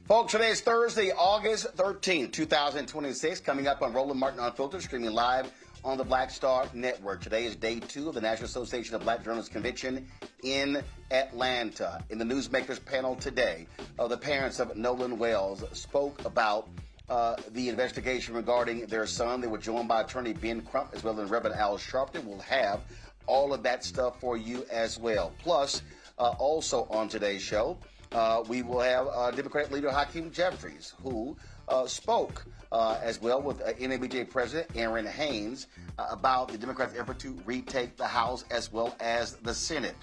Folks, today is Thursday, August 13, 2026. Coming up on Roland Martin Unfiltered, streaming live on the Black Star Network. Today is day 2 of the National Association of Black Journalists Convention in Atlanta. In the Newsmakers panel today, the parents of Nolan Wells spoke about the investigation regarding their son. They were joined by attorney Ben Crump as well as Reverend Al Sharpton. We'll have all of that stuff for you as well. Plus, also on today's show, we will have Democratic leader Hakeem Jeffries, who spoke as well with NABJ President Aaron Haynes about the Democrats' effort to retake the House as well as the Senate.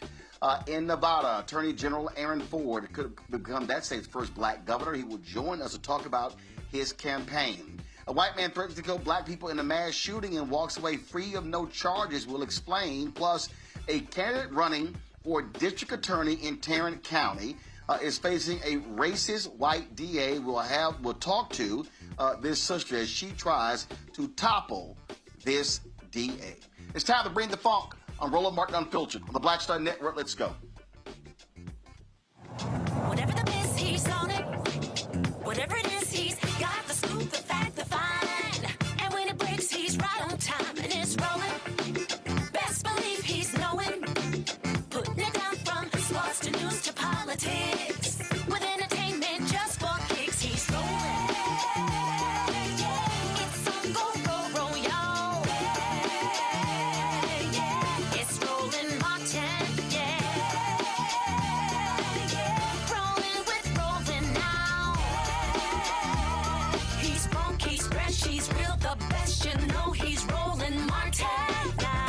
In Nevada, Attorney General Aaron Ford could become that state's first black governor. He will join us to talk about his campaign. A white man threatens to kill black people in a mass shooting and walks away free of no charges. We'll explain. Plus, a candidate running for district attorney in Tarrant County is facing a racist white DA. We'll talk to this sister as she tries to topple this DA. It's time to bring the funk on Roland Martin Unfiltered on the Black Star Network. Let's go. Whatever the miss, he's on it. Whatever it is, he's got the scoop, the fact, the fine. And when it breaks, he's right on time and it's rolling. Best believe he's knowing. Putting it down from sports to news to politics. With entertainment just for kicks, he's rolling. It's on go, y'all. It's Roland Martin, rolling with Roland now. He's funk, he's fresh, he's real, the best, you know he's Roland Martin now.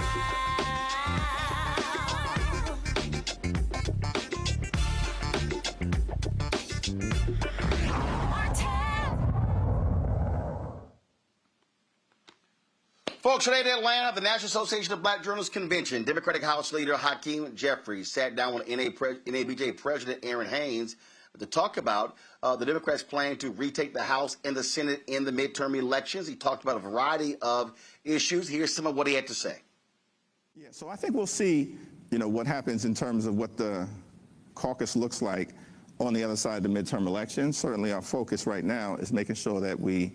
Folks, today in Atlanta, the National Association of Black Journalists Convention, Democratic House Leader Hakeem Jeffries sat down with NABJ President Aaron Haynes to talk about the Democrats' plan to retake the House and the Senate in the midterm elections. He talked about a variety of issues. Here's some of what he had to say. Yeah, so I think we'll see, what happens in terms of what the caucus looks like on the other side of the midterm elections. Certainly our focus right now is making sure that we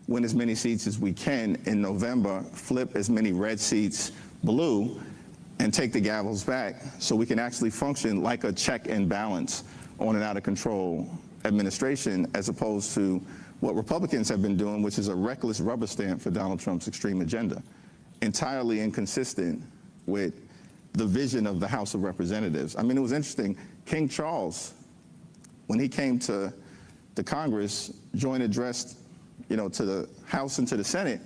win as many seats as we can in November, flip as many red seats blue, and take the gavels back so we can actually function like a check and balance on an out-of-control administration, as opposed to what Republicans have been doing, which is a reckless rubber stamp for Donald Trump's extreme agenda, entirely inconsistent with the vision of the House of Representatives. I mean, it was interesting. King Charles, when he came to the Congress, joint addressed to the House and to the Senate,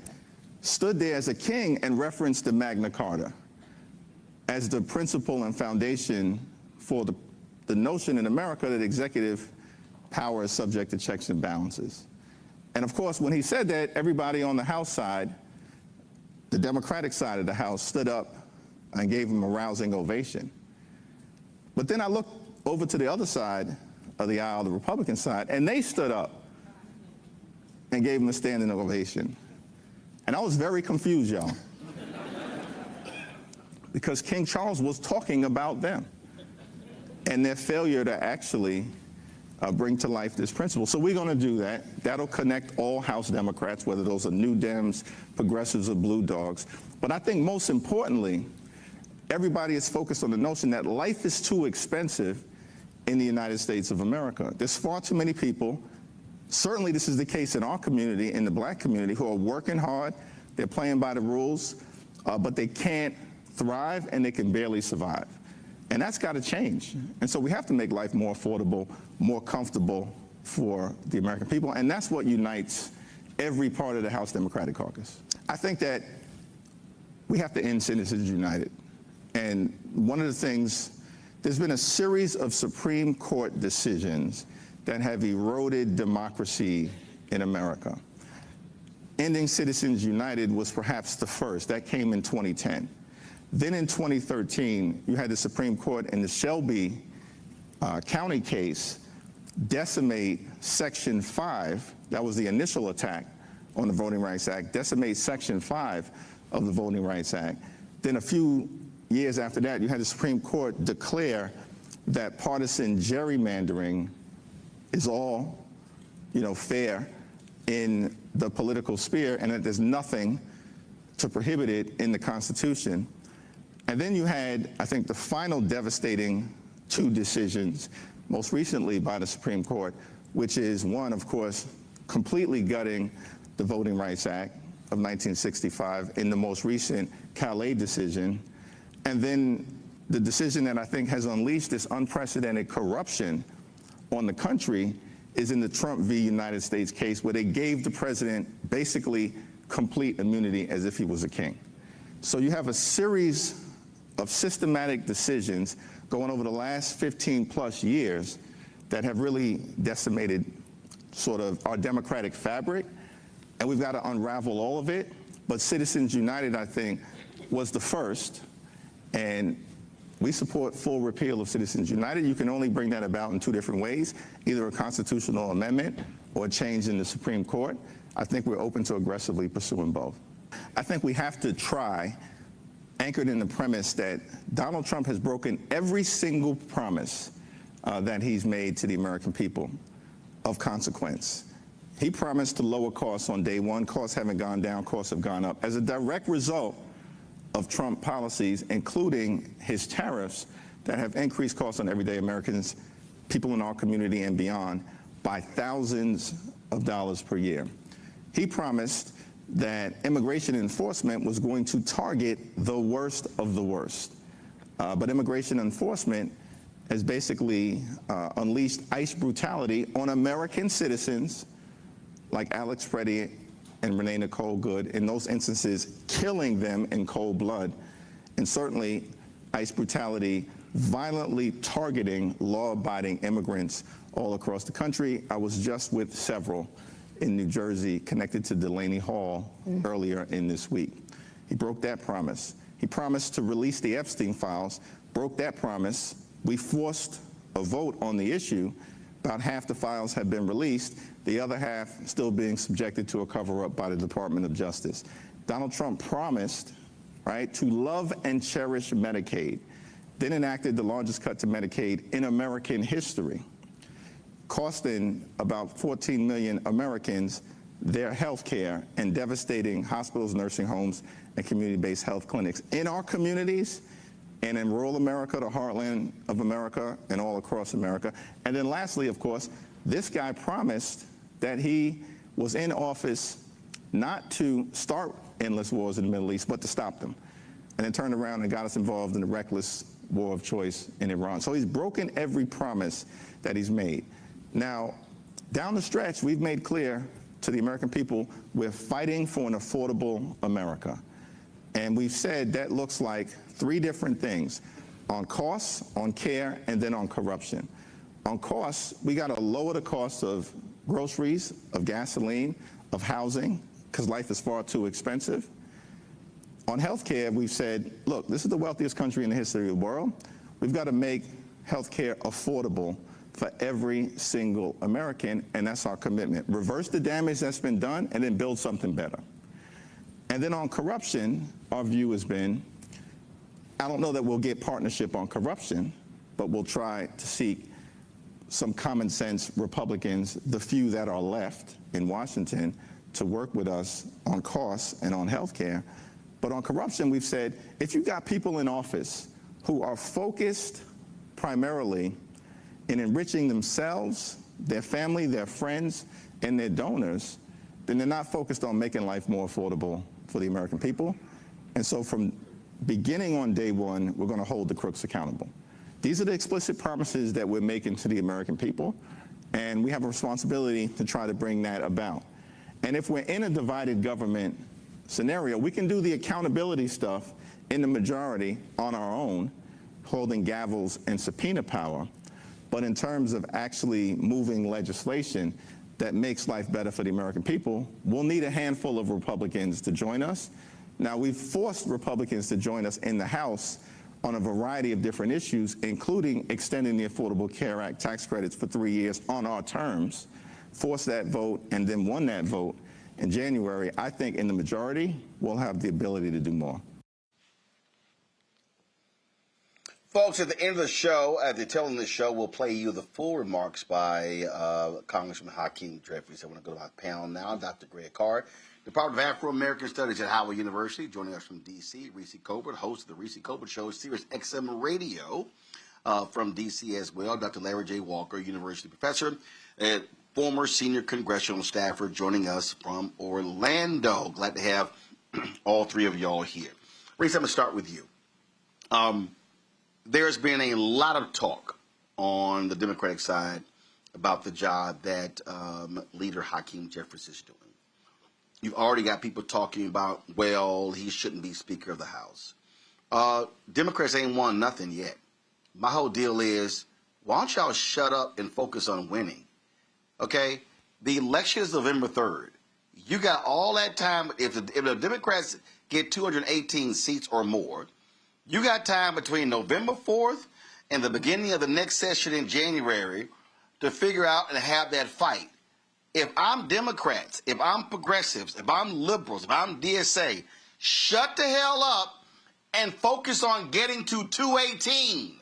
stood there as a king and referenced the Magna Carta as the principle and foundation for the notion in America that executive power is subject to checks and balances. And of course, when he said that, everybody on the House side, the Democratic side of the House, stood up and gave him a rousing ovation. But then I looked over to the other side of the aisle, the Republican side, and they stood up and gave him a standing ovation. And I was very confused, y'all. Because King Charles was talking about them and their failure to actually bring to life this principle. So we're going to do that. That'll connect all House Democrats, whether those are New Dems, progressives, or Blue Dogs. But I think most importantly, everybody is focused on the notion that life is too expensive in the United States of America. There's far too many people. Certainly this is the case in our community, in the black community, who are working hard, they're playing by the rules, but they can't thrive and they can barely survive. And that's got to change. And so we have to make life more affordable, more comfortable for the American people, and that's what unites every part of the House Democratic Caucus. I think that we have to end Citizens United. And one of the things, there's been a series of Supreme Court decisions that have eroded democracy in America. Ending Citizens United was perhaps the first. That came in 2010. Then in 2013, you had the Supreme Court in the Shelby County case decimate Section 5, that was the initial attack on the Voting Rights Act, decimate Section 5 of the Voting Rights Act. Then a few years after that, you had the Supreme Court declare that partisan gerrymandering is all, fair in the political sphere, and that there's nothing to prohibit it in the Constitution. And then you had, I think, the final devastating two decisions, most recently by the Supreme Court, which is one, of course, completely gutting the Voting Rights Act of 1965 in the most recent Calais decision, and then the decision that I think has unleashed this unprecedented corruption on the country is in the Trump v. United States case, where they gave the president basically complete immunity as if he was a king. So you have a series of systematic decisions going over the last 15 plus years that have really decimated sort of our democratic fabric, and we've got to unravel all of it. But Citizens United, I think, was the first, and we support full repeal of Citizens United. You can only bring that about in two different ways, either a constitutional amendment or a change in the Supreme Court. I think we're open to aggressively pursuing both. I think we have to try, anchored in the premise that Donald Trump has broken every single promise that he's made to the American people of consequence. He promised to lower costs on day one. Costs haven't gone down, costs have gone up. As a direct result of Trump policies, including his tariffs that have increased costs on everyday Americans, people in our community and beyond, by thousands of dollars per year. He promised that immigration enforcement was going to target the worst of the worst. But immigration enforcement has basically unleashed ICE brutality on American citizens like Alex Preddy and Renee Nicole Good, in those instances killing them in cold blood. And certainly ICE brutality violently targeting law-abiding immigrants all across the country. I was just with several in New Jersey connected to Delaney Hall earlier in this week. He broke that promise. He promised to release the Epstein files, broke that promise. We forced a vote on the issue. About half the files have been released, the other half still being subjected to a cover-up by the Department of Justice. Donald Trump promised, right, to love and cherish Medicaid, then enacted the largest cut to Medicaid in American history, costing about 14 million Americans their health care and devastating hospitals, nursing homes, and community-based health clinics in our communities and in rural America, the heartland of America, and all across America. And then lastly, of course, this guy promised that he was in office not to start endless wars in the Middle East, but to stop them. And then turned around and got us involved in the reckless war of choice in Iran. So he's broken every promise that he's made. Now, down the stretch, we've made clear to the American people, we're fighting for an affordable America. And we've said that looks like three different things: on costs, on care, and then on corruption. On costs, we got to lower the cost of groceries, of gasoline, of housing, because life is far too expensive. On health care, we've said, look, this is the wealthiest country in the history of the world. We've got to make health care affordable for every single American, and that's our commitment. Reverse the damage that's been done and then build something better. And then on corruption, our view has been, I don't know that we'll get partnership on corruption, but we'll try to seek some common sense Republicans, the few that are left in Washington, to work with us on costs and on health care. But on corruption, we've said, if you've got people in office who are focused primarily in enriching themselves, their family, their friends, and their donors, then they're not focused on making life more affordable for the American people. And so from beginning on day one, we're going to hold the crooks accountable. These are the explicit promises that we're making to the American people, and we have a responsibility to try to bring that about. And if we're in a divided government scenario, we can do the accountability stuff in the majority on our own, holding gavels and subpoena power. But in terms of actually moving legislation that makes life better for the American people, we'll need a handful of Republicans to join us. Now, we've forced Republicans to join us in the House on a variety of different issues, including extending the Affordable Care Act tax credits for 3 years on our terms, forced that vote, and then won that vote in January. I think in the majority, we'll have the ability to do more. Folks, at the end of the show, at the tail end of the show, we'll play you the full remarks by Congressman Hakeem Jeffries. I want to go to my panel now. Dr. Greg Card, Department of Afro-American Studies at Howard University. Joining us from D.C., Reese Colbert, host of the Reese Colbert Show, Sirius XM Radio from D.C. as well. Dr. Larry J. Walker, university professor and former senior congressional staffer, joining us from Orlando. Glad to have all three of y'all here. Reese, I'm going to start with you. There's been a lot of talk on the Democratic side about the job that leader Hakeem Jeffries is doing. You've already got people talking about, well, he shouldn't be Speaker of the House. Democrats ain't won nothing yet. My whole deal is, why don't y'all shut up and focus on winning? Okay? The election is November 3rd. You got all that time. If the Democrats get 218 seats or more, you got time between November 4th and the beginning of the next session in January to figure out and have that fight. If I'm Democrats, if I'm progressives, if I'm liberals, if I'm DSA, shut the hell up and focus on getting to 218.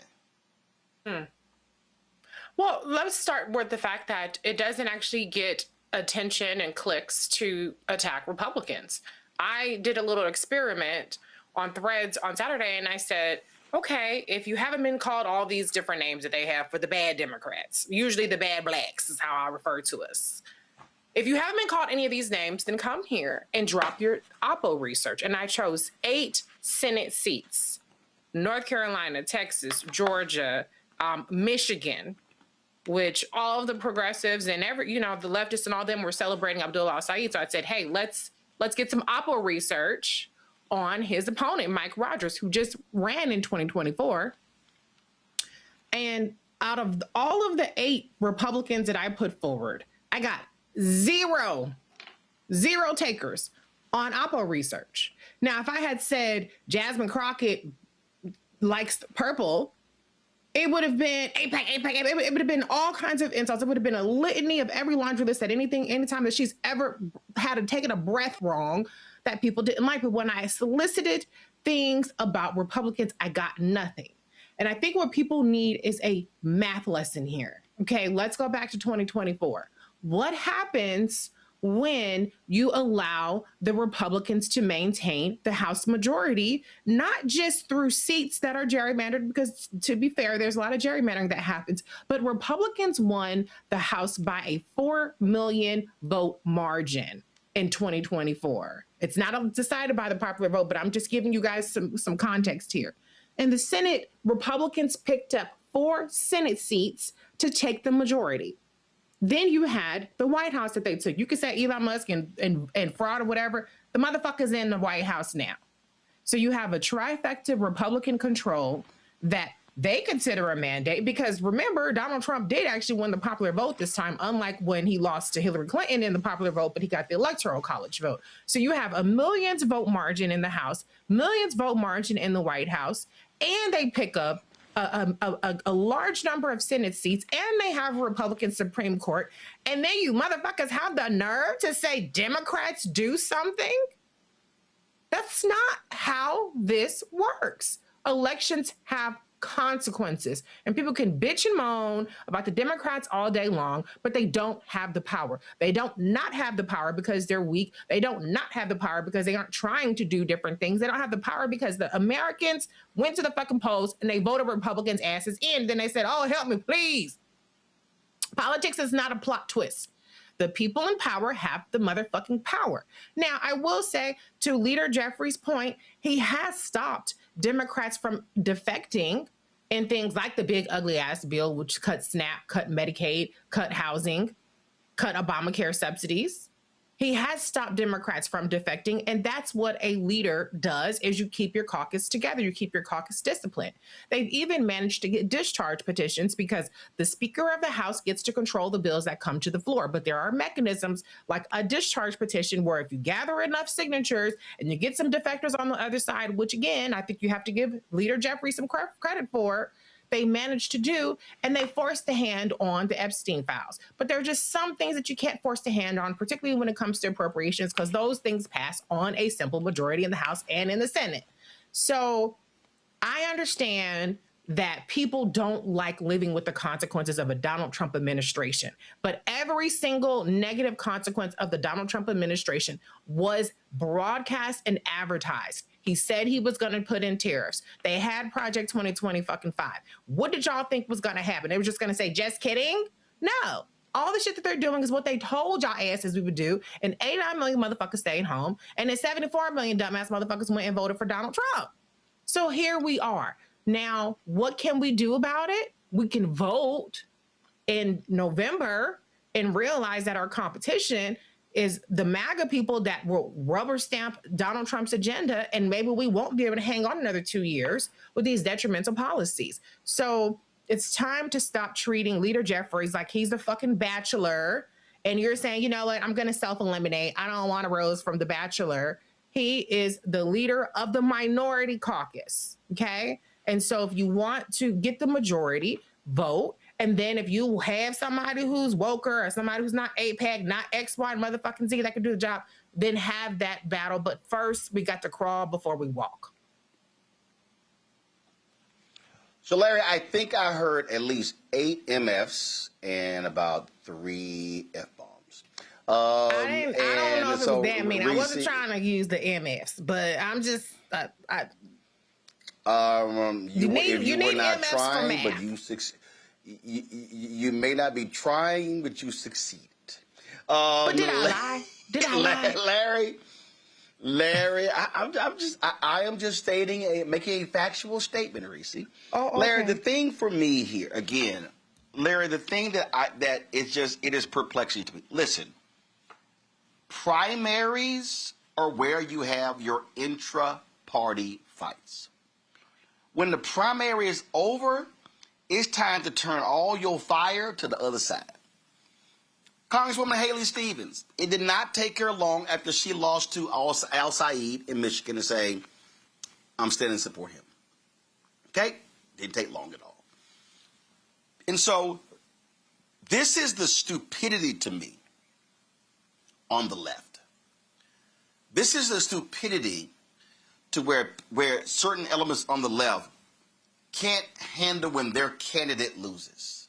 Well, let's start with the fact that it doesn't actually get attention and clicks to attack Republicans. I did a little experiment on Threads on Saturday, and I said, okay, if you haven't been called all these different names that they have for the bad Democrats, usually the bad blacks is how I refer to us. If you haven't been called any of these names, then come here and drop your Oppo research. And I chose 8 Senate seats: North Carolina, Texas, Georgia, Michigan, which all of the progressives and the leftists and all them were celebrating Abdullah al-Said. So I said, hey, let's get some Oppo research on his opponent, Mike Rogers, who just ran in 2024. And out of all of the 8 Republicans that I put forward, I got zero takers on Oppo research. Now, if I had said Jasmine Crockett likes purple, it would have been APAC. It would have been all kinds of insults. It would have been a litany of every laundry list that anytime that she's ever had taken a breath wrong that people didn't like. But when I solicited things about Republicans, I got nothing. And I think what people need is a math lesson here. Okay, let's go back to 2024. What happens when you allow the Republicans to maintain the House majority, not just through seats that are gerrymandered, because to be fair, there's a lot of gerrymandering that happens, but Republicans won the House by a 4 million vote margin in 2024. It's not decided by the popular vote, but I'm just giving you guys some context here. In the Senate, Republicans picked up 4 Senate seats to take the majority. Then you had the White House that they took. You could say Elon Musk and fraud or whatever. The motherfucker's in the White House now. So you have a trifecta Republican control that they consider a mandate, because remember, Donald Trump did actually win the popular vote this time, unlike when he lost to Hillary Clinton in the popular vote, but he got the Electoral College vote. So you have a millions vote margin in the House, millions vote margin in the White House, and they pick up a large number of Senate seats, and they have a Republican Supreme Court. And then you motherfuckers have the nerve to say Democrats do something? That's not how this works. Elections have consequences, and people can bitch and moan about the Democrats all day long, but they don't have the power. They don't not have the power because they're weak. They don't not have the power because they aren't trying to do different things. They don't have the power because the Americans went to the fucking polls and they voted Republicans' asses in. Then they said, oh, help me, please. Politics is not a plot twist. The people in power have the motherfucking power. Now, I will say, to Leader Jeffries' point, he has stopped Democrats from defecting in things like the big ugly ass bill, which cut SNAP, cut Medicaid, cut housing, cut Obamacare subsidies. He has stopped Democrats from defecting, and that's what a leader does, is you keep your caucus together, you keep your caucus disciplined. They've even managed to get discharge petitions because the Speaker of the House gets to control the bills that come to the floor, but there are mechanisms like a discharge petition where if you gather enough signatures and you get some defectors on the other side, which again, I think you have to give Leader Jeffries some credit for, they managed to do, and they forced the hand on the Epstein files. But there are just some things that you can't force the hand on, particularly when it comes to appropriations, because those things pass on a simple majority in the House and in the Senate. So I understand that people don't like living with the consequences of a Donald Trump administration. But every single negative consequence of the Donald Trump administration was broadcast and advertised. He said he was going to put in tariffs. They had Project 2025. What did y'all think was going to happen? They were just going to say, just kidding? No. All the shit that they're doing is what they told y'all asses we would do. And 89 million motherfuckers stayed home. And then 74 million dumbass motherfuckers went and voted for Donald Trump. So here we are. Now, what can we do about it? We can vote in November and realize that our competition is the MAGA people that will rubber stamp Donald Trump's agenda, and maybe we won't be able to hang on another 2 years with these detrimental policies. So it's time to stop treating Leader Jeffries like he's the fucking Bachelor, and you're saying, you know what, I'm going to self-eliminate. I don't want a rose from the Bachelor. He is the leader of the minority caucus, okay? And so if you want to get the majority, vote. And then if you have somebody who's woker or somebody who's not APAC, not X, Y, motherfucking Z that can do the job, then have that battle. But first, we got to crawl before we walk. So, Larry, I think I heard at least 8 MFs and about 3 F-bombs. I don't know if it was that many. I wasn't trying to use the MFs, but I'm just... you need not MFs trying, for math. but you may not be trying, but you succeeded. But did I lie? Did I lie? Larry, I am just making a factual statement, Reese. Oh, okay. Larry, the thing for me here, again, Larry, the thing that is perplexing to me. Listen, primaries are where you have your intra-party fights. When the primary is over, it's time to turn all your fire to the other side. Congresswoman Haley Stevens, it did not take her long after she lost to Al Saeed in Michigan to say, I'm standing to support him. Okay? Didn't take long at all. And so this is the stupidity to me on the left. This is the stupidity to where certain elements on the left can't handle when their candidate loses.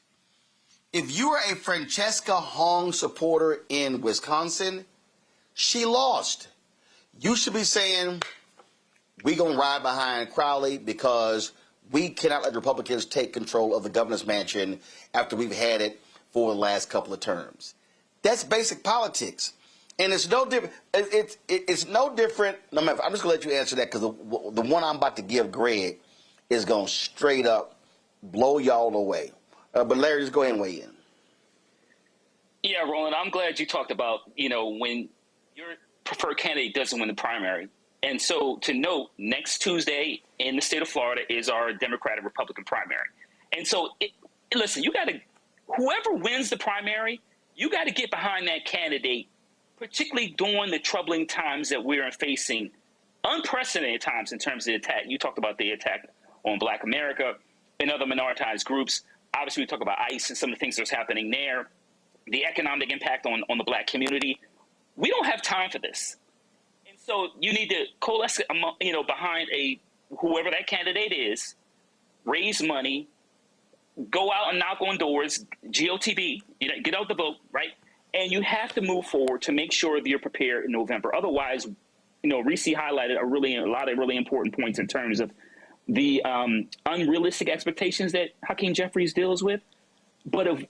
If you are a Francesca Hong supporter in Wisconsin, she lost. You should be saying, we're going to ride behind Crowley because we cannot let Republicans take control of the governor's mansion after we've had it for the last couple of terms. That's basic politics. And it's no different. It's no different. No matter, I'm just going to let you answer that because the one I'm about to give Greg is going to straight up blow y'all away. But Larry, just go ahead and weigh in. Yeah, Roland, I'm glad you talked about, when your preferred candidate doesn't win the primary. And so to note, next Tuesday in the state of Florida is our Democratic-Republican primary. And so, listen, whoever wins the primary, you got to get behind that candidate, particularly during the troubling times that we're facing, unprecedented times in terms of the attack. You talked about the attack on Black America and other minoritized groups. Obviously, we talk about ICE and some of the things that's happening there, the economic impact on the Black community. We don't have time for this. And so you need to coalesce, behind whoever that candidate is, raise money, go out and knock on doors, GOTV, get out the vote, right? And you have to move forward to make sure that you're prepared in November. Otherwise, Reese highlighted a lot of really important points in terms of the unrealistic expectations that Hakeem Jeffries deals with. But if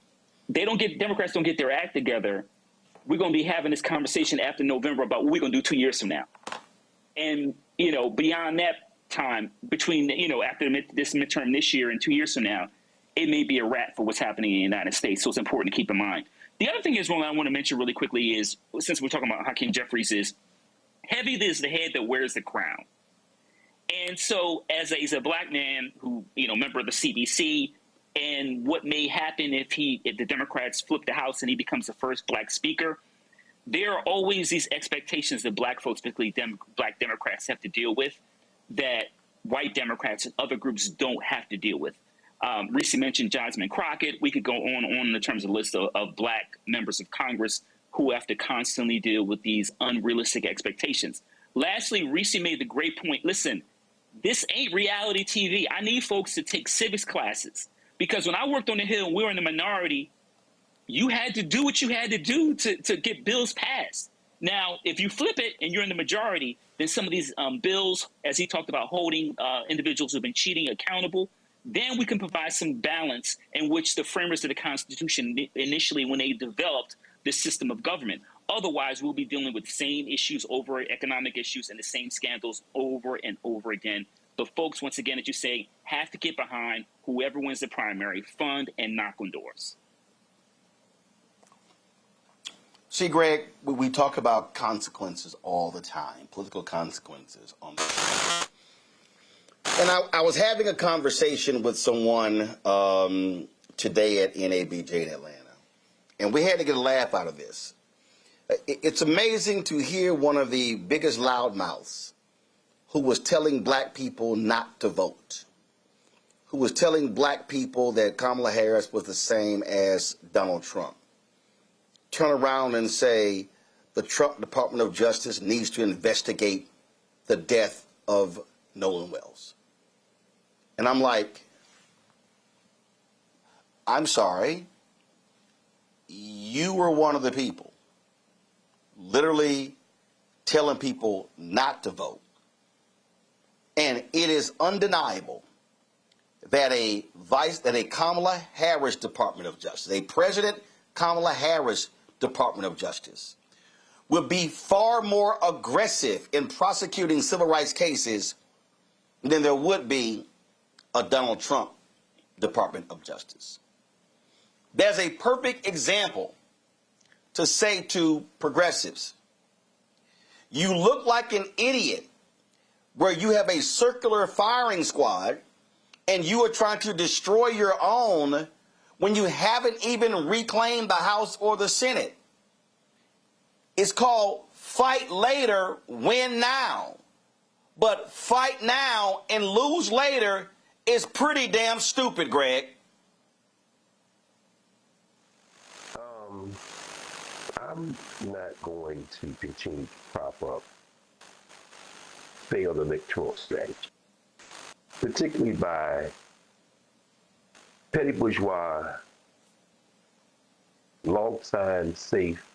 Democrats don't get their act together, we're going to be having this conversation after November about what we're going to do 2 years from now. And, beyond that time, between, after this midterm this year and 2 years from now, it may be a wrap for what's happening in the United States. So it's important to keep in mind. The other thing is, Roland, I want to mention really quickly is, since we're talking about Hakeem Jeffries, is heavy is the head that wears the crown. And so as a Black man who, member of the CBC, and what may happen if the Democrats flip the House and he becomes the first Black speaker, there are always these expectations that Black folks, particularly Black Democrats, have to deal with that white Democrats and other groups don't have to deal with. Reese mentioned Jasmine Crockett. We could go on in terms of the list of Black members of Congress who have to constantly deal with these unrealistic expectations. Lastly, Reese made the great point. Listen, this ain't reality TV. I need folks to take civics classes, because when I worked on the Hill and we were in the minority, you had to do what you had to do to get bills passed. Now, if you flip it and you're in the majority, then some of these bills, as he talked about, holding individuals who've been cheating accountable, then we can provide some balance in which the framers of the Constitution initially, when they developed this system of government. Otherwise, we'll be dealing with the same issues over economic issues and the same scandals over and over again. But folks, once again, as you say, have to get behind whoever wins the primary, fund and knock on doors. See, Greg, we talk about consequences all the time, political consequences on the And I was having a conversation with someone today at NABJ in Atlanta, and we had to get a laugh out of this. It's amazing to hear one of the biggest loudmouths who was telling black people not to vote, who was telling black people that Kamala Harris was the same as Donald Trump, turn around and say the Trump Department of Justice needs to investigate the death of Nolan Wells. And I'm like, I'm sorry, you were one of the people literally telling people not to vote. And it is undeniable that a Kamala Harris Department of Justice, a President Kamala Harris Department of Justice, would be far more aggressive in prosecuting civil rights cases than there would be a Donald Trump Department of Justice. There's a perfect example to say to progressives, you look like an idiot where you have a circular firing squad and you are trying to destroy your own when you haven't even reclaimed the House or the Senate. It's called fight later, win now. But fight now and lose later is pretty damn stupid, Greg. I'm not going to continue to prop up failed electoral strategy, particularly by petty bourgeois, long-time safe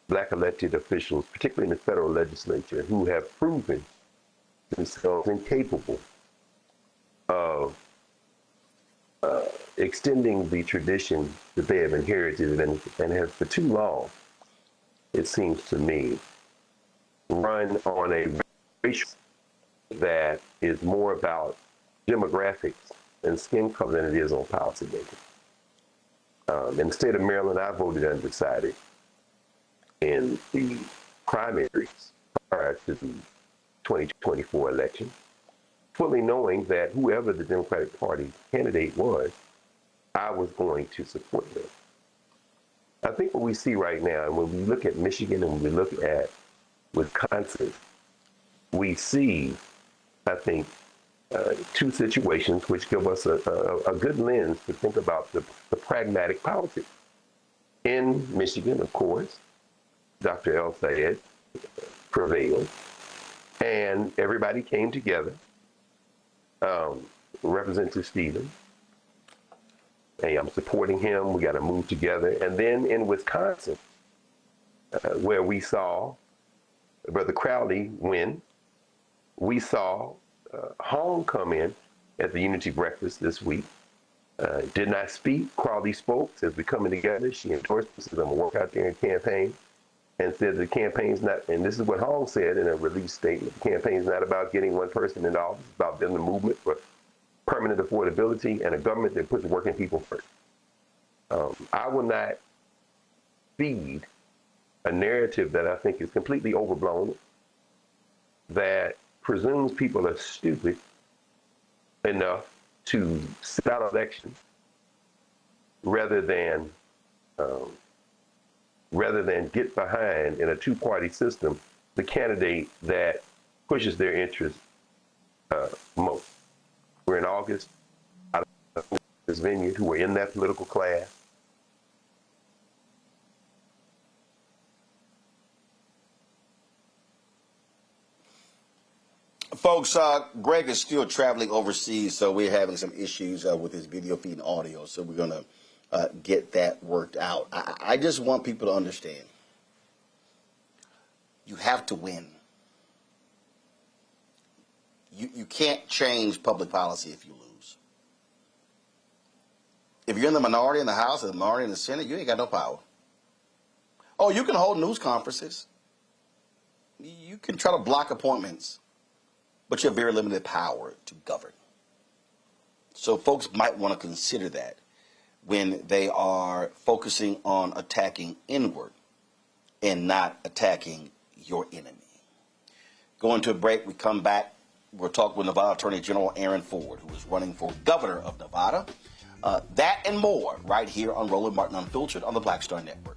black elected officials, particularly in the federal legislature, who have proven themselves incapable of extending the tradition that they have inherited and have for too long, it seems to me, run on a racial that is more about demographics and skin color than it is on policy making. In the state of Maryland, I voted undecided in the primaries prior to the 2024 election, fully knowing that whoever the Democratic Party candidate was, I was going to support them. I think what we see right now, and when we look at Michigan and when we look at Wisconsin, we see, I think, two situations which give us a good lens to think about the pragmatic politics. In Michigan, of course, Dr. El Sayed prevailed, and everybody came together. Representative Stevens, hey, I'm supporting him, we got to move together. And then in Wisconsin, where we saw Brother Crowley win, we saw Hong come in at the Unity Breakfast this week. Did not speak. Crowley spoke, says we're coming together. She endorsed us, says I'm going to work out there and campaign, and said the campaign's not, and this is what Hong said in a release statement, the campaign's not about getting one person in office, it's about building a movement for permanent affordability and a government that puts working people first. I will not feed a narrative that I think is completely overblown, that presumes people are stupid enough to sit out elections rather than get behind in a two-party system the candidate that pushes their interests most. We're in August, out of this vineyard, who are in that political class. Folks, Greg is still traveling overseas, so we're having some issues with his video feed and audio, so we're going to get that worked out. I just want people to understand. You have to win. You can't change public policy if you lose. If you're in the minority in the House or the minority in the Senate, you ain't got no power. Oh, you can hold news conferences. You can try to block appointments, but you have very limited power to govern. So folks might want to consider that when they are focusing on attacking inward and not attacking your enemy. Going to a break, we come back. We'll talk with Nevada Attorney General Aaron Ford, who is running for governor of Nevada. That and more right here on Roland Martin Unfiltered on the Black Star Network.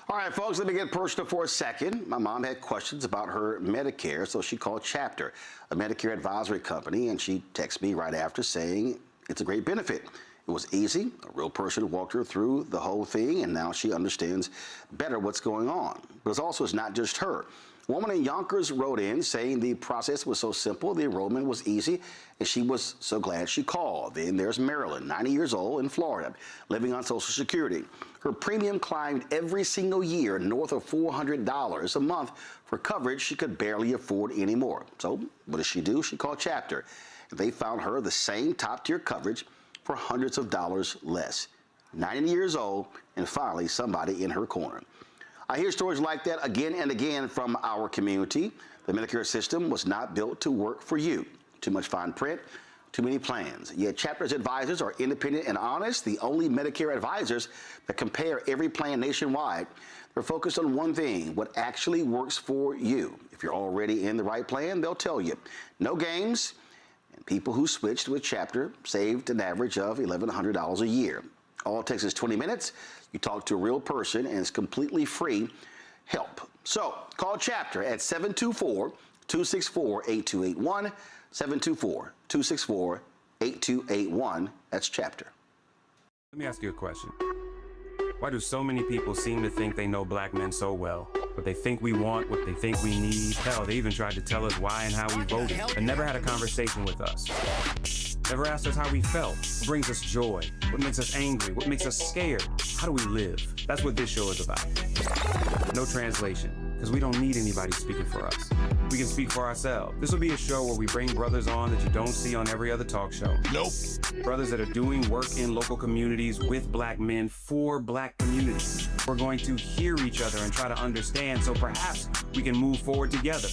All right, folks, let me get personal for a second. My mom had questions about her Medicare, so she called Chapter, a Medicare advisory company, and she texted me right after saying it's a great benefit. It was easy. A real person walked her through the whole thing, and now she understands better what's going on. But it's not just her. A woman in Yonkers wrote in saying the process was so simple, the enrollment was easy, and she was so glad she called. Then there's Marilyn, 90 years old, in Florida, living on Social Security. Her premium climbed every single year north of $400 a month for coverage she could barely afford anymore. So what does she do? She called Chapter. They found her the same top-tier coverage for hundreds of dollars less. 90 years old, and finally somebody in her corner. I hear stories like that again and again from our community. The Medicare system was not built to work for you. Too much fine print, too many plans. Yet Chapter's advisors are independent and honest, the only Medicare advisors that compare every plan nationwide. They're focused on one thing, what actually works for you. If you're already in the right plan, they'll tell you. No games, and people who switched with Chapter saved an average of $1,100 a year. All it takes is 20 minutes. You talk to a real person, and it's completely free help. So call Chapter at 724-264-8281, 724-264-8281. That's Chapter. Let me ask you a question. Why do so many people seem to think they know black men so well? What they think we want, what they think we need. Hell, they even tried to tell us why and how we voted, and never had a conversation with us. Never asked us how we felt, what brings us joy, what makes us angry, what makes us scared. How do we live? That's what this show is about. No translation, because we don't need anybody speaking for us. We can speak for ourselves. This will be a show where we bring brothers on that you don't see on every other talk show. Nope. Brothers that are doing work in local communities with black men for black communities. We're going to hear each other and try to understand so perhaps we can move forward together.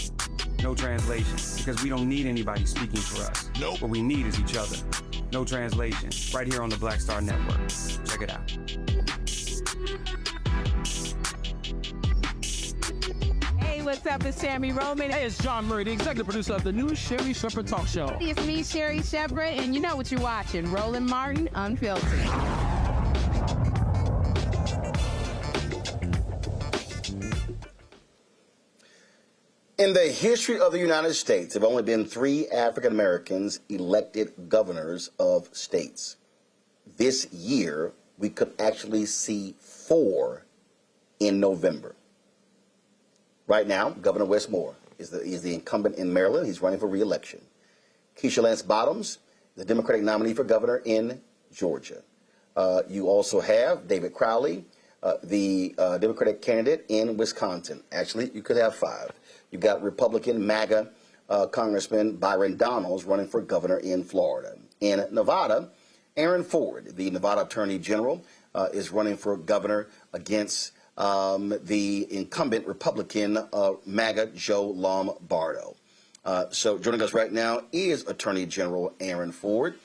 No translation, because we don't need anybody speaking for us. Nope. What we need is each other. No translation, right here on the Black Star Network. Check it out. Hey, what's up? It's Tammy Roman. Hey, it's John Murray, the executive producer of the new Sherry Shepherd Talk Show. It's me, Sherry Shepherd, and you know what you're watching, Roland Martin Unfiltered. In the history of the United States, there have only been 3 African Americans elected governors of states. This year, we could actually see 4 in November. Right now, Governor Wes Moore is the incumbent in Maryland. He's running for re-election. Keisha Lance Bottoms, the Democratic nominee for governor in Georgia. You also have David Crowley, the Democratic candidate in Wisconsin. Actually, you could have 5. You've got Republican MAGA Congressman Byron Donalds running for governor in Florida. In Nevada, Aaron Ford, the Nevada Attorney General, is running for governor against the incumbent Republican MAGA Joe Lombardo. So joining us right now is Attorney General Aaron Ford.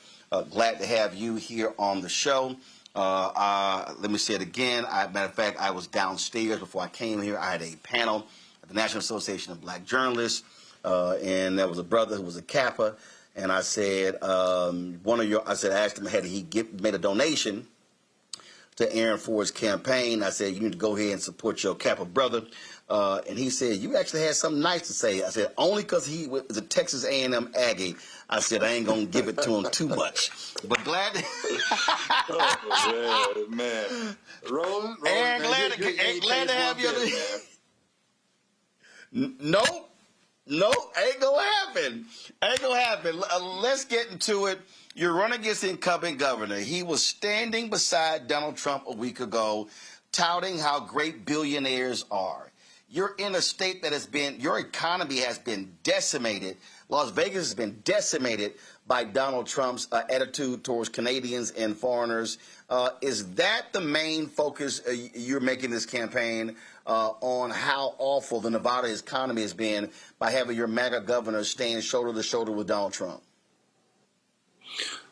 Glad to have you here on the show. Let me say it again. Matter of fact, I was downstairs before I came here. I had a panel at the National Association of Black Journalists, and there was a brother who was a Kappa, and I said, I asked him, had he made a donation to Aaron Ford's campaign? I said, you need to go ahead and support your Kappa brother. And he said, you actually had something nice to say. I said, only because he was a Texas A&M Aggie. I said, I ain't going to give it to him too much. But glad to... Oh, man. Roland, Aaron, man, glad to have you. Nope. Nope, ain't gonna happen. Ain't gonna happen. Let's get into it. You're running against the incumbent governor. He was standing beside Donald Trump a week ago, touting how great billionaires are. You're in a state that your economy has been decimated. Las Vegas has been decimated by Donald Trump's attitude towards Canadians and foreigners. Is that the main focus you're making this campaign on how awful the Nevada economy has been by having your MAGA governor stand shoulder to shoulder with Donald Trump?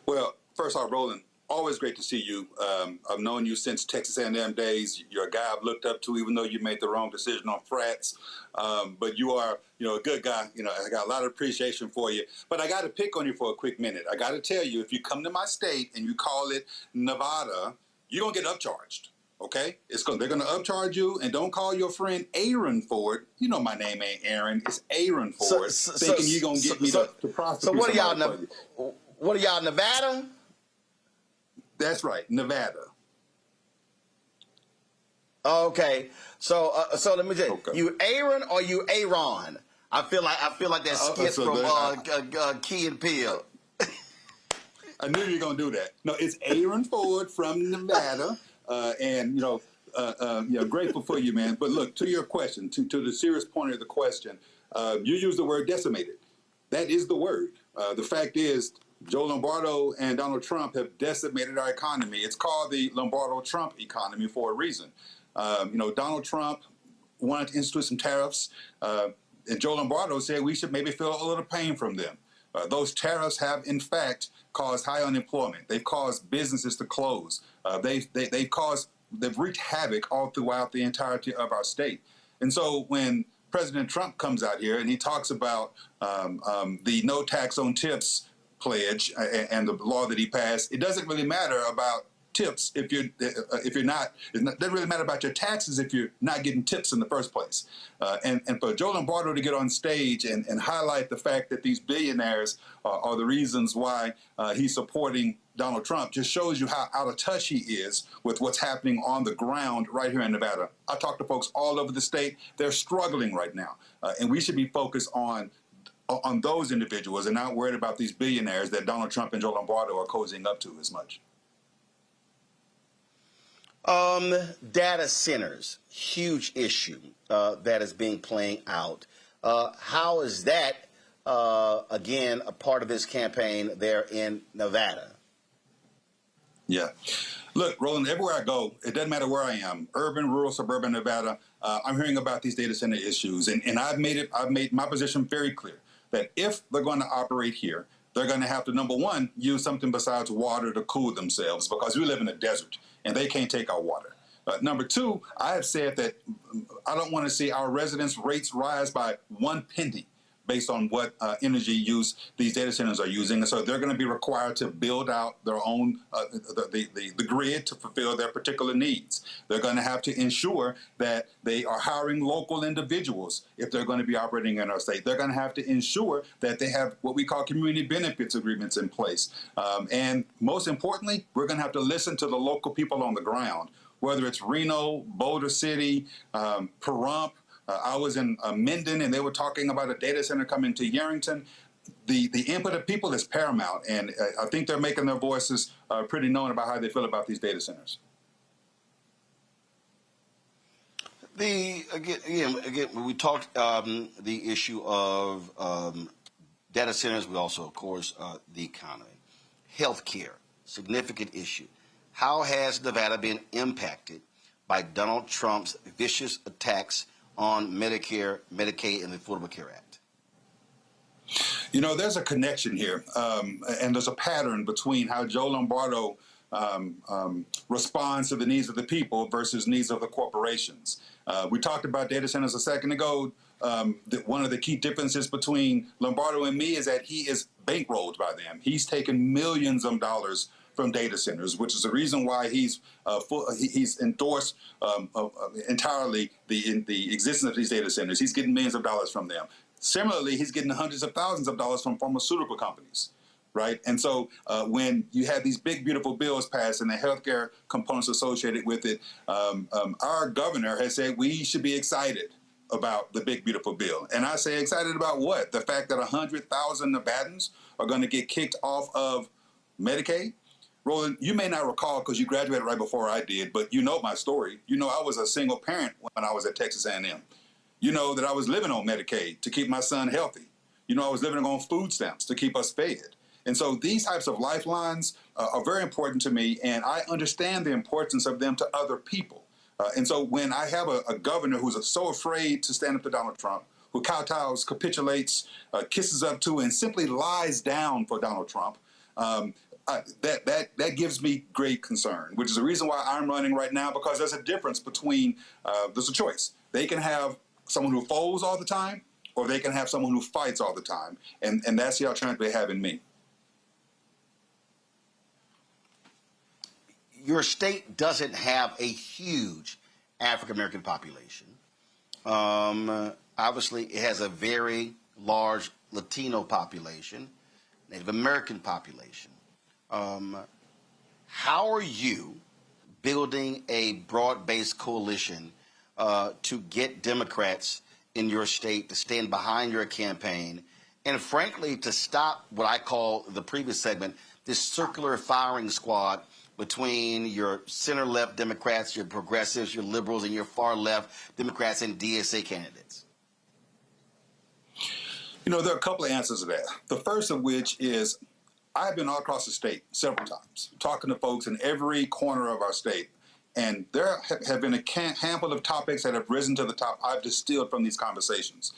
Well, first off, Roland, always great to see you. I've known you since Texas A&M days. You're a guy I've looked up to, even though you made the wrong decision on frats. But you are, a good guy. I got a lot of appreciation for you. But I got to pick on you for a quick minute. I got to tell you, if you come to my state and you call it Nevada, you're going to get upcharged. Okay? They're going to upcharge you, and don't call your friend Aaron Ford. You know my name ain't Aaron. It's Aaron Ford, thinking you're going to get me to prosecute. So what are y'all, Nevada? That's right, Nevada. Okay, so let me tell you, you Aaron or you Aaron? I feel like that skit from Key and Peele. I knew you were gonna do that. No, it's Aaron Ford from Nevada, and grateful for you, man. But look, to your question, to the serious point of the question, you use the word decimated. That is the word. The fact is, Joe Lombardo and Donald Trump have decimated our economy. It's called the Lombardo-Trump economy for a reason. Donald Trump wanted to institute some tariffs, and Joe Lombardo said we should maybe feel a little pain from them. Those tariffs have, in fact, caused high unemployment. They've caused businesses to close. They've wreaked havoc all throughout the entirety of our state. And so when President Trump comes out here and he talks about the no tax on tips pledge and the law that he passed, it doesn't really matter about tips if you're not. It doesn't really matter about your taxes if you're not getting tips in the first place. And for Joe Lombardo to get on stage and highlight the fact that these billionaires are the reasons why he's supporting Donald Trump just shows you how out of touch he is with what's happening on the ground right here in Nevada. I talk to folks all over the state. They're struggling right now, and we should be focused on those individuals and not worried about these billionaires that Donald Trump and Joe Lombardo are cozying up to as much. Data centers, huge issue that is being playing out. How is that, again, a part of this campaign there in Nevada? Yeah. Look, Roland, everywhere I go, it doesn't matter where I am, urban, rural, suburban Nevada, I'm hearing about these data center issues. And I've made my position very clear that if they're going to operate here, they're going to have to, number one, use something besides water to cool themselves because we live in a desert and they can't take our water. Number two, I have said that I don't want to see our residents' rates rise by 1 penny based on what energy use these data centers are using. And so they're going to be required to build out their own, the grid to fulfill their particular needs. They're going to have to ensure that they are hiring local individuals if they're going to be operating in our state. They're going to have to ensure that they have what we call community benefits agreements in place. And most importantly, we're going to have to listen to the local people on the ground, whether it's Reno, Boulder City, Pahrump. I was in Minden, and they were talking about a data center coming to Yerington. The input of people is paramount, and I think they're making their voices pretty known about how they feel about these data centers. Again, we talked the issue of data centers. We also, of course, the economy, healthcare, significant issue. How has Nevada been impacted by Donald Trump's vicious attacks on Medicare, Medicaid, and the Affordable Care Act? There's a connection here, and there's a pattern between how Joe Lombardo responds to the needs of the people versus needs of the corporations. We talked about data centers a second ago. One of the key differences between Lombardo and me is that he is bankrolled by them. He's taken millions of dollars from data centers, which is the reason why he's endorsed entirely the existence of these data centers. He's getting millions of dollars from them. Similarly, he's getting hundreds of thousands of dollars from pharmaceutical companies, right? And so when you have these big, beautiful bills passed and the healthcare components associated with it, our governor has said we should be excited about the big, beautiful bill. And I say excited about what? The fact that 100,000 Nevadans are going to get kicked off of Medicaid? Roland, you may not recall because you graduated right before I did, but you know my story. You know I was a single parent when I was at Texas A&M. You know that I was living on Medicaid to keep my son healthy. You know I was living on food stamps to keep us fed. And so these types of lifelines are very important to me, and I understand the importance of them to other people. And so when I have a governor who's so afraid to stand up to Donald Trump, who kowtows, capitulates, kisses up to, and simply lies down for Donald Trump, that gives me great concern, which is the reason why I'm running right now, because there's a difference between, there's a choice. They can have someone who folds all the time, or they can have someone who fights all the time. And that's the alternative they have in me. Your state doesn't have a huge African-American population. Obviously, it has a very large Latino population, Native American population. How are you building a broad-based coalition to get Democrats in your state to stand behind your campaign and, frankly, to stop what I call the previous segment, this circular firing squad between your center-left Democrats, your progressives, your liberals, and your far-left Democrats and DSA candidates? You know, there are a couple of answers to that. The first of which is I've been all across the state several times, talking to folks in every corner of our state, and there have been a handful of topics that have risen to the top I've distilled from these conversations.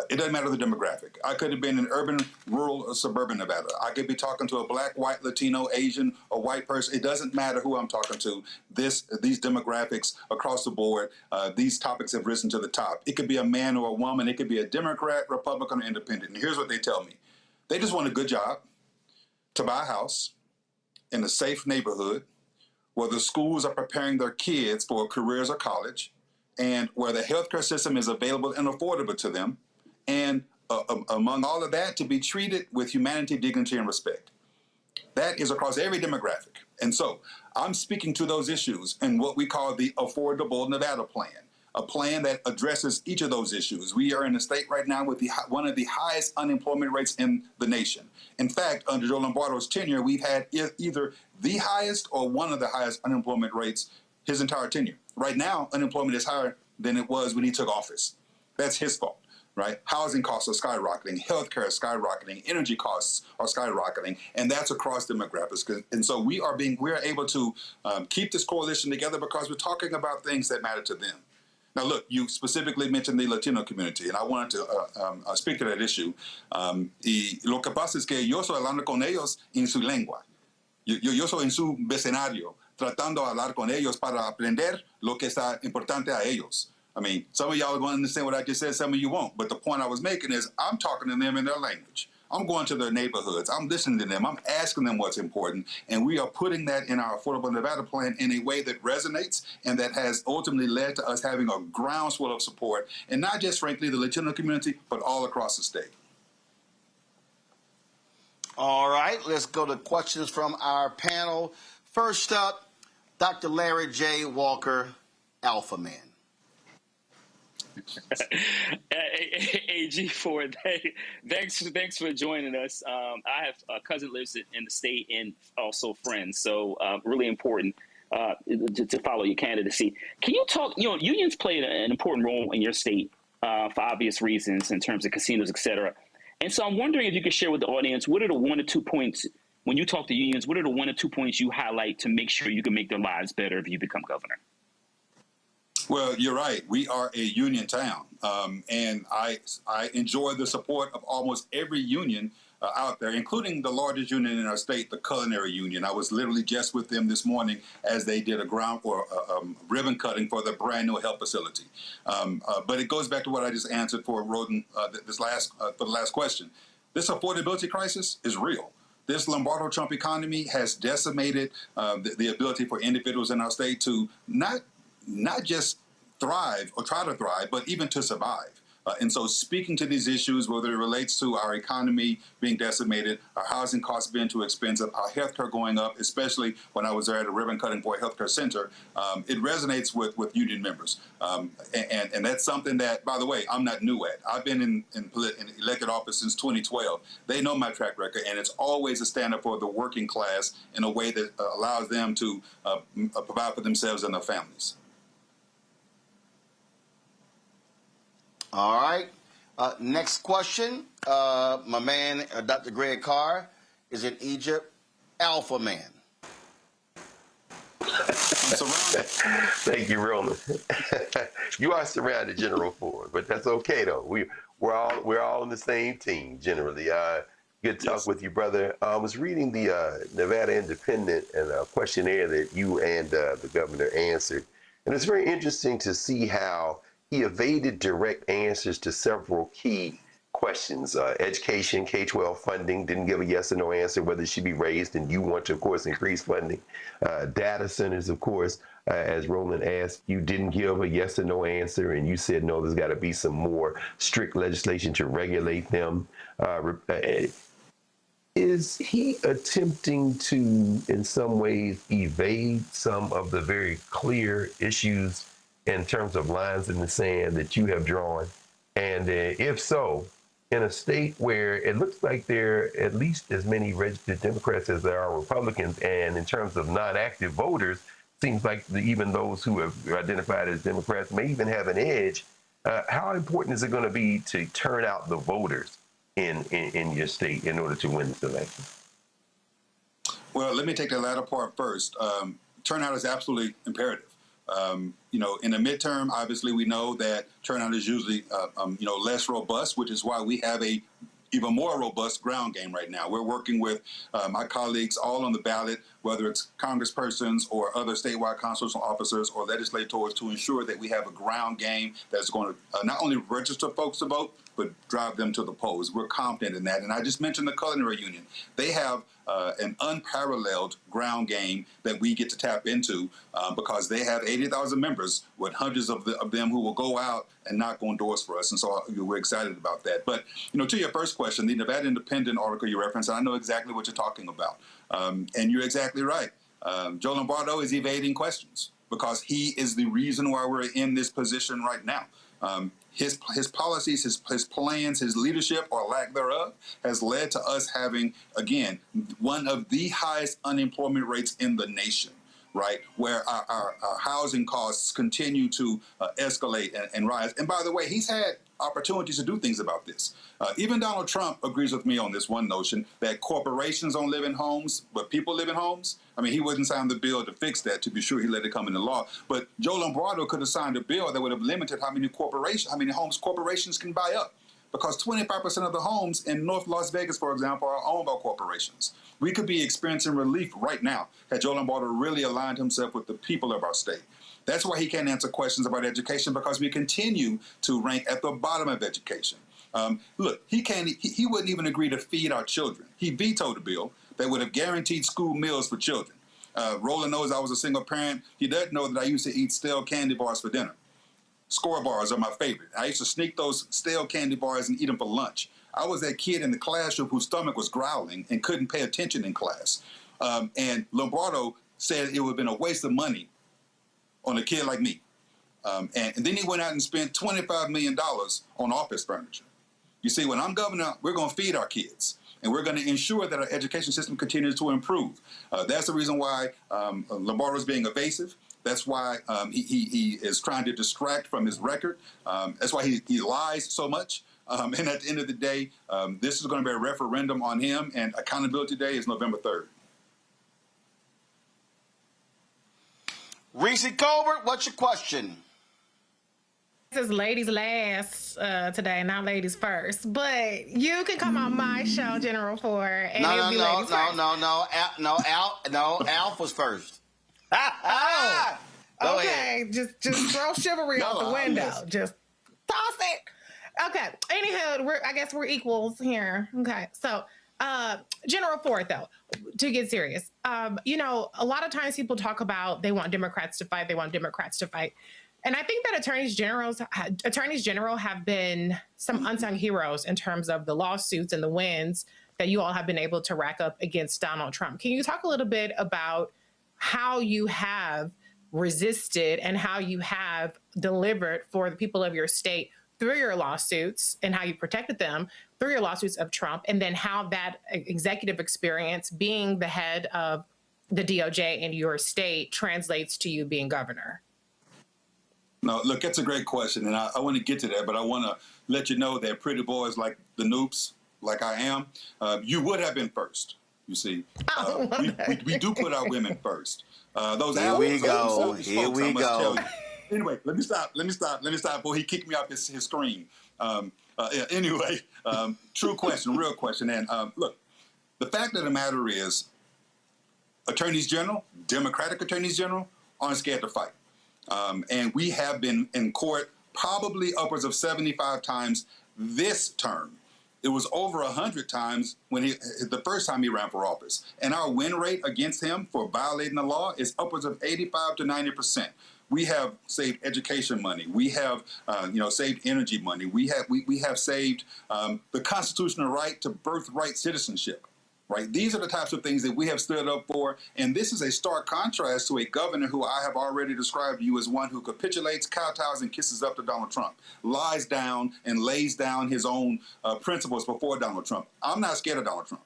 It doesn't matter the demographic. I could have been in urban, rural, or suburban Nevada. I could be talking to a black, white, Latino, Asian, or white person. It doesn't matter who I'm talking to. These demographics across the board, these topics have risen to the top. It could be a man or a woman. It could be a Democrat, Republican, or independent. And here's what they tell me. They just want a good job, to buy a house in a safe neighborhood where the schools are preparing their kids for careers or college, and where the healthcare system is available and affordable to them, and among all of that, to be treated with humanity, dignity, and respect. That is across every demographic. And so I'm speaking to those issues in what we call the Affordable Nevada Plan, a plan that addresses each of those issues. We are in a state right now with one of the highest unemployment rates in the nation. In fact, under Joe Lombardo's tenure, we've had either the highest or one of the highest unemployment rates his entire tenure. Right now, unemployment is higher than it was when he took office. That's his fault, right? Housing costs are skyrocketing, healthcare is skyrocketing, energy costs are skyrocketing, and that's across demographics. And so we are able to keep this coalition together because we're talking about things that matter to them. Now, look, you specifically mentioned the Latino community, and I wanted to speak to that issue. Y lo que pasa es que yo estoy hablando con ellos en su lengua. Yo soy en su vecindario, tratando de hablar con ellos para aprender lo que está importante a ellos. I mean, some of y'all are going to understand what I just said, some of you won't. But the point I was making is I'm talking to them in their language. I'm going to their neighborhoods. I'm listening to them. I'm asking them what's important. And we are putting that in our Affordable Nevada Plan in a way that resonates and that has ultimately led to us having a groundswell of support, and not just, frankly, the Latino community, but all across the state. All right, let's go to questions from our panel. First up, Dr. Larry J. Walker, Alpha Man. AG Ford, thanks for joining us. I have a cousin lives in the state and also friends, so really important to follow your candidacy. Can you talk? You know, unions played an important role in your state for obvious reasons in terms of casinos, et cetera. And so I'm wondering if you could share with the audience, what are the 1 or 2 points when you talk to unions? What are the 1 or 2 points you highlight to make sure you can make their lives better if you become governor? Well, you're right. We are a union town, and I enjoy the support of almost every union out there, including the largest union in our state, the Culinary Union. I was literally just with them this morning as they did a ribbon cutting for the brand new health facility. But it goes back to what I just answered for Roland for the last question. This affordability crisis is real. This Lombardo Trump economy has decimated the ability for individuals in our state to not just thrive or try to thrive, but even to survive. And so speaking to these issues, whether it relates to our economy being decimated, our housing costs being too expensive, our healthcare going up, especially when I was there at a ribbon cutting for a healthcare center, it resonates with union members. And that's something that, by the way, I'm not new at. I've been in elected office since 2012. They know my track record, and it's always a stand up for the working class in a way that allows them to provide for themselves and their families. All right. Next question. My man, Dr. Greg Carr, is in Egypt. Alpha man. I'm surrounded. Thank you, Roland. You are surrounded, General Ford, but that's okay though. We're all on the same team generally. Good talk with you, brother. I was reading the Nevada Independent and a questionnaire that you and the governor answered, and it's very interesting to see how he evaded direct answers to several key questions. Education, K-12 funding, didn't give a yes or no answer whether it should be raised, and you want to, of course, increase funding. Data centers, of course, as Roland asked, you didn't give a yes or no answer, and you said, no, there's got to be some more strict legislation to regulate them. Is he attempting to, in some ways, evade some of the very clear issues in terms of lines in the sand that you have drawn? And if so, in a state where it looks like there are at least as many registered Democrats as there are Republicans, and in terms of non-active voters, seems like even those who have identified as Democrats may even have an edge, how important is it going to be to turn out the voters in your state in order to win this election? Well, let me take the latter part first. Turnout is absolutely imperative. In the midterm, obviously, we know that turnout is usually, less robust, which is why we have a even more robust ground game right now. We're working with my colleagues all on the ballot, whether it's congresspersons or other statewide constitutional officers or legislators, to ensure that we have a ground game that's going to not only register folks to vote, but drive them to the polls. We're confident in that. And I just mentioned the Culinary Union. They have an unparalleled ground game that we get to tap into because they have 80,000 members with hundreds of them who will go out and knock on doors for us. And so we're excited about that. But, to your first question, the Nevada Independent article you referenced, I know exactly what you're talking about. And you're exactly right. Joe Lombardo is evading questions because he is the reason why we're in this position right now. His policies, his plans, his leadership or lack thereof has led to us having, again, one of the highest unemployment rates in the nation, right, where our housing costs continue to escalate and rise. And by the way, he's had opportunities to do things about this. Even Donald Trump agrees with me on this one notion that corporations don't live in homes, but people live in homes. I mean, he wouldn't sign the bill to fix that. To be sure, he let it come into law. But Joe Lombardo could have signed a bill that would have limited how many homes corporations can buy up. Because 25% of the homes in North Las Vegas, for example, are owned by corporations. We could be experiencing relief right now had Joe Lombardo really aligned himself with the people of our state. That's why he can't answer questions about education, because we continue to rank at the bottom of education. Look, he wouldn't even agree to feed our children. He vetoed a bill that would have guaranteed school meals for children. Roland knows I was a single parent. He doesn't know that I used to eat stale candy bars for dinner. Score bars are my favorite. I used to sneak those stale candy bars and eat them for lunch. I was that kid in the classroom whose stomach was growling and couldn't pay attention in class. And Lombardo said it would have been a waste of money on a kid like me. And then he went out and spent $25 million on office furniture. You see, when I'm governor, we're going to feed our kids, and we're going to ensure that our education system continues to improve. That's the reason why Lombardo is being evasive. That's why he is trying to distract from his record. That's why he lies so much. And at the end of the day, this is going to be a referendum on him, and Accountability Day is November 3rd. Reese Colbert, what's your question? This is ladies last today, not ladies first. But you can come on my show, General Ford, and it'll be ladies first. No, Alpha's first. Oh, Go okay. ahead. Just throw chivalry out the window. Just toss it. Okay. Anywho, I guess we're equals here. Okay. So, General Ford, though, to get serious, a lot of times people talk about they want Democrats to fight. And I think that attorneys general have been some unsung heroes in terms of the lawsuits and the wins that you all have been able to rack up against Donald Trump. Can you talk a little bit about how you have resisted and how you have delivered for the people of your state through your lawsuits and how you protected them through your lawsuits of Trump, and then how that executive experience being the head of the DOJ in your state translates to you being governor? No, look, that's a great question, and I want to get to that, but I want to let you know that pretty boys like the Noops, like I am, you would have been first. You see, we do put our women first. Here we go. Anyway, let me stop before he kicked me off his screen. Anyway, true question, real question. And look, the fact of the matter is, attorneys general, Democratic attorneys general, aren't scared to fight. And we have been in court probably upwards of 75 times this term. It was over 100 times when the first time he ran for office. And our win rate against him for violating the law is upwards of 85 to 90%. We have saved education money. We have, saved energy money. We have saved the constitutional right to birthright citizenship. Right? These are the types of things that we have stood up for. And this is a stark contrast to a governor who I have already described to you as one who capitulates, kowtows, and kisses up to Donald Trump, lies down and lays down his own principles before Donald Trump. I'm not scared of Donald Trump.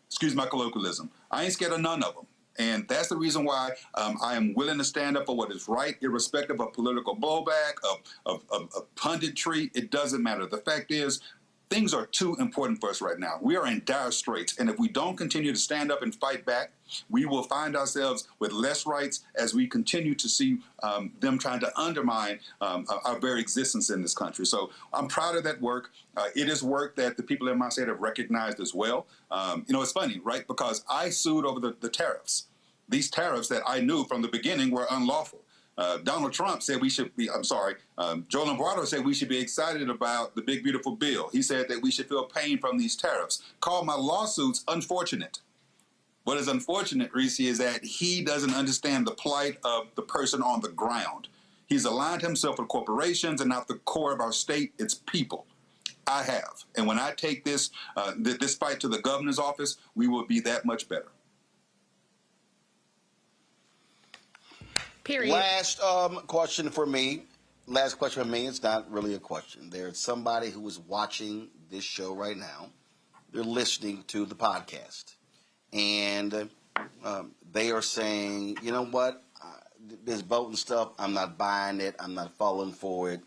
Excuse my colloquialism. I ain't scared of none of them. And that's the reason why I am willing to stand up for what is right, irrespective of political blowback, of punditry. It doesn't matter. The fact is, things are too important for us right now. We are in dire straits. And if we don't continue to stand up and fight back, we will find ourselves with less rights as we continue to see them trying to undermine our very existence in this country. So I'm proud of that work. It is work that the people in my state have recognized as well. It's funny, right? Because I sued over the tariffs. These tariffs that I knew from the beginning were unlawful. Donald Trump said we should be, Joe Lombardo said we should be excited about the big, beautiful bill. He said that we should feel pain from these tariffs. Called my lawsuits unfortunate. What is unfortunate, Reese, is that he doesn't understand the plight of the person on the ground. He's aligned himself with corporations and not the core of our state, its people. I have. And when I take this fight to the governor's office, we will be that much better. Period. Last question for me. It's not really a question. There's somebody who is watching this show right now. They're listening to the podcast. And they are saying, you know what? This voting stuff, I'm not buying it. I'm not falling for it.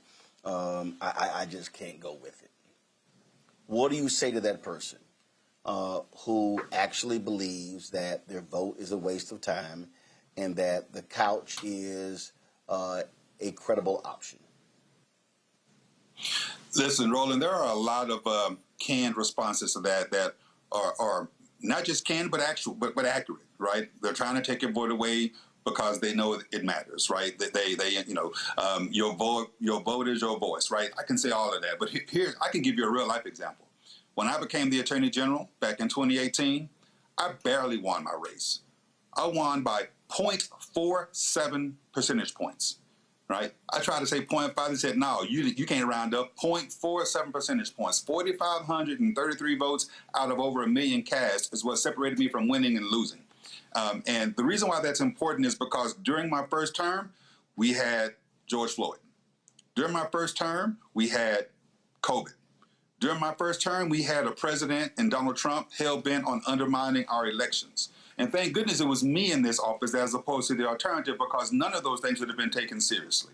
I just can't go with it. What do you say to that person who actually believes that their vote is a waste of time and that the couch is a credible option? Listen, Roland, there are a lot of canned responses to that are not just canned, but accurate, right? They're trying to take your vote away because they know it matters, right? Your vote is your voice, right? I can say all of that, but here I can give you a real life example. When I became the Attorney General back in 2018, I barely won my race. I won by 0.47 percentage points, right? I tried to say 0.5. They said, no, you can't round up. 0.47 percentage points. 4,533 votes out of over 1 million cast is what separated me from winning and losing. And the reason why that's important is because during my first term, we had George Floyd. During my first term, we had COVID. During my first term, we had a president and Donald Trump hell-bent on undermining our elections. And thank goodness it was me in this office as opposed to the alternative, because none of those things would have been taken seriously.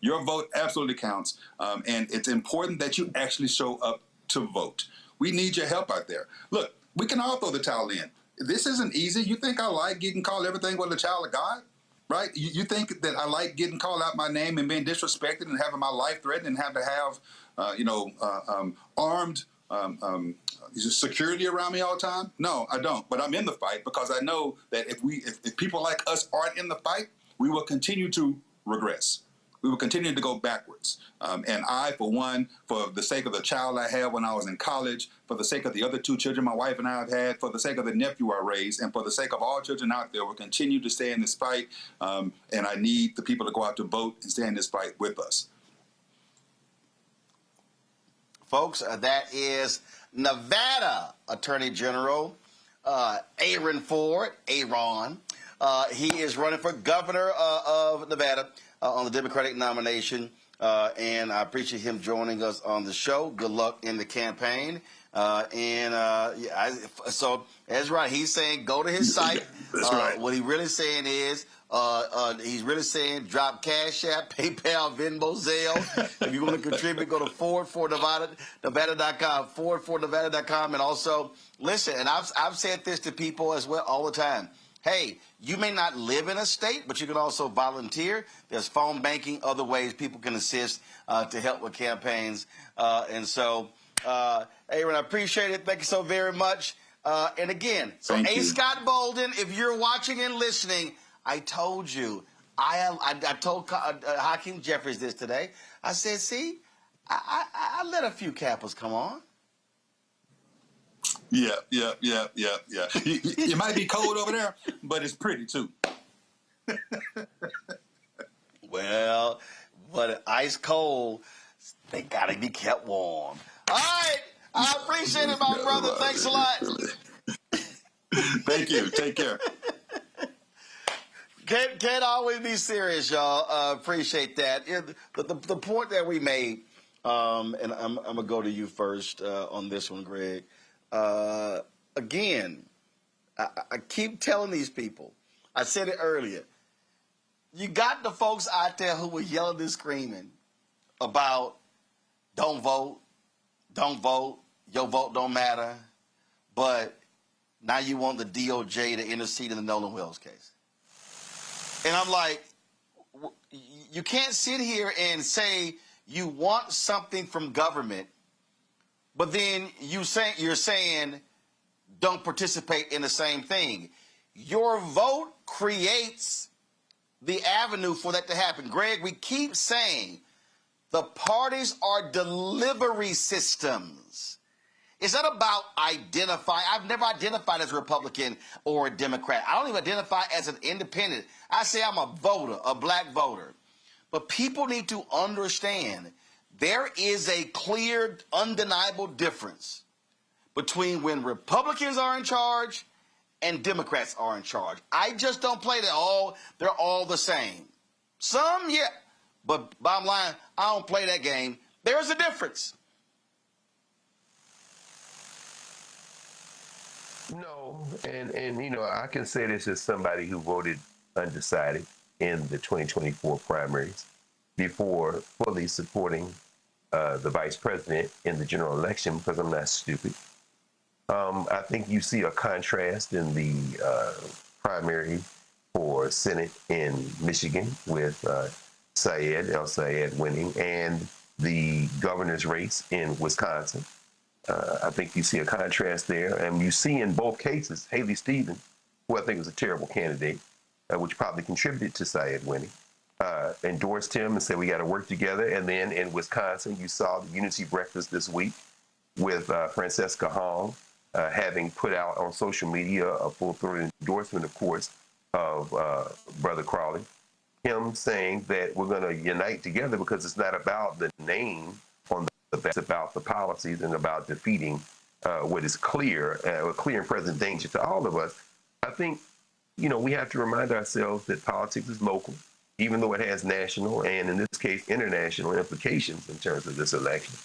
Your vote absolutely counts, and it's important that you actually show up to vote. We need your help out there. Look, we can all throw the towel in. This isn't easy. You think I like getting called everything but a child of God, right? You think that I like getting called out my name and being disrespected and having my life threatened and have to have, armed security around me all the time? No, I don't. But I'm in the fight because I know that if people like us aren't in the fight, we will continue to regress. we were continuing to go backwards. And I, for one, for the sake of the child I had when I was in college, for the sake of the other 2 children my wife and I have had, for the sake of the nephew I raised, and for the sake of all children out there, we'll continue to stay in this fight. And I need the people to go out to vote and stay in this fight with us. Folks, that is Nevada Attorney General Aaron Ford, Aaron. He is running for governor of Nevada on the Democratic nomination, and I appreciate him joining us on the show. Good luck in the campaign. So that's right. He's saying go to his site. That's right. What he's really saying is he's really saying drop Cash App, PayPal, Venmo, Zelle. If you want to contribute, go to forwardfornevada.com, forwardfornevada.com, and also listen. And I've said this to people as well all the time. Hey, you may not live in a state, but you can also volunteer. There's phone banking, other ways people can assist to help with campaigns. Aaron, I appreciate it. Thank you so very much. And again, so Thank A. you. Scott Bolden, if you're watching and listening, I told you, I told Hakeem Jeffries this today. I said, see, I let a few Kappas come on. Yeah. You might be cold over there, but it's pretty too. Well, but ice cold, they gotta be kept warm. All right, I appreciate it, my brother. Thanks a lot. Thank you. Take care. Can't always be serious, y'all. Appreciate that. The point that we made, and I'm gonna go to you first on this one, Greg. Again, I keep telling these people, I said it earlier, you got the folks out there who were yelling and screaming about don't vote, your vote don't matter, but now you want the DOJ to intercede in the Nolan Wells case. And I'm like, you can't sit here and say you want something from government, but then you're saying don't participate in the same thing. Your vote creates the avenue for that to happen. Greg, we keep saying the parties are delivery systems. It's not about identifying. I've never identified as a Republican or a Democrat. I don't even identify as an independent. I say I'm a voter, a black voter. But people need to understand there is a clear, undeniable difference between when Republicans are in charge and Democrats are in charge. I just don't play that they're all the same. Some, yeah. But bottom line, I don't play that game. There's a difference. No, and you know, I can say this as somebody who voted undecided in the 2024 primaries before fully supporting the vice president in the general election because I'm not stupid. I think you see a contrast in the primary for Senate in Michigan with El Sayed winning, and the governor's race in Wisconsin. I think you see a contrast there, and you see in both cases, Haley Stevens, who I think was a terrible candidate, which probably contributed to Sayed winning, endorsed him and said we got to work together. And then in Wisconsin, you saw the unity breakfast this week with Francesca Hong having put out on social media a full-throated endorsement, of course, of Brother Crowley, him saying that we're going to unite together because it's not about the name on the back, it's about the policies and about defeating what is clear and present danger to all of us. I think, you know, we have to remind ourselves that politics is local, even though it has national and, in this case, international implications in terms of this election.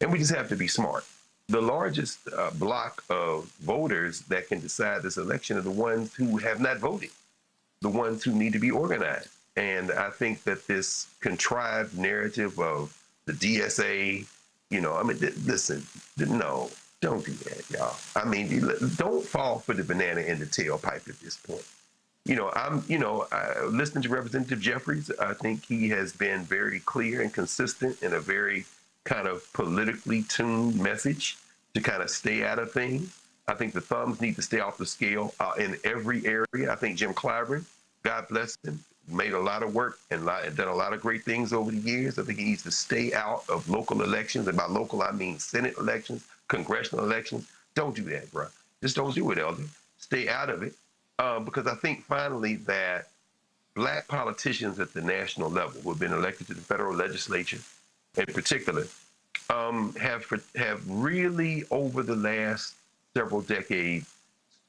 And we just have to be smart. The largest block of voters that can decide this election are the ones who have not voted, the ones who need to be organized. And I think that this contrived narrative of the DSA, you know, I mean, listen, no, don't do that, y'all. I mean, don't fall for the banana in the tailpipe at this point. You know, listening to Representative Jeffries, I think he has been very clear and consistent in a very kind of politically tuned message to kind of stay out of things. I think the thumbs need to stay off the scale in every area. I think Jim Clyburn, God bless him, made a lot of work and done a lot of great things over the years. I think he needs to stay out of local elections. And by local, I mean Senate elections, congressional elections. Don't do that, bro. Just don't do it, Elder. Stay out of it. Because I think finally that black politicians at the national level who have been elected to the federal legislature in particular have really over the last several decades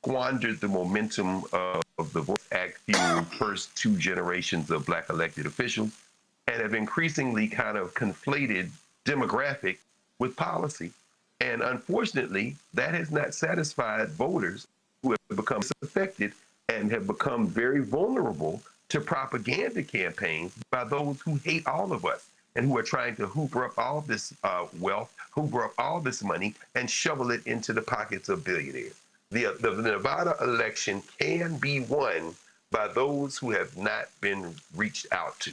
squandered the momentum of the Vote Act fueled first two generations of black elected officials and have increasingly kind of conflated demographic with policy. And unfortunately, that has not satisfied voters who have become disaffected and have become very vulnerable to propaganda campaigns by those who hate all of us and who are trying to hoover up all this wealth, hoover up all this money, and shovel it into the pockets of billionaires. The Nevada election can be won by those who have not been reached out to.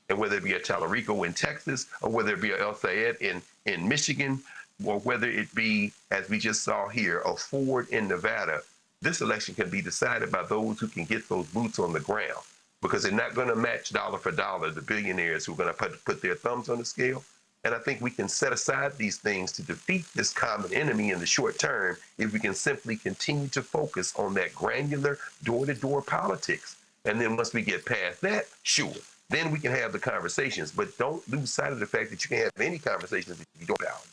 And whether it be a Tallarico in Texas, or whether it be a El Sayed in Michigan, or whether it be, as we just saw here, a Ford in Nevada, this election can be decided by those who can get those boots on the ground, because they're not going to match dollar for dollar the billionaires who are going to put their thumbs on the scale. And I think we can set aside these things to defeat this common enemy in the short term if we can simply continue to focus on that granular door-to-door politics. And then once we get past that, sure, then we can have the conversations. But don't lose sight of the fact that you can't have any conversations if you don't have.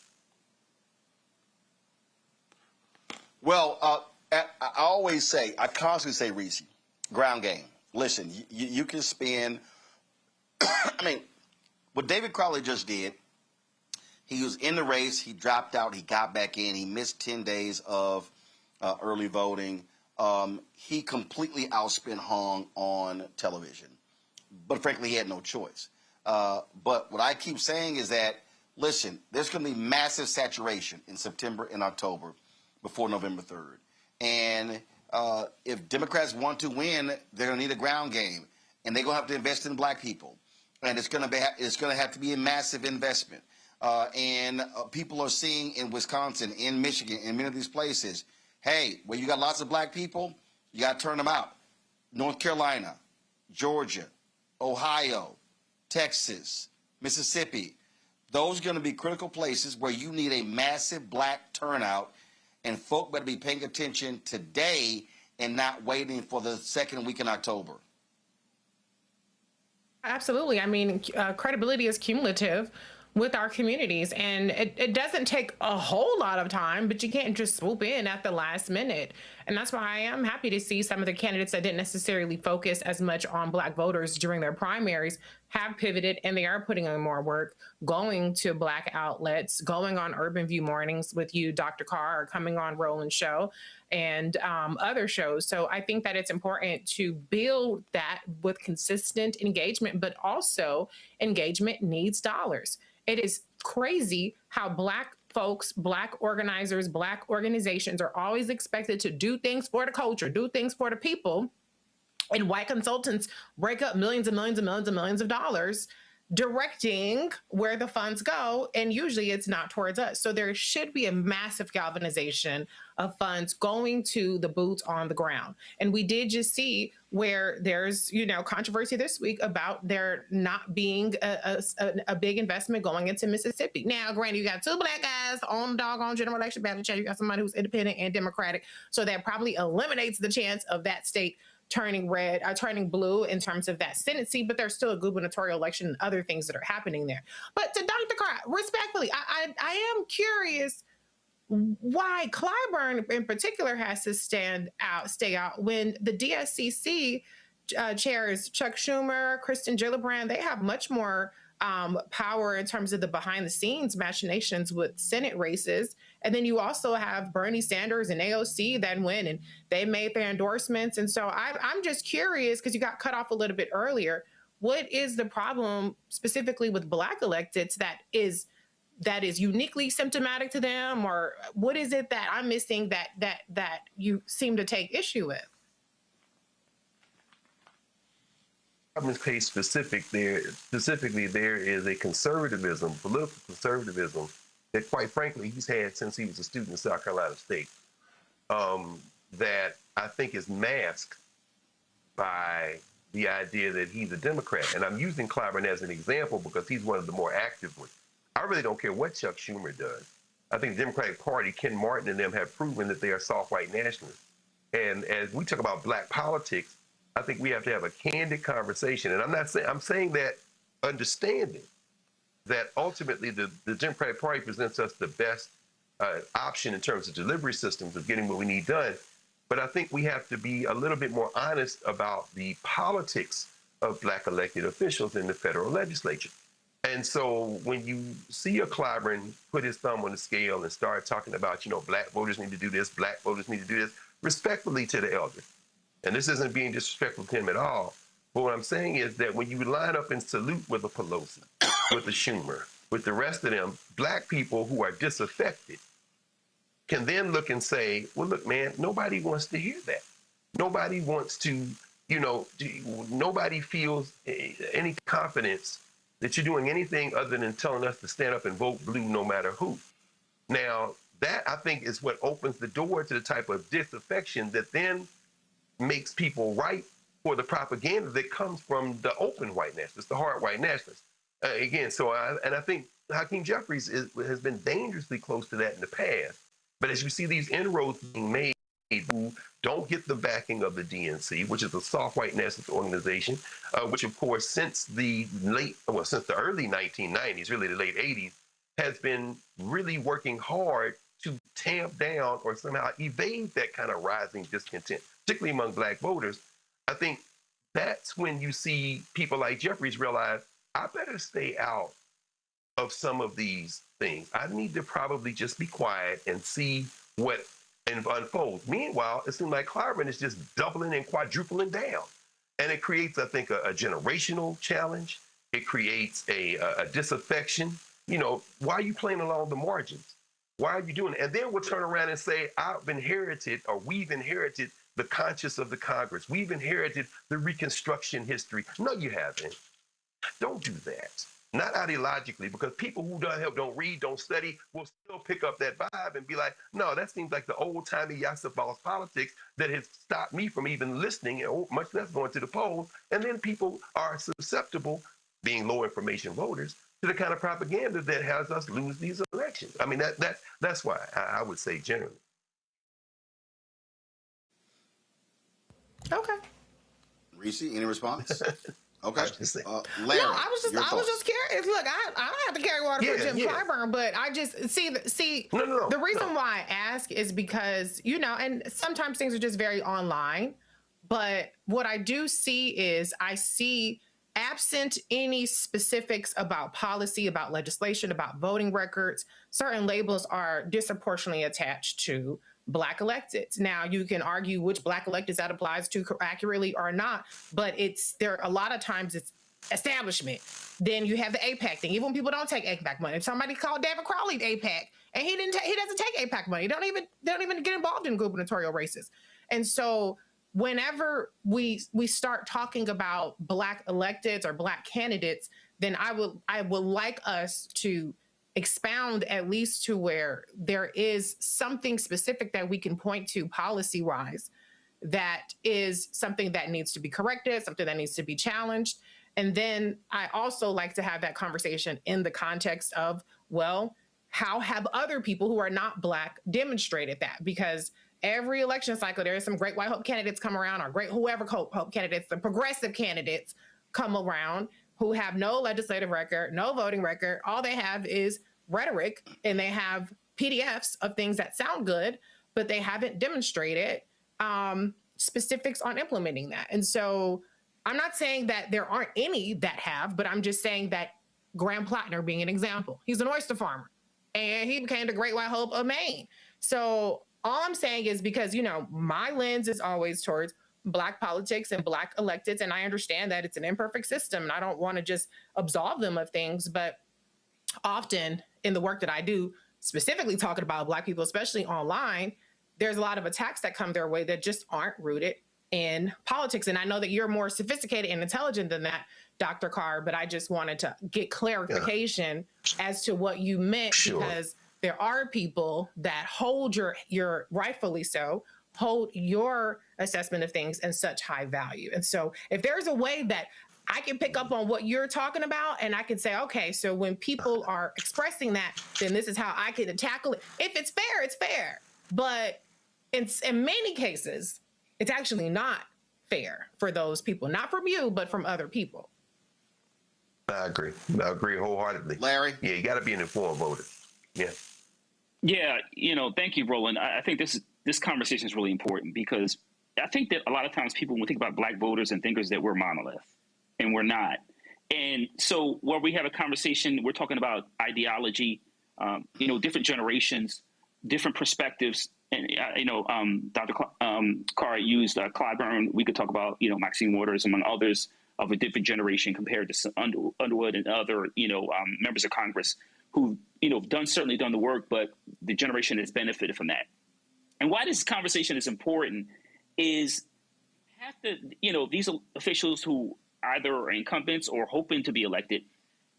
Well, I always say, I constantly say, Reese, ground game. Listen, you can spend, I mean, what David Crowley just did, he was in the race, he dropped out, he got back in, he missed 10 days of early voting. He completely outspent Hong on television. But frankly, he had no choice. But what I keep saying is that, listen, there's going to be massive saturation in September and October before November 3rd. And if Democrats want to win, they're going to need a ground game. And they're going to have to invest in black people. And it's going to have to be a massive investment. And people are seeing in Wisconsin, in Michigan, in many of these places, hey, where you got lots of black people, you got to turn them out. North Carolina, Georgia, Ohio, Texas, Mississippi. Those are going to be critical places where you need a massive black turnout, and folk better be paying attention today and not waiting for the second week in October. Absolutely. I mean, credibility is cumulative with our communities, and it doesn't take a whole lot of time, but you can't just swoop in at the last minute. And that's why I am happy to see some of the candidates that didn't necessarily focus as much on black voters during their primaries have pivoted, and they are putting in more work, going to black outlets, going on Urban View Mornings with you, Dr. Carr, or coming on Roland Show and other shows. So I think that it's important to build that with consistent engagement, but also engagement needs dollars. It is crazy how black folks, black organizers, black organizations are always expected to do things for the culture, do things for the people. And white consultants break up millions and millions and millions and millions of dollars directing where the funds go, and usually it's not towards us. So there should be a massive galvanization of funds going to the boots on the ground. And we did just see where there's, controversy this week about there not being a big investment going into Mississippi. Now, granted, you got two black guys on the doggone general election ballot. You got somebody who's independent and Democratic. So that probably eliminates the chance of that state turning red, turning blue in terms of that Senate seat, but there's still a gubernatorial election and other things that are happening there. But to Dr. Carr, respectfully, I am curious why Clyburn in particular has to stay out when the DSCC chairs, Chuck Schumer, Kristen Gillibrand, they have much more power in terms of the behind the scenes machinations with Senate races. And then you also have Bernie Sanders and AOC that win, and they made their endorsements. And so I'm just curious, because you got cut off a little bit earlier, what is the problem specifically with black electeds that is uniquely symptomatic to them, or what is it that I'm missing that you seem to take issue with? In this case specifically, there is a conservatism, political conservatism, that quite frankly he's had since he was a student in South Carolina State, that I think is masked by the idea that he's a Democrat. And I'm using Clyburn as an example because he's one of the more active ones. I really don't care what Chuck Schumer does. I think the Democratic Party, Ken Martin and them have proven that they are soft white nationalists. And as we talk about black politics, I think we have to have a candid conversation. And I'm saying that understanding that ultimately the Democratic Party presents us the best option in terms of delivery systems of getting what we need done. But I think we have to be a little bit more honest about the politics of black elected officials in the federal legislature. And so when you see a Clyburn put his thumb on the scale and start talking about, black voters need to do this, black voters need to do this, respectfully to the elder. And this isn't being disrespectful to him at all. But what I'm saying is that when you line up and salute with a Pelosi, with a Schumer, with the rest of them, black people who are disaffected can then look and say, well, look, man, nobody wants to hear that. Nobody wants to, nobody feels any confidence that you're doing anything other than telling us to stand up and vote blue no matter who. Now, that, I think, is what opens the door to the type of disaffection that then makes people ripe for the propaganda that comes from the open white nationalists, the hard white nationalists. I think Hakeem Jeffries has been dangerously close to that in the past. But as you see these inroads being made who don't get the backing of the DNC, which is a soft white nationalist organization, which of course since the early 1990s, really the late 80s, has been really working hard to tamp down or somehow evade that kind of rising discontent, particularly among black voters. I think that's when you see people like Jeffries realize, I better stay out of some of these things. I need to probably just be quiet and see what unfolds. Meanwhile, it seems like Clyburn is just doubling and quadrupling down. And it creates, I think, a generational challenge. It creates a disaffection. Why are you playing along the margins? Why are you doing it? And then we'll turn around and say, we've inherited the conscience of the Congress. We've inherited the Reconstruction history. No, you haven't. Don't do that. Not ideologically, because people who don't read, don't study, will still pick up that vibe and be like, no, that seems like the old-timey Yasser politics that has stopped me from even listening, much less going to the polls. And then people are susceptible, being low information voters, to the kind of propaganda that has us lose these elections. I mean, that's why I would say generally. Okay. Reese, any response? Okay. Larry, no, I was just curious. Look, I don't have to carry water for Jim Clyburn, but I just see. The reason why I ask is because and sometimes things are just very online. But what I do see is absent any specifics about policy, about legislation, about voting records, certain labels are disproportionately attached to Black electeds. Now, you can argue which Black electeds that applies to accurately or not, but a lot of times it's establishment. Then you have the AIPAC thing. Even when people don't take AIPAC money, somebody called David Crowley AIPAC, and he doesn't take AIPAC money. They don't even get involved in gubernatorial races. And so whenever we start talking about Black electeds or Black candidates, then I would like us to expound at least to where there is something specific that we can point to policy-wise that is something that needs to be corrected, something that needs to be challenged. And then I also like to have that conversation in the context of, well, how have other people who are not Black demonstrated that? Because every election cycle, there is some great white hope candidates come around, or great whoever hope candidates, the progressive candidates come around who have no legislative record, no voting record. All they have is rhetoric, and they have PDFs of things that sound good, but they haven't demonstrated specifics on implementing that. And so I'm not saying that there aren't any that have, but I'm just saying that Graham Plattner being an example, he's an oyster farmer, and he became the Great White Hope of Maine. So all I'm saying is, because, my lens is always towards Black politics and Black electeds, and I understand that it's an imperfect system, and I don't want to just absolve them of things, but often in the work that I do, specifically talking about Black people, especially online, there's a lot of attacks that come their way that just aren't rooted in politics. And I know that you're more sophisticated and intelligent than that, Dr. Carr, but I just wanted to get clarification as to what you meant, because there are people that hold your rightfully so, hold your assessment of things and such high value. And so if there's a way that I can pick up on what you're talking about and I can say, okay, so when people are expressing that, then this is how I can tackle it. If it's fair, it's fair. But in many cases, it's actually not fair for those people, not from you, but from other people. I agree. I agree wholeheartedly. Larry? Yeah, you got to be an informed voter. Yeah. Yeah, thank you, Roland. I think this conversation is really important because I think that a lot of times people, when we think about Black voters and thinkers, that we're monolith, and we're not. And so where we have a conversation, we're talking about ideology, different generations, different perspectives. And, Dr. Carr used Clyburn. We could talk about, Maxine Waters, among others, of a different generation compared to Underwood and other, members of Congress who, certainly done the work, but the generation has benefited from that. And why this conversation is important is these officials who either are incumbents or hoping to be elected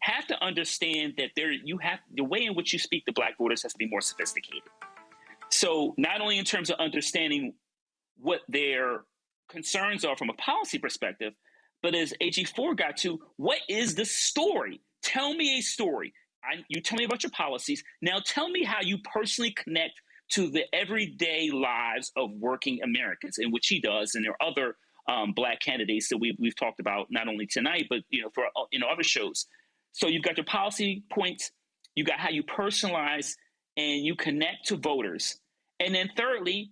have to understand that the way in which you speak to Black voters has to be more sophisticated. So not only in terms of understanding what their concerns are from a policy perspective, but as AG4 got to, what is the story? Tell me a story. You tell me about your policies. Now tell me how you personally connect to the everyday lives of working Americans, in which he does, and there are other Black candidates that we've talked about, not only tonight, but for other shows. So you've got your policy points, you got how you personalize and you connect to voters. And then thirdly,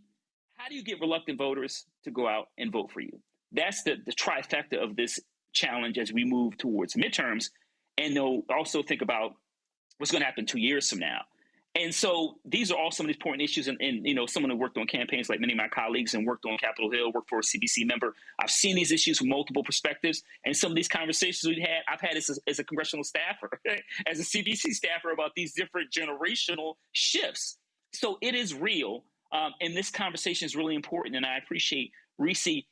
how do you get reluctant voters to go out and vote for you? That's the trifecta of this challenge as we move towards midterms. And they'll also think about what's going to happen 2 years from now. And so these are all some of these important issues. And someone who worked on campaigns like many of my colleagues and worked on Capitol Hill, worked for a CBC member, I've seen these issues from multiple perspectives. And some of these conversations I've had as a congressional staffer, as a CBC staffer, about these different generational shifts. So it is real. And this conversation is really important. And I appreciate Reese,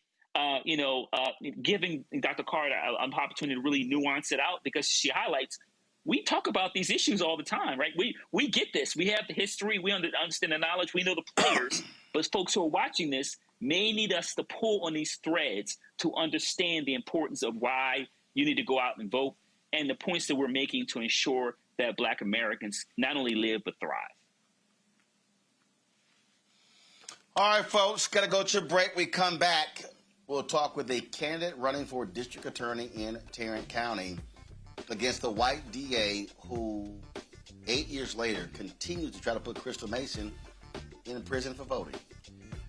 giving Dr. Carter an opportunity to really nuance it out, because she highlights, we talk about these issues all the time, right? We get this. We have the history. We understand the knowledge. We know the players. But folks who are watching this may need us to pull on these threads to understand the importance of why you need to go out and vote and the points that we're making to ensure that Black Americans not only live but thrive. All right, folks, got to go to a break. We come back. We'll talk with a candidate running for district attorney in Tarrant County against the white DA who 8 years later continues to try to put Crystal Mason in prison for voting.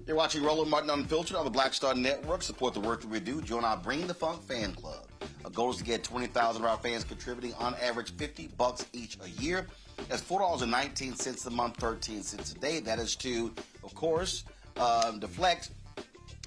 You're watching Roland Martin Unfiltered on the Black Star Network. Support the work that we do. Join our Bring the Funk fan club. Our goal is to get 20,000 of our fans contributing on average $50 each a year. That's $4.19 a month, 13 cents a day. That is to, of course, deflect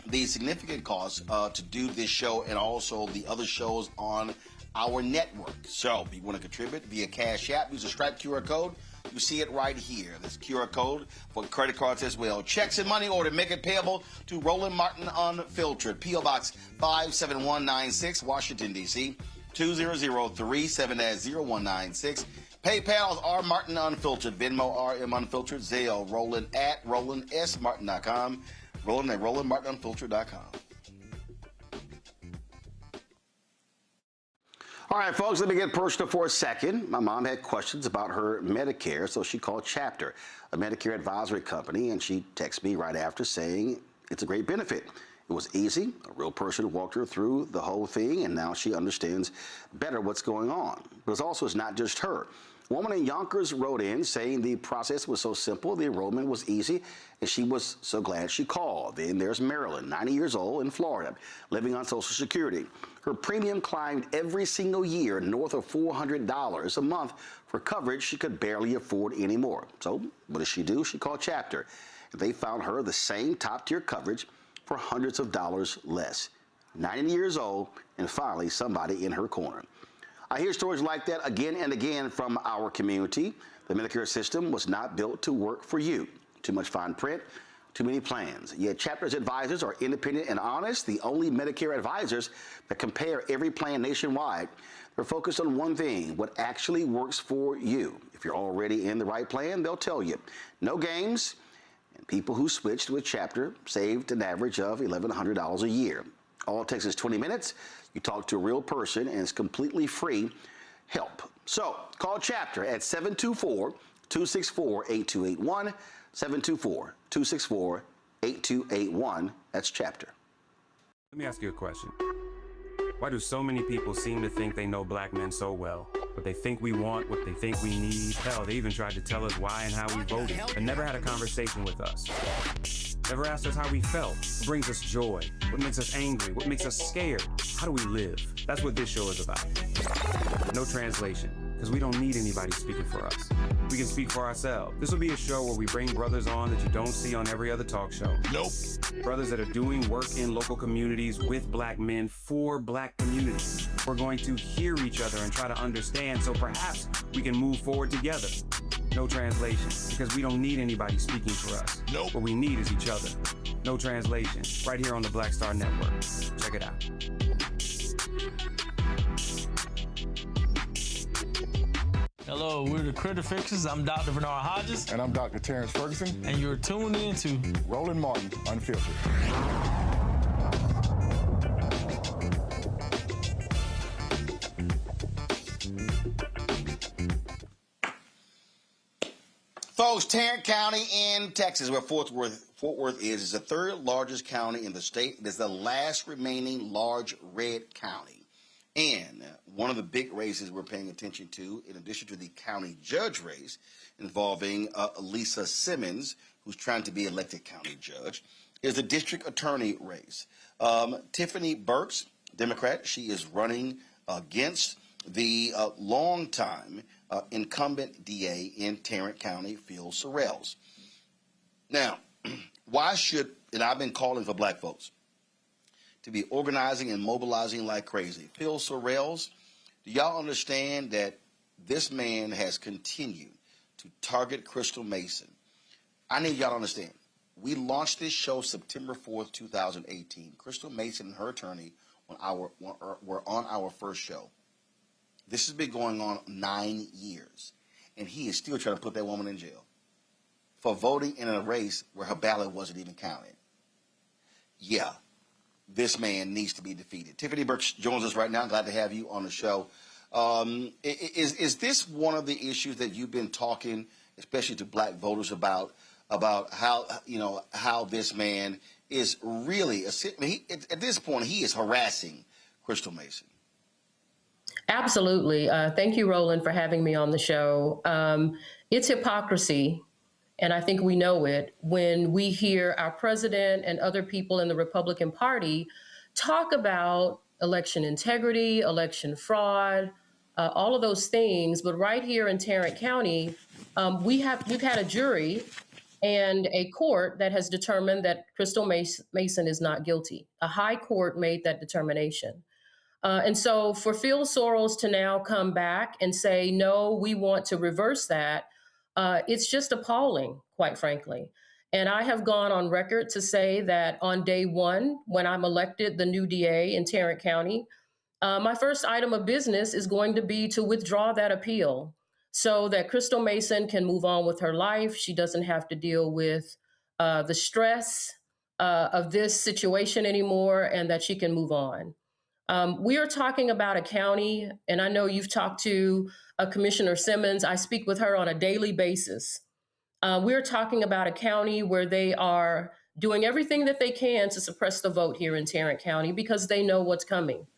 the significant costs to do this show and also the other shows on our network. So if you want to contribute via Cash App, use the Stripe QR code. You see it right here. This QR code for credit cards as well. Checks and money order, make it payable to Roland Martin Unfiltered. P.O. Box 57196, Washington, D.C. 20037-0196. PayPal's R Martin Unfiltered. Venmo RM Unfiltered. Zelle Roland at RolandSMartin.com. Roland at RolandMartinUnfiltered.com. All right, folks, let me get personal for a second. My mom had questions about her Medicare, so she called Chapter, a Medicare advisory company, and she texted me right after saying it's a great benefit. It was easy. A real person walked her through the whole thing, and now she understands better what's going on. But it's not just her. A woman in Yonkers wrote in saying the process was so simple, the enrollment was easy, and she was so glad she called. Then there's Marilyn, 90 years old, in Florida, living on Social Security. Her premium climbed every single year north of $400 a month for coverage she could barely afford anymore. So what does she do? She called Chapter. They found her the same top-tier coverage for hundreds of dollars less. 90 years old, and finally somebody in her corner. I hear stories like that again and again from our community. The Medicare system was not built to work for you. Too much fine print, too many plans. Yet Chapter's advisors are independent and honest, the only Medicare advisors that compare every plan nationwide. They're focused on one thing, what actually works for you. If you're already in the right plan, they'll tell you. No games, and People who switched to a chapter saved an average of $1,100 a year. All it takes is 20 minutes. You talk to a real person, and it's completely free help. So call Chapter at 724-264-8281, 724-264-8281. That's Chapter. Let me ask you a question. Why do so many people seem to think they know black men so well? What they think we want, what they think we need. Hell, they even tried to tell us why and how we voted, and never had a conversation with us. Never asked us how we felt. What brings us joy? What makes us angry? What makes us scared? How do we live? That's what this show is about. No translation, because we don't need anybody speaking for us. We can speak for ourselves. This will be a show where we bring brothers on that you don't see on every other talk show. Nope. Brothers that are doing work in local communities with black men for black communities. We're going to hear each other and try to understand so perhaps we can move forward together. No translation, because we don't need anybody speaking for us. Nope. What we need is each other. No translation, right here on the Black Star Network. Check it out. Hello, we're the Critter Fixers. I'm Dr. Bernard Hodges. And I'm Dr. Terrence Ferguson. And you're tuned in to Roland Martin Unfiltered. Folks, Tarrant County in Texas, where Fort Worth is the third largest county in the state. It is the last remaining large red county. And one of the big races we're paying attention to, in addition to the county judge race involving Lisa Simmons, who's trying to be elected county judge, is the district attorney race. Tiffany Burks, Democrat, she is running against the longtime incumbent DA in Tarrant County, Phil Sorrells. Now, why should, and I've been calling for black folks to be organizing and mobilizing like crazy. Phil Sorrells, do y'all understand that this man has continued to target Crystal Mason? I need y'all to understand. We launched this show September 4th, 2018. Crystal Mason and her attorney were on our first show. This has been going on 9 years, and he is still trying to put that woman in jail for voting in a race where her ballot wasn't even counted. Yeah. This man needs to be defeated. Tiffany Burks joins us right now. Glad to have you on the show. Is this one of the issues that you've been talking, especially to black voters, about how this man is really at this point he is harassing Crystal Mason? Absolutely. Thank you, Roland, for having me on the show. It's hypocrisy. And I think we know it when we hear our president and other people in the Republican Party talk about election integrity, election fraud, all of those things. But right here in Tarrant County, we've had a jury and a court that has determined that Crystal Mason is not guilty. A high court made that determination. And so for Phil Sorrells to now come back and say, no, we want to reverse that, it's just appalling, quite frankly. And I have gone on record to say that on day one, when I'm elected the new DA in Tarrant County, my first item of business is going to be to withdraw that appeal so that Crystal Mason can move on with her life. She doesn't have to deal with the stress of this situation anymore, and that she can move on. We are talking about a county, and I know you've talked to Commissioner Simmons. I speak with her on a daily basis. We're talking about a county where they are doing everything that they can to suppress the vote here in Tarrant County because they know what's coming.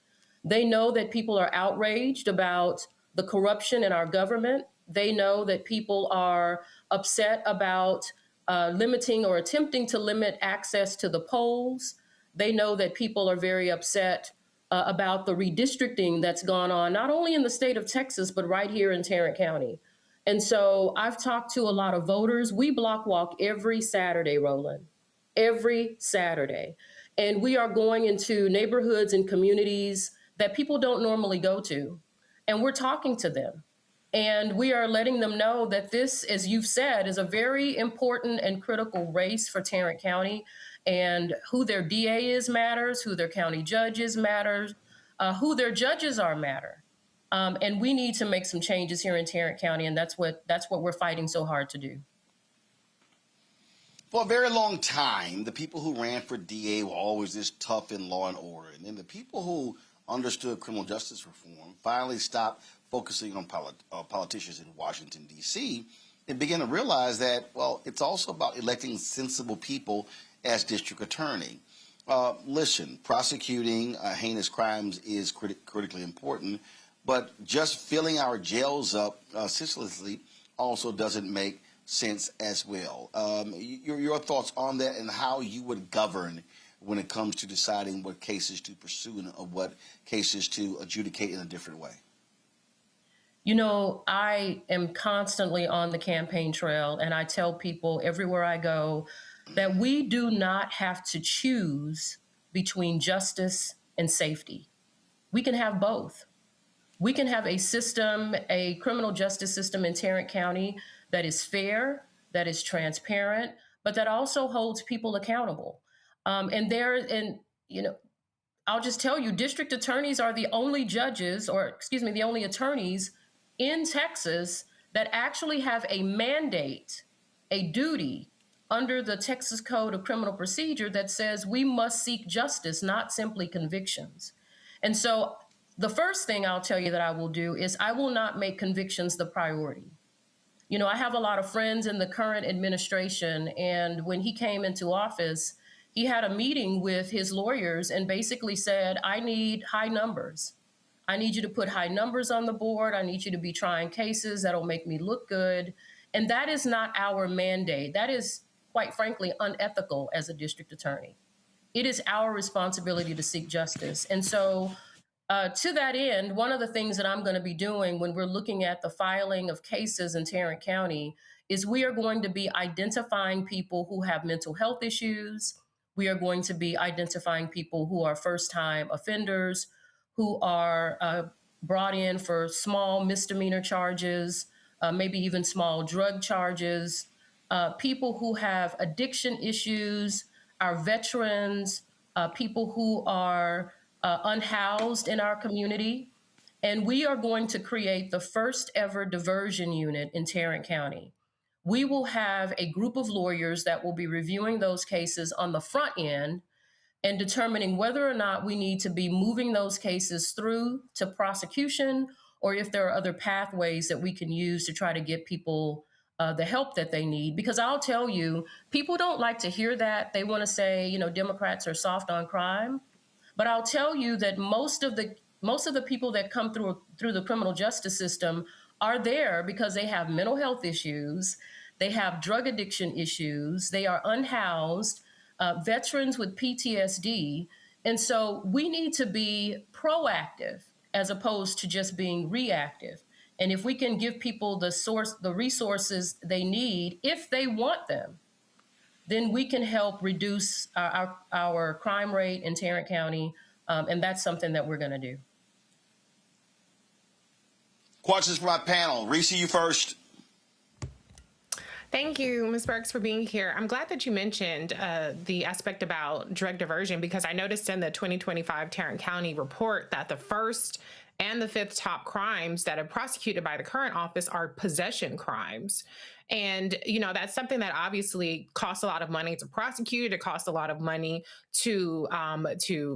They know that people are outraged about the corruption in our government. They know that people are upset about limiting or attempting to limit access to the polls. They know that people are very upset about the redistricting that's gone on, not only in the state of Texas, but right here in Tarrant County. And so I've talked to a lot of voters. We block walk every Saturday, Roland, every Saturday. And we are going into neighborhoods and communities that people don't normally go to. And we're talking to them. And we are letting them know that this, as you've said, is a very important and critical race for Tarrant County. And who their DA is matters, who their county judge is matters, who their judges are matter. And we need to make some changes here in Tarrant County, and that's what we're fighting so hard to do. For a very long time, the people who ran for DA were always this tough in law and order. And then the people who understood criminal justice reform finally stopped focusing on politicians in Washington, D.C., and began to realize that, well, it's also about electing sensible people as district attorney. Listen, prosecuting heinous crimes is critically important, but just filling our jails up ceaselessly also doesn't make sense as well. Your thoughts on that and how you would govern when it comes to deciding what cases to pursue and what cases to adjudicate in a different way? You know, I am constantly on the campaign trail, and I tell people everywhere I go that we do not have to choose between justice and safety. We can have both. We can have a system, a criminal justice system in Tarrant County that is fair, that is transparent, but that also holds people accountable. I'll just tell you, district attorneys are the only the only attorneys in Texas that actually have a mandate, a duty under the Texas Code of Criminal Procedure that says we must seek justice, not simply convictions. And so the first thing I'll tell you that I will do is I will not make convictions the priority. You know, I have a lot of friends in the current administration, and when he came into office, he had a meeting with his lawyers and basically said, I need high numbers. I need you to put high numbers on the board. I need you to be trying cases that'll make me look good. And that is not our mandate. That is, quite frankly, unethical as a district attorney. It is our responsibility to seek justice. And so to that end, one of the things that I'm going to be doing when we're looking at the filing of cases in Tarrant County is we are going to be identifying people who have mental health issues. We are going to be identifying people who are first-time offenders, who are brought in for small misdemeanor charges, maybe even small drug charges, people who have addiction issues, our veterans, people who are unhoused in our community. And we are going to create the first ever diversion unit in Tarrant County. We will have a group of lawyers that will be reviewing those cases on the front end and determining whether or not we need to be moving those cases through to prosecution, or if there are other pathways that we can use to try to get people the help that they need. Because I'll tell you, people don't like to hear that. They want to say, you know, Democrats are soft on crime. But I'll tell you that most of the people that come through the criminal justice system are there because they have mental health issues, they have drug addiction issues, they are unhoused, veterans with PTSD. And so we need to be proactive as opposed to just being reactive. And if we can give people the resources they need, if they want them, then we can help reduce our crime rate in Tarrant County, and that's something that we're going to do. Questions for my panel. Reese, you first. Thank you, Ms. Burks, for being here. I'm glad that you mentioned the aspect about drug diversion, because I noticed in the 2025 Tarrant County report that the first and the fifth top crimes that are prosecuted by the current office are possession crimes. And, you know, that's something that obviously costs a lot of money to prosecute. It costs a lot of money to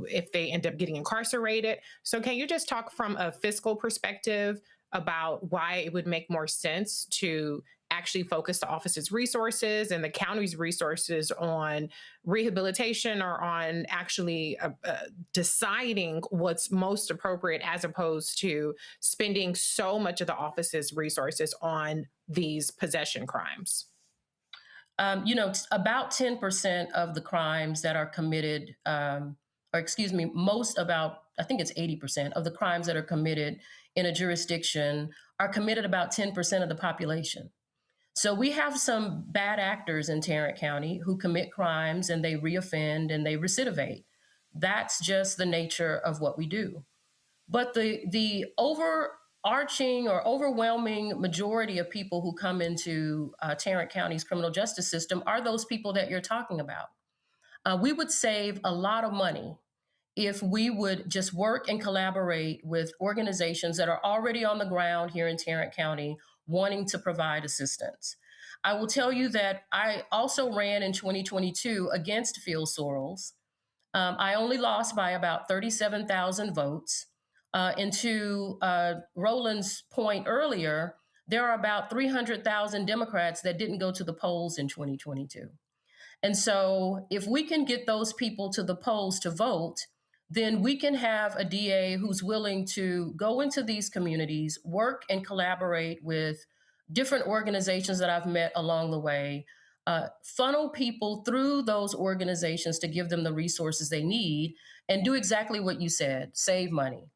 if they end up getting incarcerated. So can you just talk from a fiscal perspective about why it would make more sense to actually focus the office's resources and the county's resources on rehabilitation or on actually deciding what's most appropriate, as opposed to spending so much of the office's resources on these possession crimes? You know, about 10% of the crimes that are committed, I think it's 80% of the crimes that are committed in a jurisdiction are committed about 10% of the population. So we have some bad actors in Tarrant County who commit crimes and they reoffend and they recidivate. That's just the nature of what we do. But the overarching or overwhelming majority of people who come into Tarrant County's criminal justice system are those people that you're talking about. We would save a lot of money if we would just work and collaborate with organizations that are already on the ground here in Tarrant County wanting to provide assistance. I will tell you that I also ran in 2022 against Phil Sorrells. I only lost by about 37,000 votes. And to Roland's point earlier, there are about 300,000 Democrats that didn't go to the polls in 2022. And so if we can get those people to the polls to vote, then we can have a DA who's willing to go into these communities, work and collaborate with different organizations that I've met along the way, funnel people through those organizations to give them the resources they need, and do exactly what you said, save money.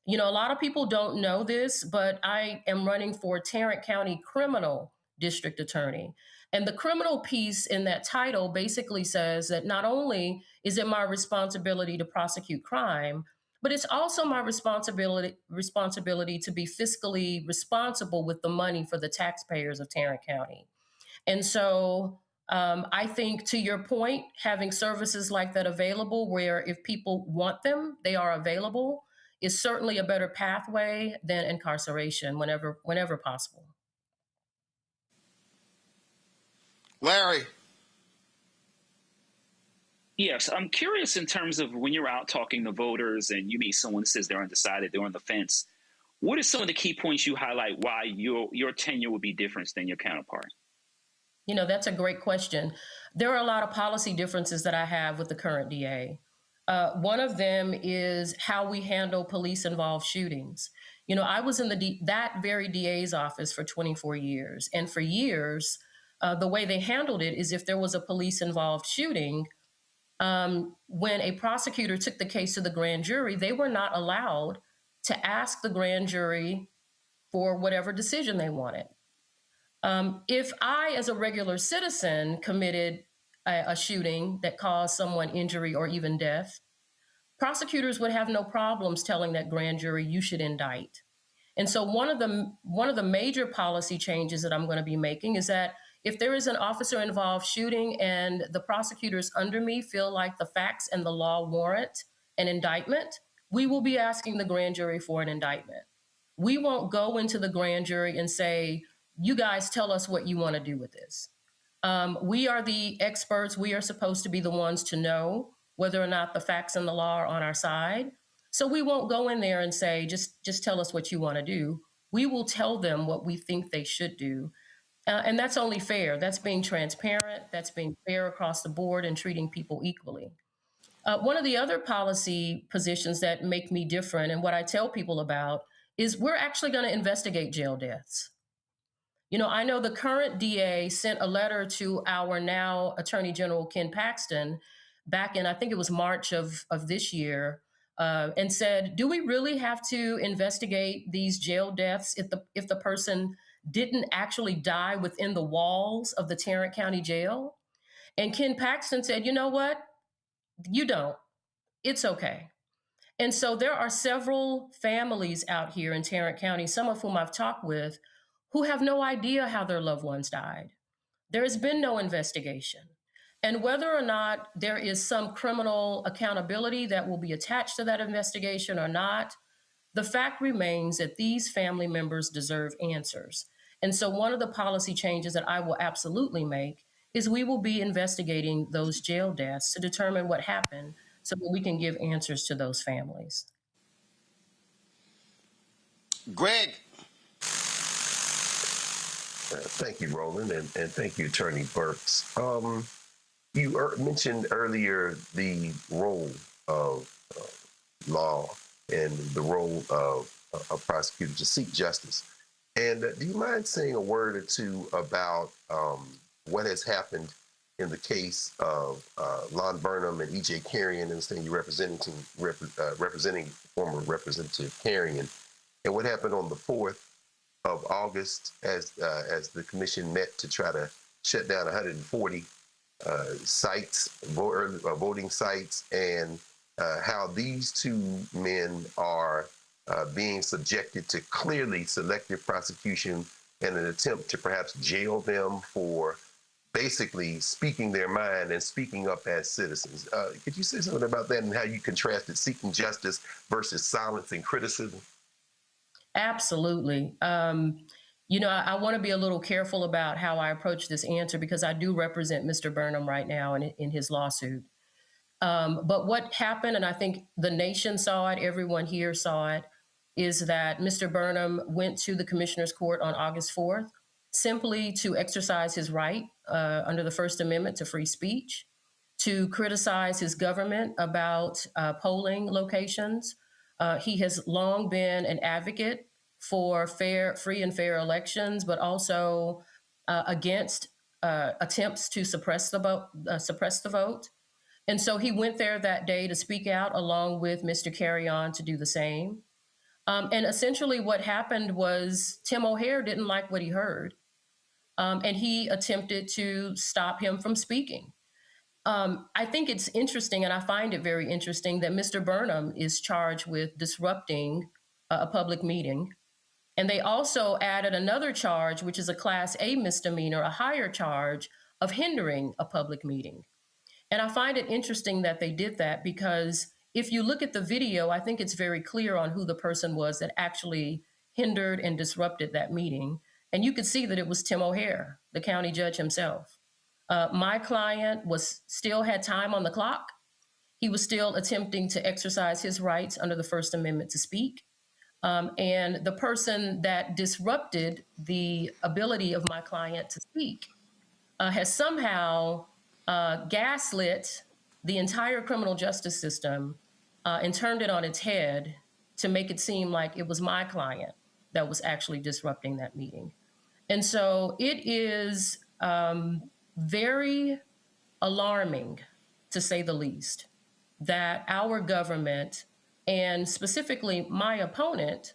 You know, a lot of people don't know this, but I am running for Tarrant County Criminal District Attorney. And the criminal piece in that title basically says that not only is it my responsibility to prosecute crime, but it's also my responsibility to be fiscally responsible with the money for the taxpayers of Tarrant County. And so I think, to your point, having services like that available, where if people want them, they are available, is certainly a better pathway than incarceration whenever possible. Larry. Yes, I'm curious in terms of when you're out talking to voters and you meet someone that says they're undecided, they're on the fence. What are some of the key points you highlight why your tenure would be different than your counterpart? You know, that's a great question. There are a lot of policy differences that I have with the current DA. One of them is how we handle police-involved shootings. You know, I was in that very DA's office for 24 years. And for years, the way they handled it is if there was a police-involved shooting, when a prosecutor took the case to the grand jury, they were not allowed to ask the grand jury for whatever decision they wanted. If I, as a regular citizen, committed a shooting that caused someone injury or even death, prosecutors would have no problems telling that grand jury, you should indict. And so one of the major policy changes that I'm going to be making is that if there is an officer-involved shooting and the prosecutors under me feel like the facts and the law warrant an indictment, we will be asking the grand jury for an indictment. We won't go into the grand jury and say, you guys tell us what you want to do with this. We are the experts. We are supposed to be the ones to know whether or not the facts and the law are on our side. So we won't go in there and say, just tell us what you want to do. We will tell them what we think they should do. And that's only fair. That's being transparent. That's being fair across the board and treating people equally. One of the other policy positions that make me different, and what I tell people about, is we're actually going to investigate jail deaths. You know, I know the current DA sent a letter to our now Attorney General Ken Paxton back in, I think it was March of this year, and said, do we really have to investigate these jail deaths if the person didn't actually die within the walls of the Tarrant County Jail? And Ken Paxton said, you know what? You don't. It's okay. And so there are several families out here in Tarrant County, some of whom I've talked with, who have no idea how their loved ones died. There has been no investigation. And whether or not there is some criminal accountability that will be attached to that investigation or not, the fact remains that these family members deserve answers. And so one of the policy changes that I will absolutely make is we will be investigating those jail deaths to determine what happened so that we can give answers to those families. Greg. Thank you, Roland, and thank you, Attorney Burks. You mentioned earlier the role of law and the role of a prosecutor to seek justice. And do you mind saying a word or two about what has happened in the case of Lon Burnham and E.J. Carrion? I understand you're representing former Representative Carrion, and what happened on the 4th of August as the commission met to try to shut down 140 voting sites, and how these two men are being subjected to clearly selective prosecution in an attempt to perhaps jail them for basically speaking their mind and speaking up as citizens. Could you say something about that and how you contrasted seeking justice versus silence and criticism? Absolutely. You know, I want to be a little careful about how I approach this answer because I do represent Mr. Burnham right now in his lawsuit. But what happened, and I think the nation saw it, everyone here saw it, is that Mr. Burnham went to the Commissioner's Court on August 4th simply to exercise his right under the First Amendment to free speech, to criticize his government about polling locations. He has long been an advocate for free and fair elections, but also against attempts to suppress the vote. And so he went there that day to speak out along with Mr. Carrion to do the same. And essentially what happened was Tim O'Hare didn't like what he heard. And he attempted to stop him from speaking. I think it's interesting, and I find it very interesting, that Mr. Burnham is charged with disrupting a public meeting. And they also added another charge, which is a Class A misdemeanor, a higher charge of hindering a public meeting. And I find it interesting that they did that because if you look at the video, I think it's very clear on who the person was that actually hindered and disrupted that meeting. And you could see that it was Tim O'Hare, the county judge himself. My client still had time on the clock. He was still attempting to exercise his rights under the First Amendment to speak. And the person that disrupted the ability of my client to speak has somehow gaslit the entire criminal justice system and turned it on its head to make it seem like it was my client that was actually disrupting that meeting. And so it is very alarming, to say the least, that our government, and specifically my opponent,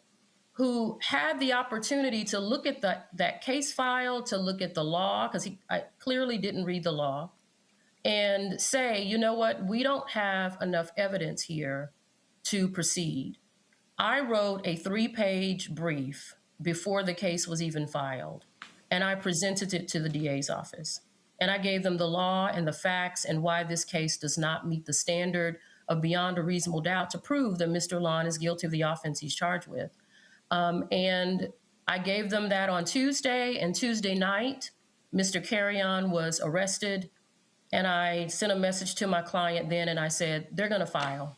who had the opportunity to look at that case file, to look at the law, because I clearly didn't read the law, and say, you know what, we don't have enough evidence here to proceed. I wrote a 3-page brief before the case was even filed, and I presented it to the DA's office. And I gave them the law and the facts and why this case does not meet the standard of beyond a reasonable doubt to prove that Mr. Lon is guilty of the offense he's charged with. And I gave them that on Tuesday, and Tuesday night, Mr. Carrion was arrested. And I sent a message to my client then, and I said, they're going to file.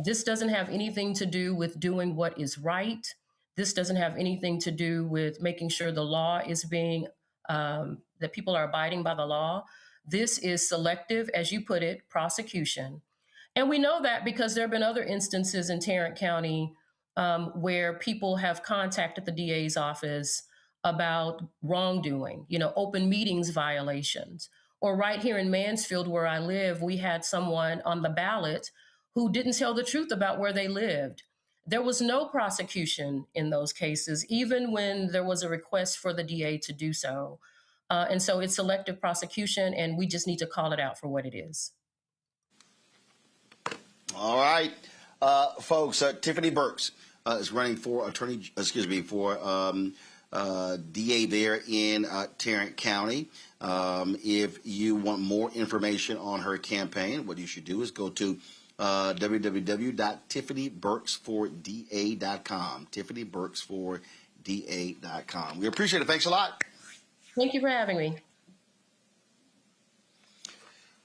This doesn't have anything to do with doing what is right. This doesn't have anything to do with making sure the law is being, that people are abiding by the law. This is selective, as you put it, prosecution. And we know that because there have been other instances in Tarrant County where people have contacted the DA's office about wrongdoing, open meetings violations. Or right here in Mansfield, where I live, we had someone on the ballot who didn't tell the truth about where they lived. There was no prosecution in those cases, even when there was a request for the DA to do so. And so it's selective prosecution, and we just need to call it out for what it is. All right, folks. Tiffany Burks is running for DA there in Tarrant County. If you want more information on her campaign, what you should do is go to www.tiffanyburksforda.com. tiffanyburksforda.com. We appreciate it. Thanks a lot. Thank you for having me.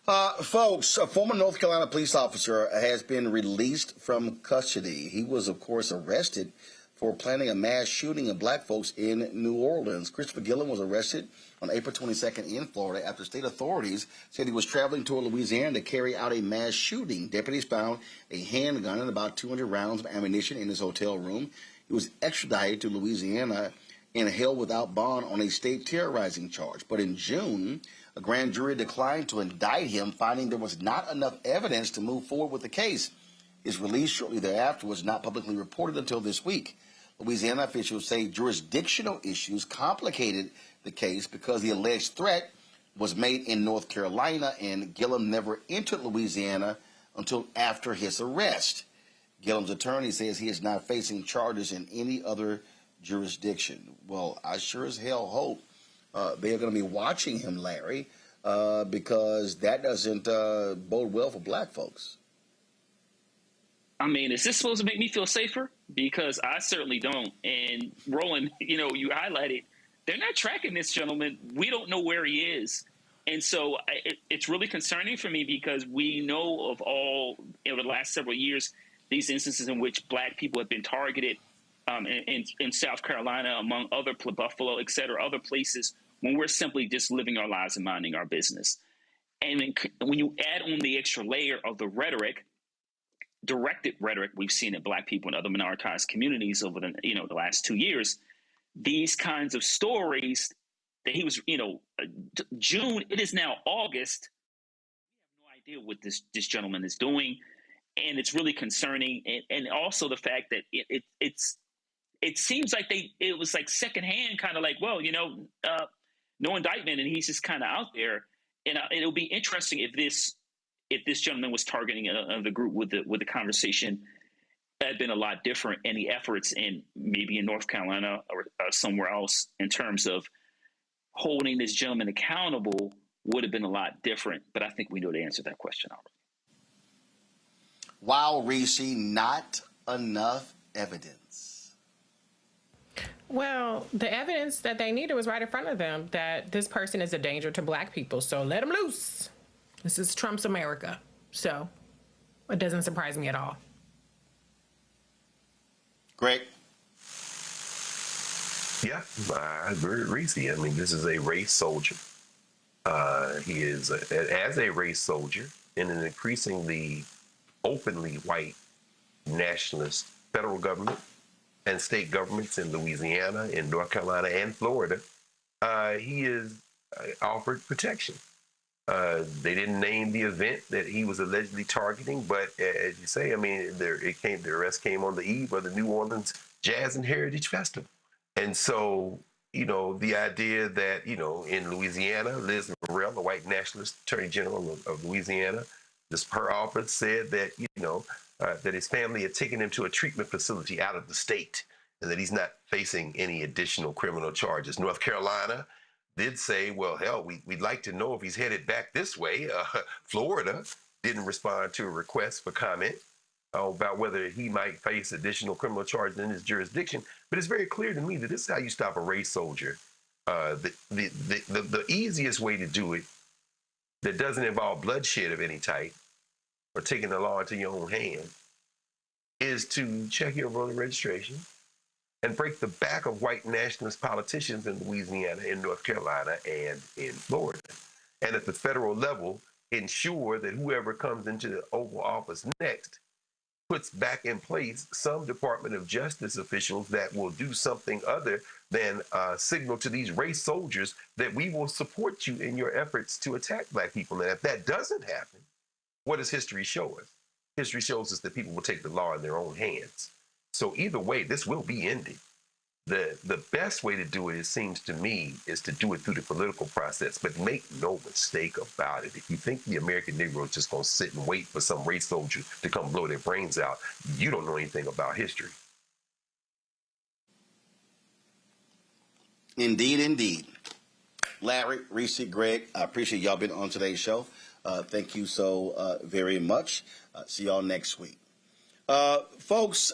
Folks, a former North Carolina police officer has been released from custody. He was, of course, arrested for planning a mass shooting of black folks in New Orleans. Christopher Gillen was arrested on April 22nd in Florida after state authorities said he was traveling toward Louisiana to carry out a mass shooting. Deputies found a handgun and about 200 rounds of ammunition in his hotel room. He was extradited to Louisiana and held without bond on a state terrorizing charge. But in June, a grand jury declined to indict him, finding there was not enough evidence to move forward with the case. His release shortly thereafter was not publicly reported until this week. Louisiana officials say jurisdictional issues complicated the case because the alleged threat was made in North Carolina, and Gillum never entered Louisiana until after his arrest. Gillum's attorney says he is not facing charges in any other jurisdiction. Well, I sure as hell hope they are going to be watching him, Larry, because that doesn't bode well for black folks. I mean, is this supposed to make me feel safer? Because I certainly don't. And Roland, you highlighted, they're not tracking this gentleman. We don't know where he is. And so it's really concerning for me because we know of all, over the last several years, these instances in which Black people have been targeted in South Carolina, among other, Buffalo, et cetera, other places, when we're simply just living our lives and minding our business. And when you add on the extra layer of the rhetoric, directed rhetoric we've seen in Black people and other minoritized communities over the last 2 years, these kinds of stories that he was, June, it is now August. We have no idea what this gentleman is doing. And it's really concerning. And also the fact that it seems like it was like secondhand, kind of like, well, no indictment, and he's just kind of out there. And it'll be interesting if this gentleman was targeting the group with the conversation had been a lot different, and the efforts maybe in North Carolina or somewhere else in terms of holding this gentleman accountable would have been a lot different. But I think we know the answer to that question already. Wow, Reese, not enough evidence. Well, the evidence that they needed was right in front of them, that this person is a danger to Black people. So let him loose. This is Trump's America. So it doesn't surprise me at all. Greg? Yeah, I agree with Reese. I mean, this is a race soldier. He is, as a race soldier, in an increasingly openly white nationalist federal government and state governments in Louisiana, in North Carolina, and Florida, he is offered protection. They didn't name the event that he was allegedly targeting, but as you say, I mean, the arrest came on the eve of the New Orleans Jazz and Heritage Festival. And so, the idea that, in Louisiana, Liz Morrell, the white nationalist attorney general of Louisiana, her office said that, that his family had taken him to a treatment facility out of the state and that he's not facing any additional criminal charges. North Carolina did say, well, hell, we'd like to know if he's headed back this way. Florida didn't respond to a request for comment about whether he might face additional criminal charges in his jurisdiction. But it's very clear to me that this is how you stop a race soldier. The easiest way to do it that doesn't involve bloodshed of any type or taking the law into your own hand is to check your voter registration and break the back of white nationalist politicians in Louisiana, in North Carolina, and in Florida. And at the federal level, ensure that whoever comes into the Oval Office next puts back in place some Department of Justice officials that will do something other than signal to these race soldiers that we will support you in your efforts to attack Black people. And if that doesn't happen, what does history show us? History shows us that people will take the law in their own hands. So either way, this will be ended. The best way to do it, it seems to me, is to do it through the political process. But make no mistake about it. If you think the American Negro is just going to sit and wait for some race soldier to come blow their brains out, you don't know anything about history. Indeed, indeed. Larry, Reese, Greg, I appreciate y'all being on today's show. Thank you so very much. See y'all next week. Folks,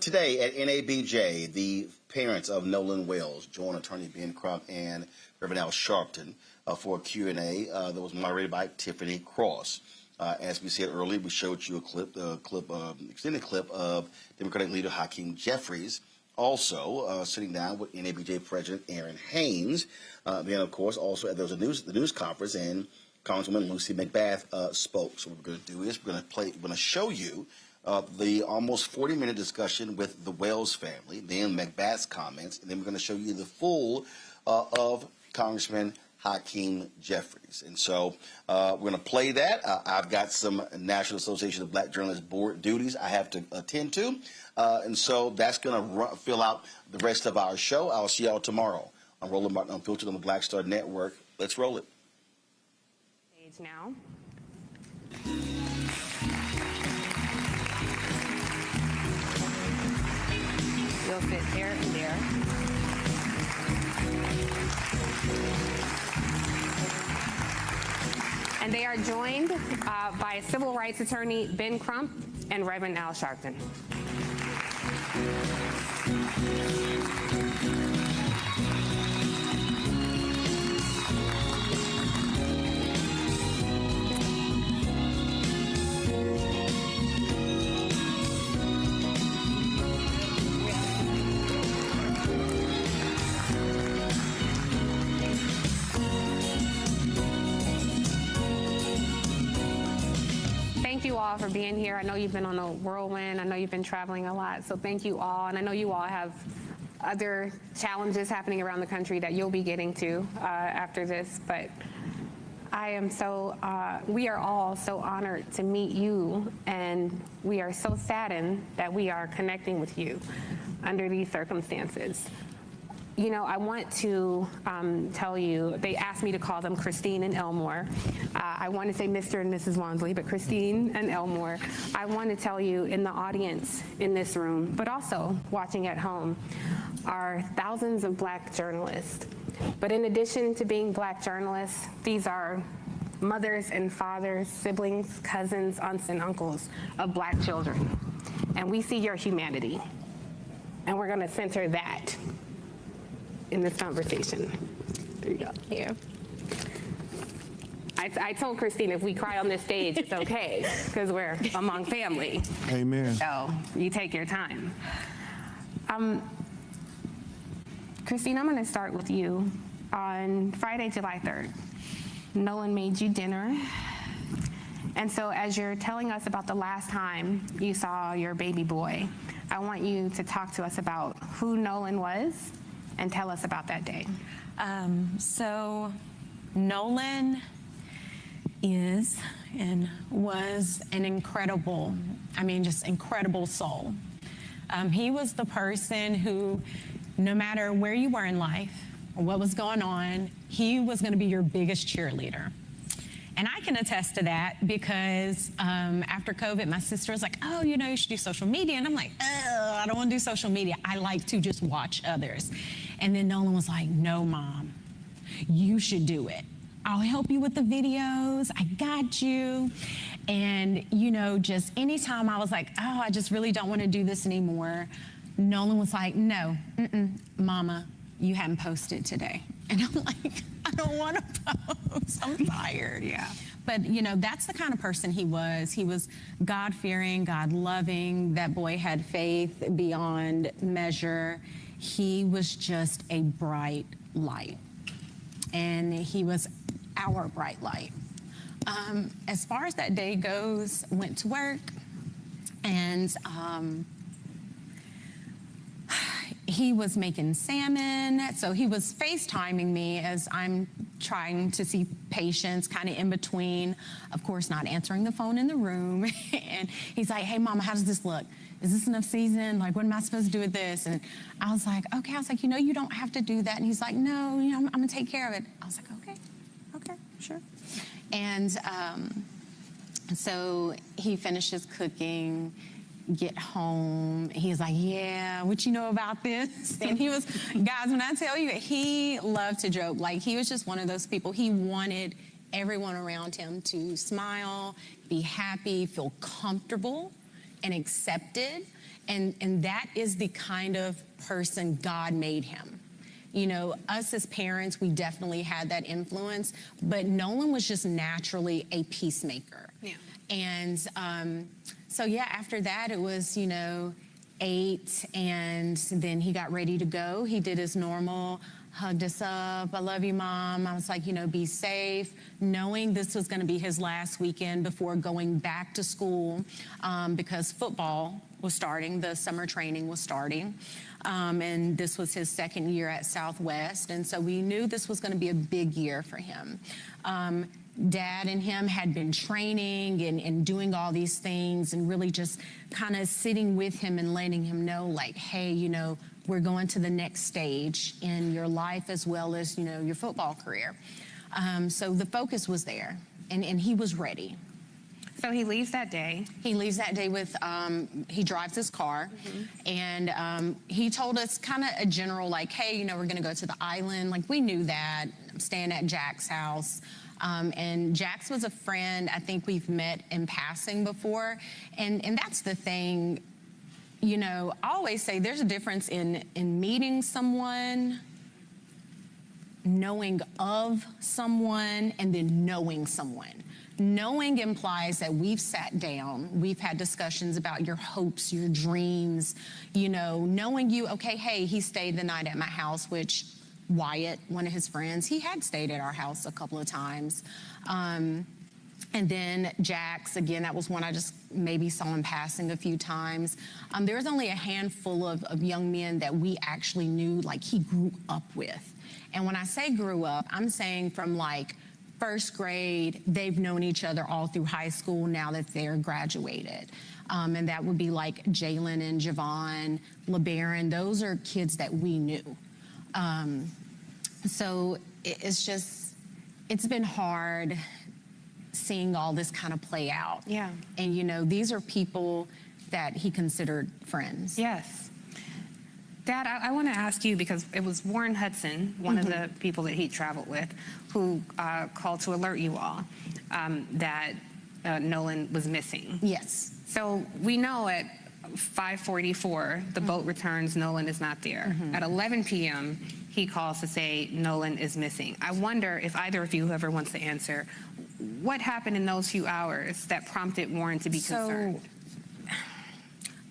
today at NABJ, the parents of Nolan Wells joined attorney Ben Crump and Reverend Al Sharpton for a Q&A that was moderated by Tiffany Cross. As we said earlier, we showed you extended clip of Democratic leader Hakeem Jeffries also sitting down with NABJ President Aaron Haynes. Then, of course, also there was the news conference, and Congresswoman Lucy McBath spoke. So what we're going to do is we're going to show you the almost 40-minute discussion with the Wells family, then McBath's comments, and then we're going to show you the full of Congressman Hakeem Jeffries. And so we're going to play that. I've got some National Association of Black Journalists board duties I have to attend to. And so that's going to fill out the rest of our show. I'll see y'all tomorrow on Roland Martin Unfiltered on the Black Star Network. Let's roll it. Now. You'll fit there and there. And they are joined by civil rights attorney Ben Crump and Reverend Al Sharpton. Thank you all for being here. I know you've been on a whirlwind. I know you've been traveling a lot. So thank you all. And I know you all have other challenges happening around the country that you'll be getting to after this. But I am so, we are all so honored to meet you. And we are so saddened that we are connecting with you under these circumstances. You know, I want to tell you, they asked me to call them Christine and Elmore. I want to say Mr. and Mrs. Wansley, but Christine and Elmore. I want to tell you in the audience in this room, but also watching at home, are thousands of Black journalists. But in addition to being Black journalists, these are mothers and fathers, siblings, cousins, aunts and uncles of Black children. And we see your humanity. And we're going to center that in this conversation. There you go. Here. I told Christine if we cry on this stage, it's okay, because we're among family. Amen. So you take your time. Christine, I'm going to start with you. On Friday, July 3rd, Nolan made you dinner. And so as you're telling us about the last time you saw your baby boy, I want you to talk to us about who Nolan was and tell us about that day. So Nolan is and was an incredible, just incredible soul. He was the person who, no matter where you were in life or what was going on, he was going to be your biggest cheerleader. And I can attest to that because after COVID, my sister was like, oh, you should do social media. And I'm like, oh, I don't want to do social media. I like to just watch others. And then Nolan was like, no, Mom, you should do it. I'll help you with the videos. I got you. And, just anytime I was like, oh, I just really don't want to do this anymore, Nolan was like, no, Mama, you haven't posted today. And I'm like, I don't want to post. I'm tired. Yeah. But, that's the kind of person he was. He was God-fearing, God-loving. That boy had faith beyond measure. He was just a bright light. And he was our bright light. As far as that day goes, went to work, and he was making salmon. So he was FaceTiming me as I'm trying to see patients kind of in between, of course, not answering the phone in the room. And he's like, hey, Mama, how does this look? Is this enough season? Like, what am I supposed to do with this? And I was like, okay. I was like, you don't have to do that. And he's like, no, I'm going to take care of it. I was like, okay, sure. And so he finishes cooking, get home. He's like, yeah, what you know about this? And he was, guys, when I tell you, he loved to joke. Like, he was just one of those people. He wanted everyone around him to smile, be happy, feel comfortable and accepted. And that is the kind of person God made him. Us as parents, we definitely had that influence, but Nolan was just naturally a peacemaker. Yeah. And so yeah, after that it was, ate, and then he got ready to go. He did his normal, hugged us up. I love you, Mom. I was like, be safe, knowing this was going to be his last weekend before going back to school because football was starting, the summer training was starting. And this was his second year at Southwest. And so we knew this was going to be a big year for him. Dad and him had been training and doing all these things and really just kind of sitting with him and letting him know, like, hey, we're going to the next stage in your life as well as, your football career. So the focus was there, and he was ready. So he leaves that day. He leaves that day with, he drives his car, and he told us kind of a general, like, hey, we're going to go to the island. Like, we knew that. I'm staying at Jack's house. And Jax was a friend I think we've met in passing before. And that's the thing, you know, I always say there's a difference in meeting someone, knowing of someone, and then knowing someone. Knowing implies that we've sat down, we've had discussions about your hopes, your dreams, you know, knowing you, okay, hey, he stayed the night at my house, which Wyatt, one of his friends, he had stayed at our house a couple of times. And then Jax, again, that was one I just maybe saw in passing a few times. There was only a handful of young men that we actually knew, like he grew up with. And when I say grew up, I'm saying from like first grade, they've known each other all through high school now that they're graduated. And that would be like Jalen and Javon, LeBaron. Those are kids that we knew. So it's just, it's been hard seeing all this kind of play out. Yeah. And, you know, these are people that he considered friends. Yes. Dad, I want to ask you, because it was Warren Hudson, one of the people that he traveled with, who called to alert you all that Nolan was missing. Yes. So we know at 5:44, the boat returns, Nolan is not there. At 11 p.m., he calls to say Nolan is missing. I wonder if either of you, whoever wants to answer, what happened in those few hours that prompted Warren to be concerned?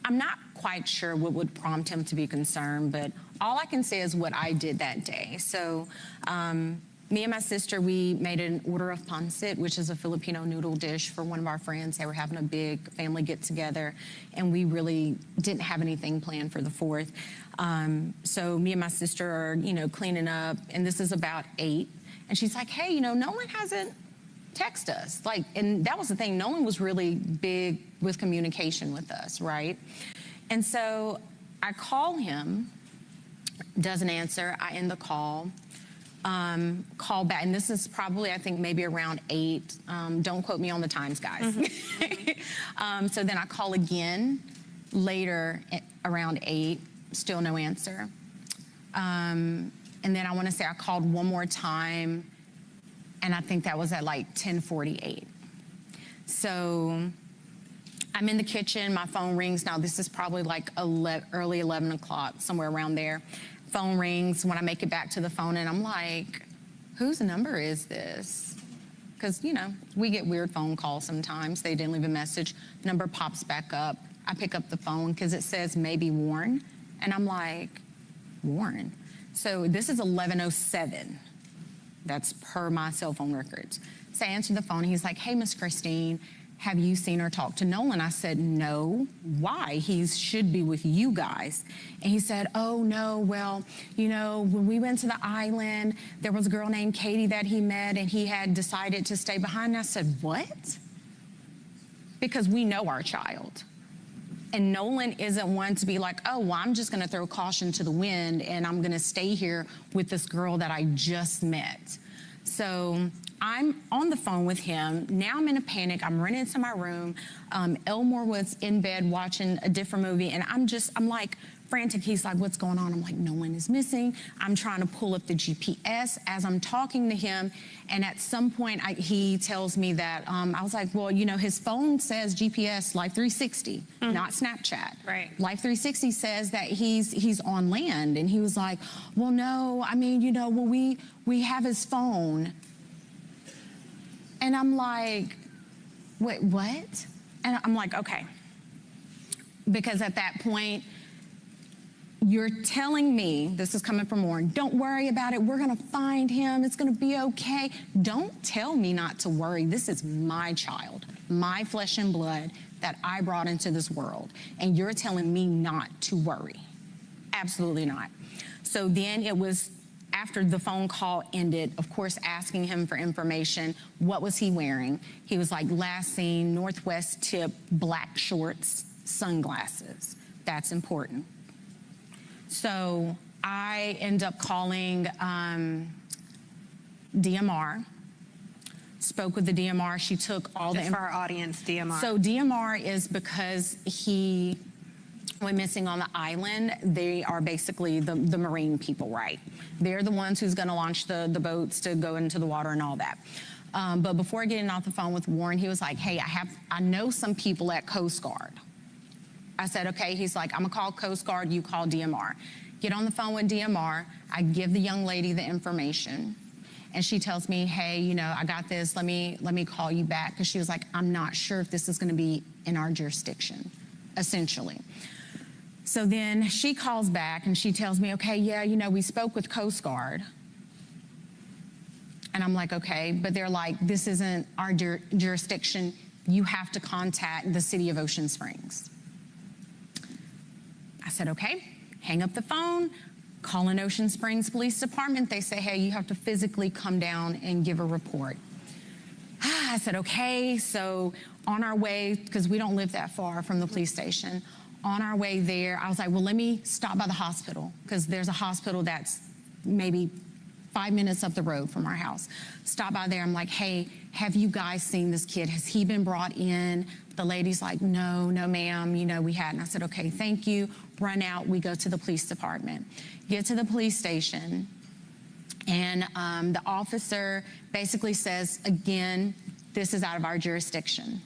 I'm not quite sure what would prompt him to be concerned, but all I can say is what I did that day. So me and my sister, we made an order of pancit, which is a Filipino noodle dish for one of our friends. They were having a big family get together, and we really didn't have anything planned for the 4th. So me and my sister are, you know, cleaning up, and this is about 8. And she's like, hey, you know, Nolan hasn't texted us. Like, and that was the thing. Nolan was really big with communication with us, right? And so I call him, doesn't answer. I end the call. Call back, and this is probably, I think, maybe around 8. Don't quote me on the times, guys. So then I call again later around 8, still no answer. And then I want to say I called one more time, and I think that was at like 10:48. So I'm in the kitchen, my phone rings. Now this is probably like early 11 o'clock, somewhere around there. Phone rings when I make it back to the phone, and I'm like, whose number is this? Because, you know, we get weird phone calls sometimes. They didn't leave a message. Number pops back up. I pick up the phone because it says maybe Warren. And I'm like, Warren? So this is 11:07. That's per my cell phone records. So I answered the phone. He's like, hey, Miss Christine, have you seen or talked to Nolan? I said, no. Why? He should be with you guys. And he said, oh, no, well, you know, when we went to the island, there was a girl named Katie that he met, and he had decided to stay behind. And I said, what? Because we know our child. And Nolan isn't one to be like, oh, well, I'm just going to throw caution to the wind, and I'm going to stay here with this girl that I just met. So I'm on the phone with him. Now I'm in a panic. I'm running into my room. Elmore was in bed watching a different movie, and I'm like frantic. He's like, what's going on? I'm like, Nolan is missing. I'm trying to pull up the GPS as I'm talking to him. And at some point, he tells me that, I was like, well, you know, his phone says GPS Life 360, not Snapchat. Right. Life 360 says that he's on land. And he was like, well, no, I mean, you know, well, we have his phone. And I'm like, wait, what? And I'm like, okay. Because at that point, you're telling me, this is coming from Warren, don't worry about it. We're going to find him. It's going to be okay. Don't tell me not to worry. This is my child, my flesh and blood that I brought into this world. And you're telling me not to worry. Absolutely not. So then it was after the phone call ended, of course, asking him for information. What was he wearing? He was like, last seen, Northwest tip, black shorts, sunglasses. That's important. So I end up calling DMR, spoke with the DMR. She took all Just for our audience, DMR. So DMR is because he went missing on the island. They are basically the marine people, right? They're the ones who's going to launch the boats to go into the water and all that. But before getting off the phone with Warren, he was like, hey, I know some people at Coast Guard. I said, okay. He's like, I'm gonna call Coast Guard, you call DMR. Get on the phone with DMR. I give the young lady the information. And she tells me, hey, you know, I got this, let me call you back. Because she was like, I'm not sure if this is gonna be in our jurisdiction, essentially. So then she calls back and she tells me, okay, yeah, you know, we spoke with Coast Guard. And I'm like, okay, but they're like, this isn't our jurisdiction. You have to contact the city of Ocean Springs. I said, okay, hang up the phone, call an Ocean Springs Police Department. They say, hey, you have to physically come down and give a report. I said, okay. So on our way, because we don't live that far from the police station, on our way there, I was like, well, let me stop by the hospital, because there's a hospital that's maybe 5 minutes up the road from our house. Stop by there. I'm like, hey, have you guys seen this kid? Has he been brought in? The lady's like, no, ma'am, you know, we hadn't. I said, okay, thank you. Run out. We go to the police department. Get to the police station, and the officer basically says, again, this is out of our jurisdiction.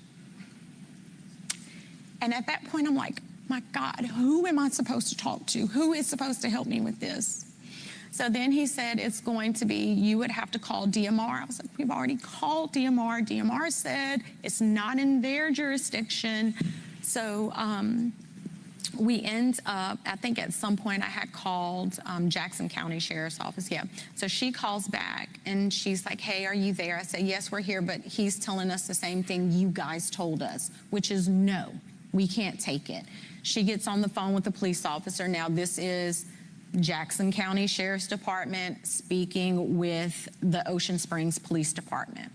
And at that point, I'm like, my God, who am I supposed to talk to? Who is supposed to help me with this? So then he said, it's going to be, you would have to call DMR. I was like, we've already called DMR. DMR said it's not in their jurisdiction. So we end up, I think at some point I had called Jackson County Sheriff's Office, yeah. So she calls back and she's like, hey, are you there? I said, yes, we're here, but he's telling us the same thing you guys told us, which is no, we can't take it. She gets on the phone with the police officer. Now this is Jackson County Sheriff's Department speaking with the Ocean Springs Police Department.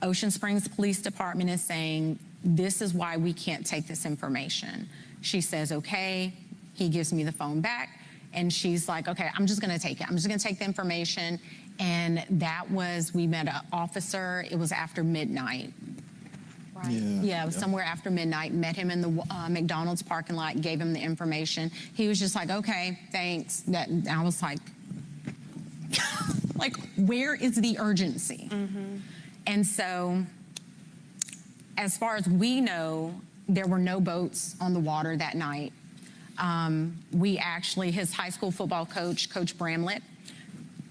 Ocean Springs Police Department is saying, this is why we can't take this information. She says, okay. He gives me the phone back, and she's like, okay, I'm just gonna take it. I'm just gonna take the information. And that was, we met an officer, it was after midnight. Right. Yeah, it was somewhere after midnight. Met him in the McDonald's parking lot, gave him the information. He was just like, okay, thanks. I was like, like, where is the urgency? Mm-hmm. And so, as far as we know, there were no boats on the water that night. We actually, his high school football coach, Coach Bramlett,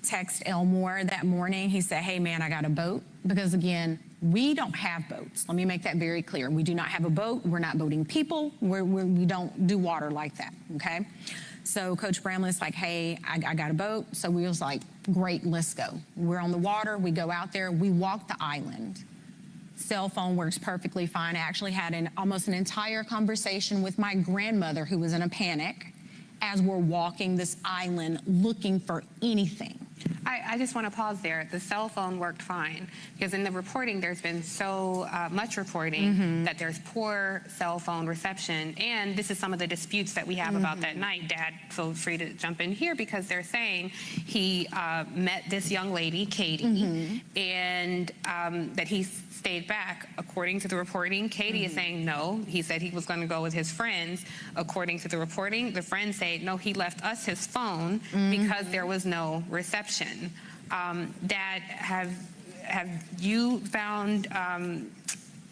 texted Elmore that morning. He said, hey man, I got a boat. Because again, we don't have boats. Let me make that very clear. We do not have a boat. We're not boating people. We don't do water like that, okay? So Coach Bramlett's like, hey, I got a boat. So we was like, great, let's go. We're on the water. We go out there. We walk the island. Cell phone works perfectly fine. I actually had almost an entire conversation with my grandmother, who was in a panic, as we're walking this island looking for anything. I just want to pause there. The cell phone worked fine, because in the reporting, there's been so much reporting that there's poor cell phone reception. And this is some of the disputes that we have about that night. Dad, feel free to jump in here, because they're saying he met this young lady, Katie, and that he stayed back. According to the reporting, Katie is saying no. He said he was going to go with his friends. According to the reporting, the friends say, no, he left us his phone because there was no reception. Dad, have you found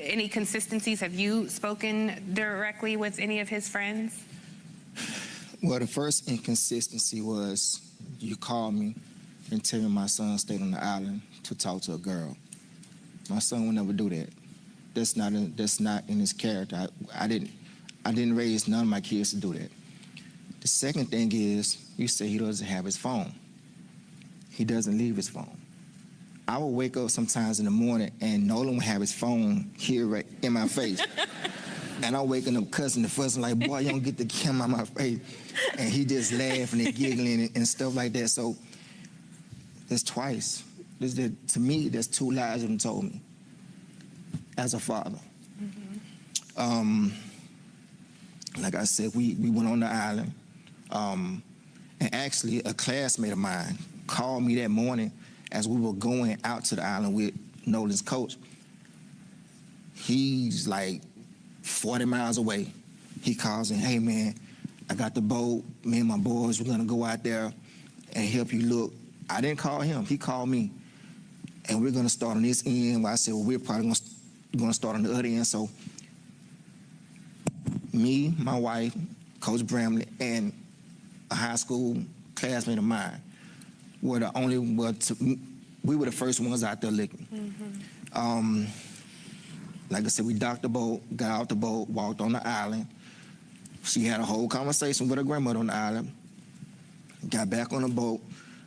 any consistencies? Have you spoken directly with any of his friends? Well, the first inconsistency was you called me and tell me my son stayed on the island to talk to a girl. My son would never do that. That's not in his character. I didn't raise none of my kids to do that. The second thing is, you say he doesn't have his phone. He doesn't leave his phone. I will wake up sometimes in the morning and Nolan will have his phone here right in my face. And I'm waking up cussing and fussing like, boy, you don't get the camera on my face. And he just laughing and giggling and stuff like that. So that's twice. To me, that's two lies that he told me as a father. Like I said, we went on the island. And actually, a classmate of mine called me that morning as we were going out to the island with Nolan's coach. He's like 40 miles away. He calls and, hey man, I got the boat. Me and my boys, we're gonna go out there and help you look. I didn't call him, he called me. and we're going to start on this end. Well, I said, well, we're probably going to start on the other end. So me, my wife, Coach Bramley, and a high school classmate of mine were the only we were the first ones out there looking. Like I said, we docked the boat, got out the boat, walked on the island. She had a whole conversation with her grandmother on the island, got back on the boat,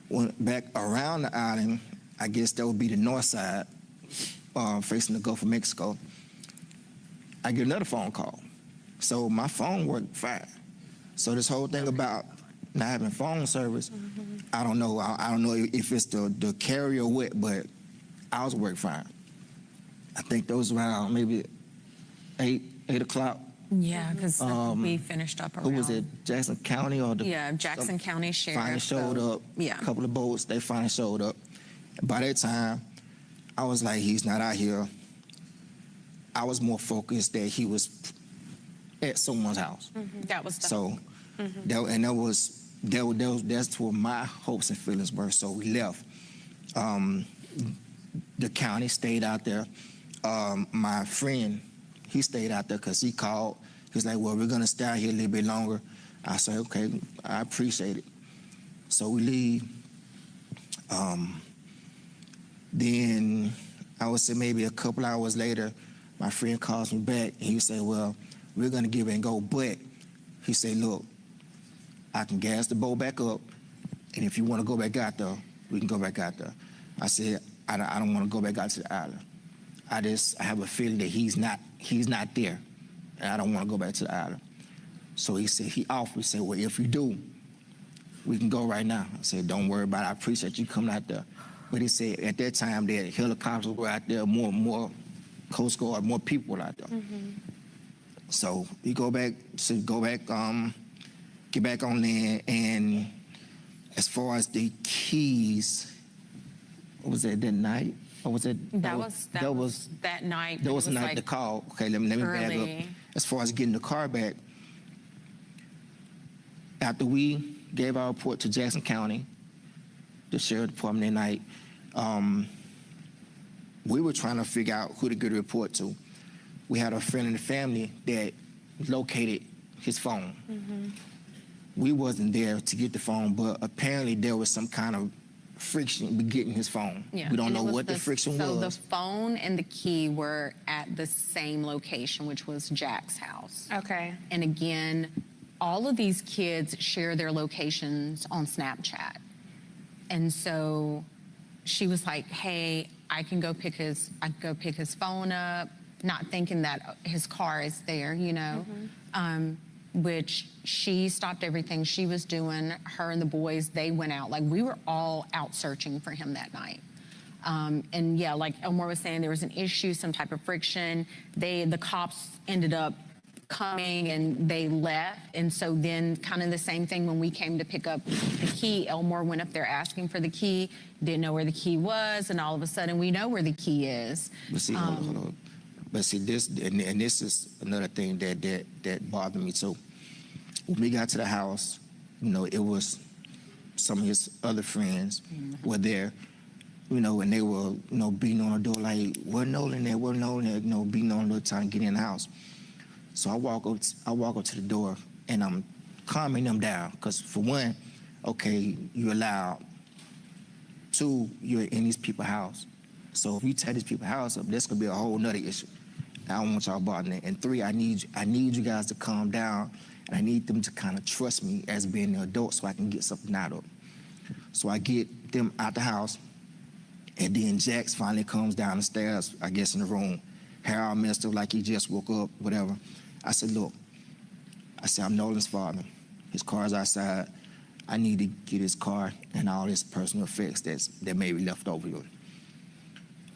went back around the island. I guess that would be the north side, facing the Gulf of Mexico. I get another phone call. So my phone worked fine. So this whole thing about not having phone service, I don't know. I don't know if it's the carrier or what, but ours worked fine. I think those around maybe 8 o'clock. Yeah, because we finished up around. Who was it? Jackson County or the? Yeah, Jackson County Sheriff. Finally showed up. Yeah. A couple of boats, they finally showed up. By that time, I was like, he's not out here. I was more focused that he was at someone's house. That was the So, that's where my hopes and feelings were. So we left. The county stayed out there. My friend, he stayed out there because he called. He was like, well, we're going to stay out here a little bit longer. I said, okay, I appreciate it. So we leave. Then I would say maybe a couple hours later, my friend calls me back. And he said, well, we're going to give it and go. But he said, look, I can gas the boat back up. And if you want to go back out there, we can go back out there. I said, I don't want to go back out to the island. I have a feeling that he's not there, and I don't want to go back to the island. So he said, he offered, he said, well, if you do, we can go right now. I said, don't worry about it. I appreciate you coming out there. But he said at that time that helicopters were out there, more Coast Guard, more people were out there. So we get back on land, and as far as the keys, what was that night? Or was it? That was that night. That was the night like to call. Okay, let me back up. As far as getting the car back, after we gave our report to Jackson County, the sheriff department that night, we were trying to figure out who to get a report to. We had a friend in the family that located his phone. We wasn't there to get the phone, but apparently there was some kind of friction with getting his phone. Yeah. We don't know what the friction was. So the phone and the key were at the same location, which was Jack's house. Okay. And again, all of these kids share their locations on Snapchat. And so she was like, hey, I can go pick his phone up, not thinking that his car is there, you know. Which she stopped everything she was doing. Her and the boys, they went out. Like, we were all out searching for him that night. And yeah, like Elmore was saying, there was an issue, some type of friction. The cops ended up coming and they left. And so then kind of the same thing when we came to pick up the key, Elmore went up there asking for the key, didn't know where the key was, and all of a sudden we know where the key is. But see, hold on. But see, this is another thing that bothered me too. When we got to the house, you know, it was some of his other friends were there, you know, and they were, you know, beating on the door like, "Where Nolan there? Where Nolan there?" You know, beating on the door trying to get in the house. So I walk up to the door and I'm calming them down, because for one, okay, you're allowed. Two, you're in these people's house. So if you tear these people's house up, that's gonna be a whole nother issue. I don't want y'all bothering it. And three, I need you guys to calm down, and I need them to kind of trust me as being an adult so I can get something out of them. So I get them out the house, and then Jax finally comes down the stairs, I guess in the room. Harold Minister, like he just woke up, whatever. I said, look, I'm Nolan's father. His car's outside. I need to get his car and all his personal effects that may be left over here.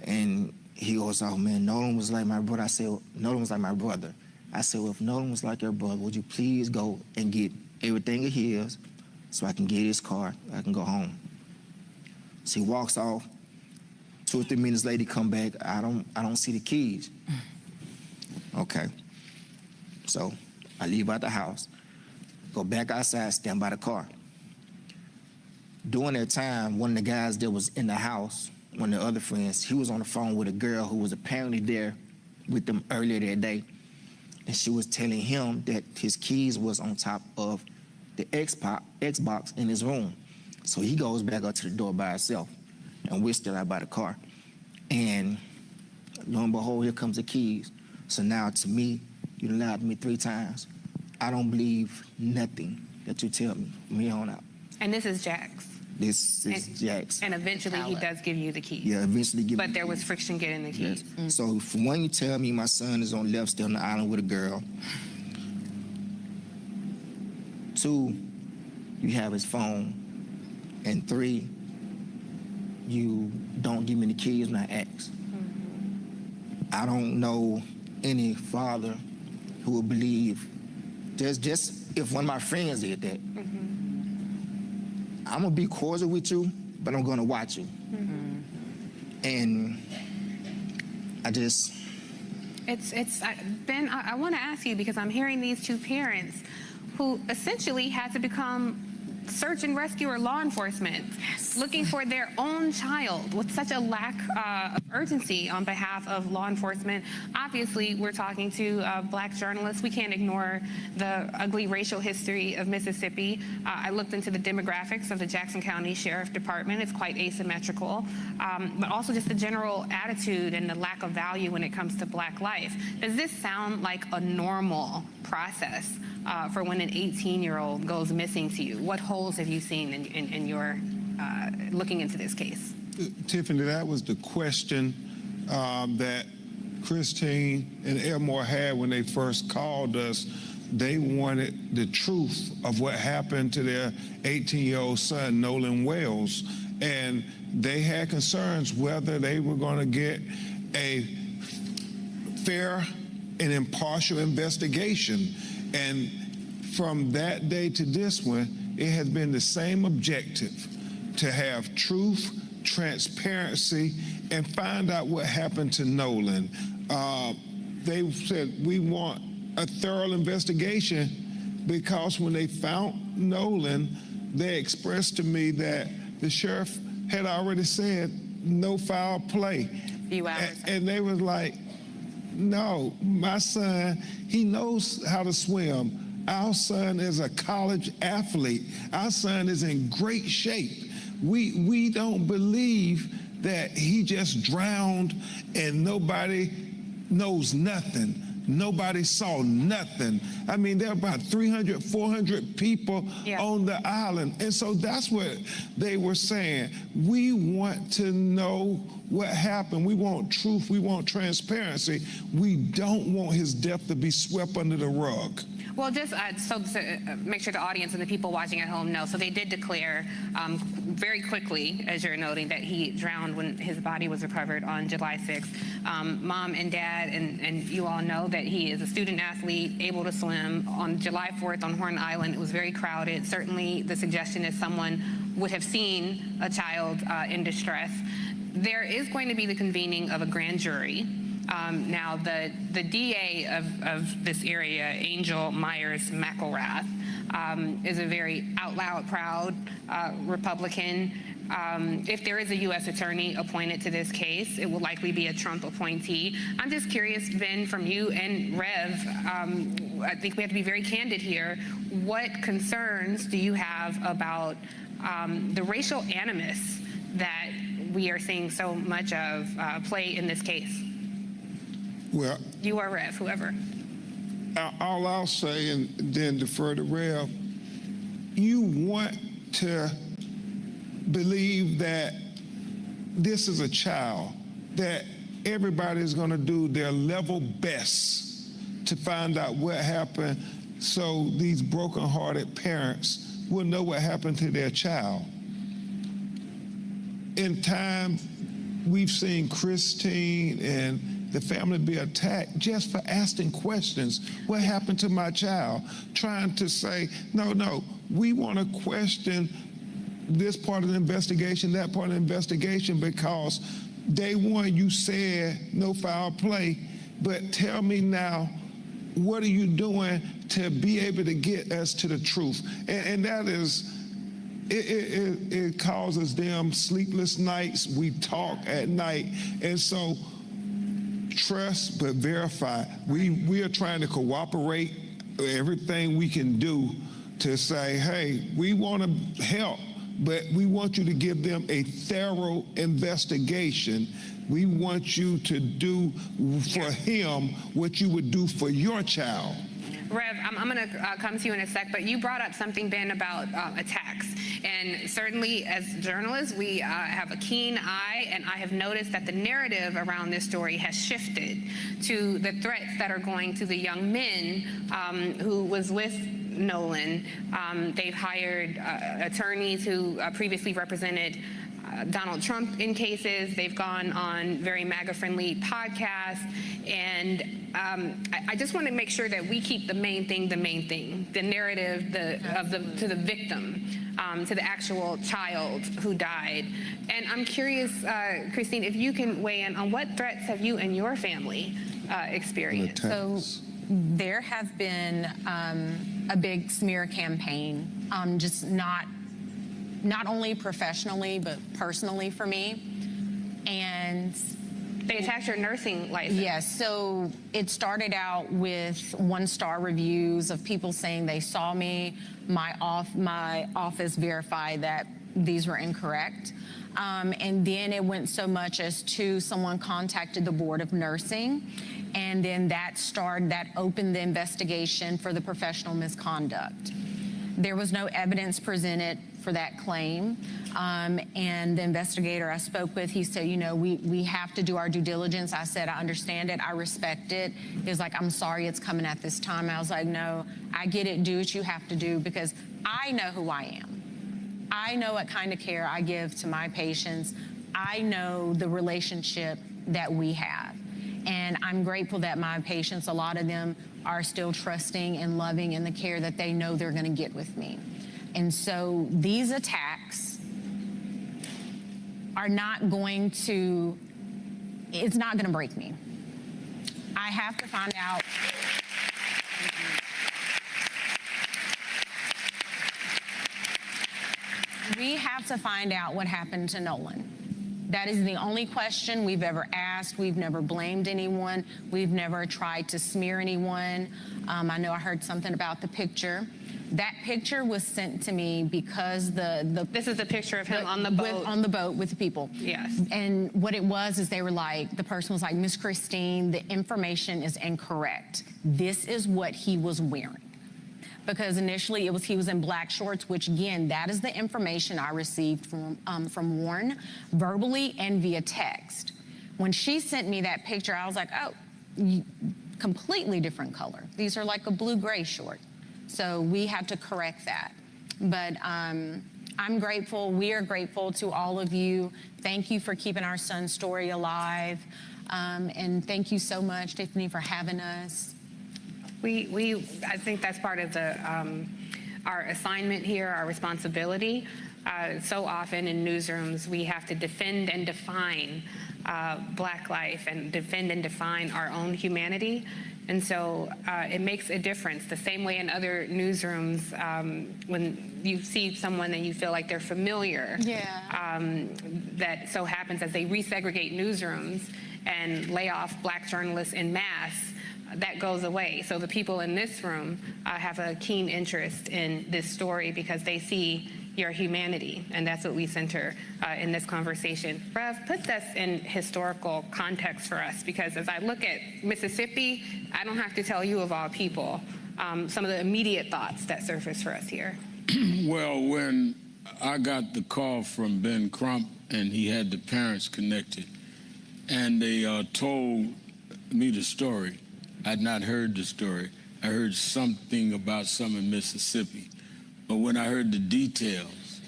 And he goes, oh man, Nolan was like my brother. I said, Nolan was like my brother. I said, well, if Nolan was like your brother, would you please go and get everything of his so I can get his car, I can go home. So he walks off. 2 or 3 minutes later, he come back. I don't see the keys. Okay. So I leave out the house, go back outside, stand by the car. During that time, one of the guys that was in the house, one of the other friends, he was on the phone with a girl who was apparently there with them earlier that day. And she was telling him that his keys was on top of the Xbox in his room. So he goes back up to the door by himself, and we're still out by the car. And lo and behold, here comes the keys. So now to me, you lied to me 3 times. I don't believe nothing that you tell me from here on out. And this is Jax. This is Jax. And eventually he does give you the keys. Yeah, eventually give me. But there was friction getting the keys. Yes. So for one, you tell me my son is on left still on the island with a girl. 2, you have his phone. And 3, you don't give me the keys when I ask. I don't know any father who would believe, just if one of my friends did that, I'm gonna be cordial with you, but I'm gonna watch you. And I just... Ben, I wanna ask you, because I'm hearing these 2 parents who essentially had to become search and rescue or law enforcement, looking for their own child with such a lack of urgency on behalf of law enforcement. Obviously, we're talking to Black journalists. We can't ignore the ugly racial history of Mississippi. I looked into the demographics of the Jackson County Sheriff Department. It's quite asymmetrical, but also just the general attitude and the lack of value when it comes to Black life. Does this sound like a normal process for when an 18-year-old goes missing to you? What holes have you seen in your looking into this case? Tiffany, that was the question that Christine and Elmore had when they first called us. They wanted the truth of what happened to their 18-year-old son, Nolan Wells, and they had concerns whether they were going to get a fair and impartial investigation. And from that day to this one, it has been the same objective, to have truth, transparency, and find out what happened to Nolan. They said, we want a thorough investigation, because when they found Nolan, they expressed to me that the sheriff had already said no foul play. And they was like, no, my son, he knows how to swim. Our son is a college athlete. Our son is in great shape. We don't believe that he just drowned and nobody knows nothing. Nobody saw nothing. I mean, there are about 300, 400 people on the island. And so that's what they were saying. We want to know what happened. We want truth. We want transparency. We don't want his death to be swept under the rug. Well, just so to make sure the audience and the people watching at home know, so they did declare very quickly, as you're noting, that he drowned when his body was recovered on July 6th. Mom and Dad and you all know that he is a student athlete, able to swim. On July 4th on Horn Island, it was very crowded. Certainly the suggestion is someone would have seen a child in distress. There is going to be the convening of a grand jury. Now, the DA of this area, Angel Myers McElrath, is a very out loud, proud Republican. If there is a U.S. attorney appointed to this case, it will likely be a Trump appointee. I'm just curious, Ben, from you and Rev, I think we have to be very candid here. What concerns do you have about the racial animus that we are seeing so much of play in this case? Well, you or Rev, whoever. All I'll say, and then defer to Rev, you want to believe that this is a child, that everybody is going to do their level best to find out what happened, so these broken-hearted parents will know what happened to their child. In time, we've seen Christine and the family be attacked just for asking questions. What happened to my child? Trying to say, no, we want to question this part of the investigation, that part of the investigation, because day one you said no foul play, but tell me now, what are you doing to be able to get us to the truth? And that is it causes them sleepless nights. We talk at night. And so trust but verify. We are trying to cooperate everything we can do to say, hey, we want to help, but we want you to give them a thorough investigation. We want you to do for him what you would do for your child. Rev, I'm going to come to you in a sec, but you brought up something, Ben, about attacks. And certainly as journalists, we have a keen eye, and I have noticed that the narrative around this story has shifted to the threats that are going to the young men who was with Nolan. They've hired attorneys who previously represented Donald Trump in cases. They've gone on very MAGA-friendly podcasts. And I just want to make sure that we keep the main thing, the narrative to the victim, to the actual child who died. And I'm curious, Christine, if you can weigh in on what threats have you and your family experienced? So there have been a big smear campaign, just not only professionally, but personally for me. And they attacked your nursing license. Yes, so it started out with 1-star reviews of people saying they saw me. My office verified that these were incorrect. And then it went so much as to someone contacted the Board of Nursing, and then that opened the investigation for the professional misconduct. There was no evidence presented for that claim. And the investigator I spoke with, he said, you know, we have to do our due diligence. I said, I understand it. I respect it. He was like, I'm sorry it's coming at this time. I was like, no, I get it. Do what you have to do, because I know who I am. I know what kind of care I give to my patients. I know the relationship that we have. And I'm grateful that my patients, a lot of them, are still trusting and loving in the care that they know they're going to get with me. And so these attacks are not going to, it's not going to break me. I have to find out. We have to find out what happened to Nolan. That is the only question we've ever asked. We've never blamed anyone. We've never tried to smear anyone. I know I heard something about the picture. That picture was sent to me because this is the picture of him on the boat. On the boat with the people. Yes. And what it was is they were like, the person was like, Miss Christine, the information is incorrect. This is what he was wearing. Because initially he was in black shorts, which again, that is the information I received from Warren, verbally and via text. When she sent me that picture, I was like, oh, completely different color. These are like a blue-gray short. So we had to correct that. But I'm grateful, we are grateful to all of you. Thank you for keeping our son's story alive. And thank you so much, Tiffany, for having us. I think that's part of our assignment here, our responsibility. So often in newsrooms, we have to defend and define Black life and defend and define our own humanity. And so it makes a difference. The same way in other newsrooms, when you see someone and you feel like they're familiar, that so happens as they resegregate newsrooms and lay off Black journalists en masse, that goes away. So the people in this room have a keen interest in this story because they see your humanity, and that's what we center in this conversation. Rev, put this in historical context for us, because as I look at Mississippi, I don't have to tell you of all people some of the immediate thoughts that surface for us here. Well, when I got the call from Ben Crump and he had the parents connected, and they told me the story, I'd not heard the story. I heard something about some in Mississippi. But when I heard the details,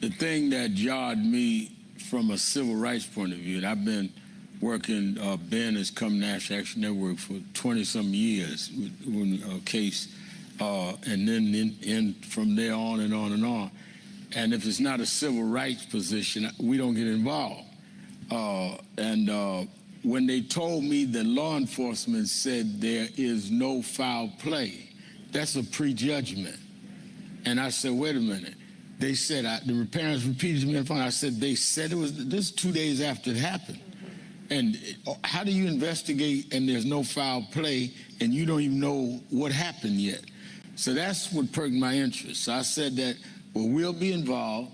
the thing that jarred me from a civil rights point of view, and I've been working, Ben has come National Action Network for 20-some years with a case, and then from there on and on and on. And if it's not a civil rights position, we don't get involved. When they told me that law enforcement said there is no foul play, that's a prejudgment. And I said, wait a minute, They said, the parents repeated to me on the phone, I said, they said it was, this is 2 days after it happened. And how do you investigate and there's no foul play and you don't even know what happened yet? So that's what perked my interest. So I said that, well, we'll be involved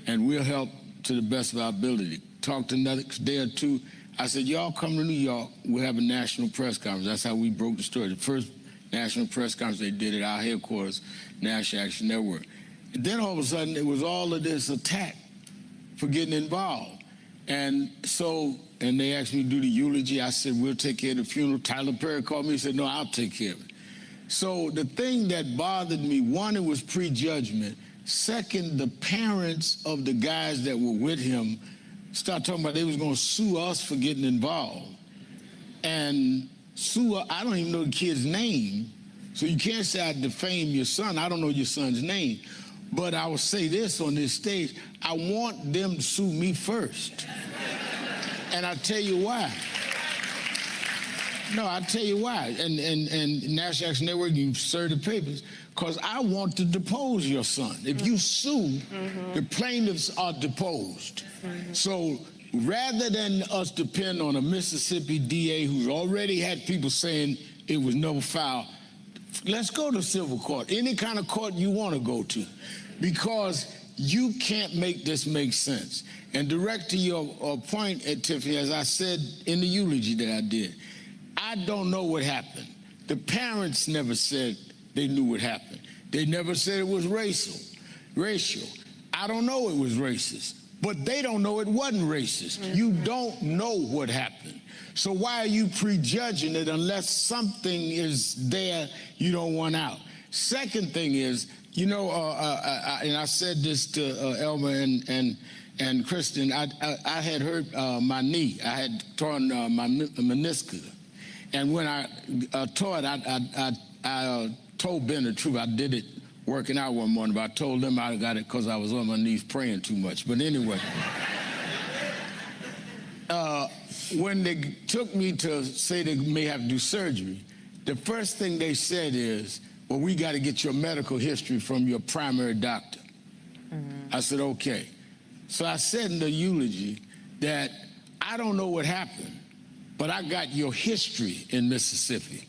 and we'll help to the best of our ability. Talked another day or two. I said, y'all come to New York, we'll have a national press conference. That's how we broke the story. The first national press conference they did at our headquarters, National Action Network. And then all of a sudden, it was all of this attack for getting involved. And so, and they asked me to do the eulogy. I said, we'll take care of the funeral. Tyler Perry called me and said, no, I'll take care of it. So the thing that bothered me, one, it was prejudgment. Second, the parents of the guys that were with him started talking about they was going to sue us for getting involved. And sue, I don't even know the kid's name. So you can't say I defame your son. I don't know your son's name. But I will say this on this stage, I want them to sue me first. And I'll tell you why. No, I'll tell you why. And National Action Network, you serve the papers, because I want to depose your son. If you sue, the plaintiffs are deposed. So rather than us depend on a Mississippi DA who's already had people saying it was no foul, let's go to civil court, any kind of court you want to go to, because you can't make this make sense. And direct to your point, Tiffany, as I said in the eulogy that I did, I don't know what happened. The parents never said they knew what happened. They never said it was racial. I don't know it was racist, but they don't know it wasn't racist. You don't know what happened. So why are you prejudging it unless something is there you don't want out? Second thing is, you know, and I said this to Elmer and Kristen, I had hurt my knee. I had torn my meniscus. And when I tore it, I told Ben the truth. I did it working out one morning, but I told them I got it because I was on my knees praying too much. But anyway, when they took me to say they may have to do surgery, the first thing they said is, well, we got to get your medical history from your primary doctor. I said, okay. So I said in the eulogy that I don't know what happened, but I got your history in Mississippi.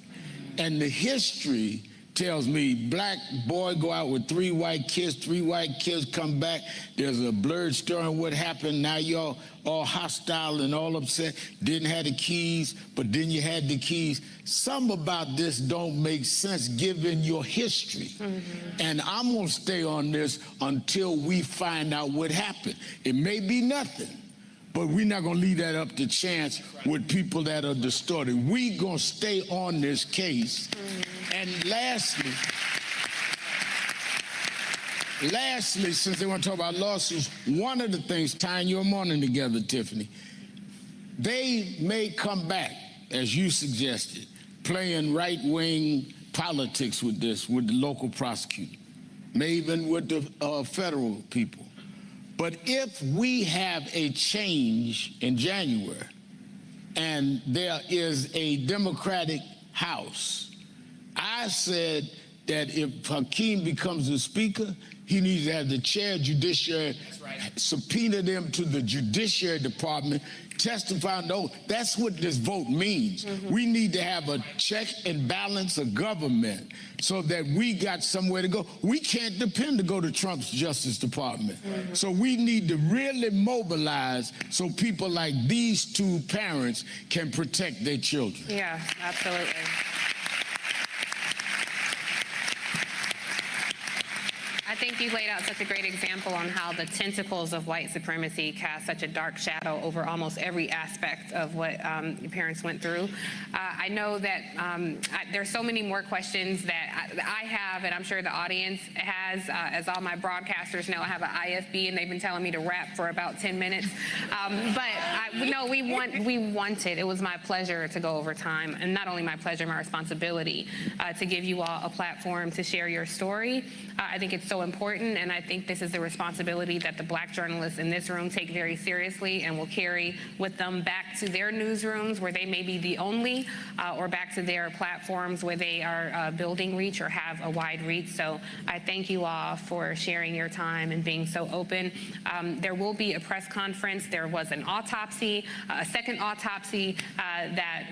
And the history tells me black boy go out with 3 white kids come back. There's a blurred story on what happened. Now y'all all hostile and all upset. Didn't have the keys, but then you had the keys. Some about this don't make sense given your history. And I'm gonna stay on this until we find out what happened. It may be nothing, but we're not gonna leave that up to chance with people that are distorted. We gonna stay on this case. And lastly, since they want to talk about lawsuits, one of the things tying your morning together, Tiffany, they may come back, as you suggested, playing right-wing politics with this, with the local prosecutor, maybe even with the federal people. But if we have a change in January and there is a Democratic House, I said that if Hakeem becomes the speaker, he needs to have the chair of judiciary, subpoena them to the Judiciary Department, testify. No, that's what this vote means. We need to have a check and balance of government so that we got somewhere to go. We can't depend to go to Trump's Justice Department. So we need to really mobilize so people like these 2 parents can protect their children. Yeah, absolutely. I think you laid out such a great example on how the tentacles of white supremacy cast such a dark shadow over almost every aspect of what your parents went through. I know that there's so many more questions that I have, and I'm sure the audience has, as all my broadcasters know, I have an IFB, and they've been telling me to rap for about 10 minutes. No, we wanted. It was my pleasure to go over time, and not only my pleasure, my responsibility to give you all a platform to share your story. I think it's so important important, and I think this is a responsibility that the Black journalists in this room take very seriously and will carry with them back to their newsrooms where they may be the only, or back to their platforms where they are building reach or have a wide reach. So I thank you all for sharing your time and being so open. There will be a press conference. There was an autopsy, a second autopsy that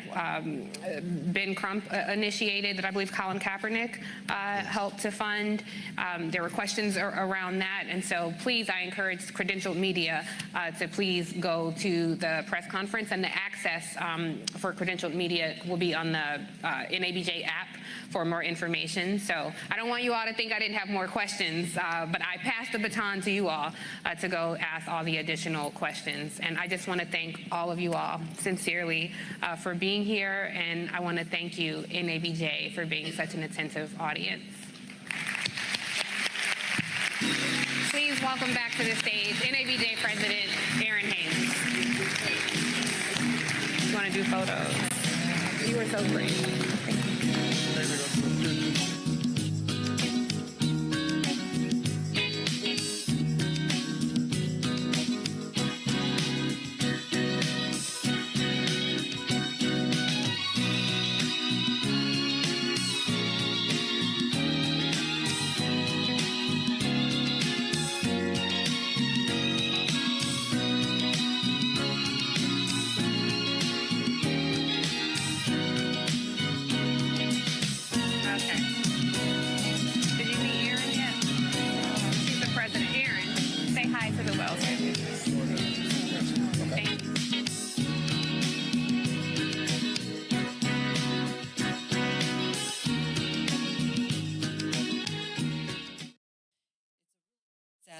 Ben Crump initiated that I believe Colin Kaepernick helped to fund. There were questions around that, and so please, I encourage credentialed media to please go to the press conference, and the access for credentialed media will be on the NABJ app for more information. So I don't want you all to think I didn't have more questions, but I passed the baton to you all to go ask all the additional questions. And I just want to thank all of you all sincerely for being here, and I want to thank you, NABJ, for being such an attentive audience. Please welcome back to the stage NABJ President Aaron Haynes. You want to do photos? You were so great. Thank you.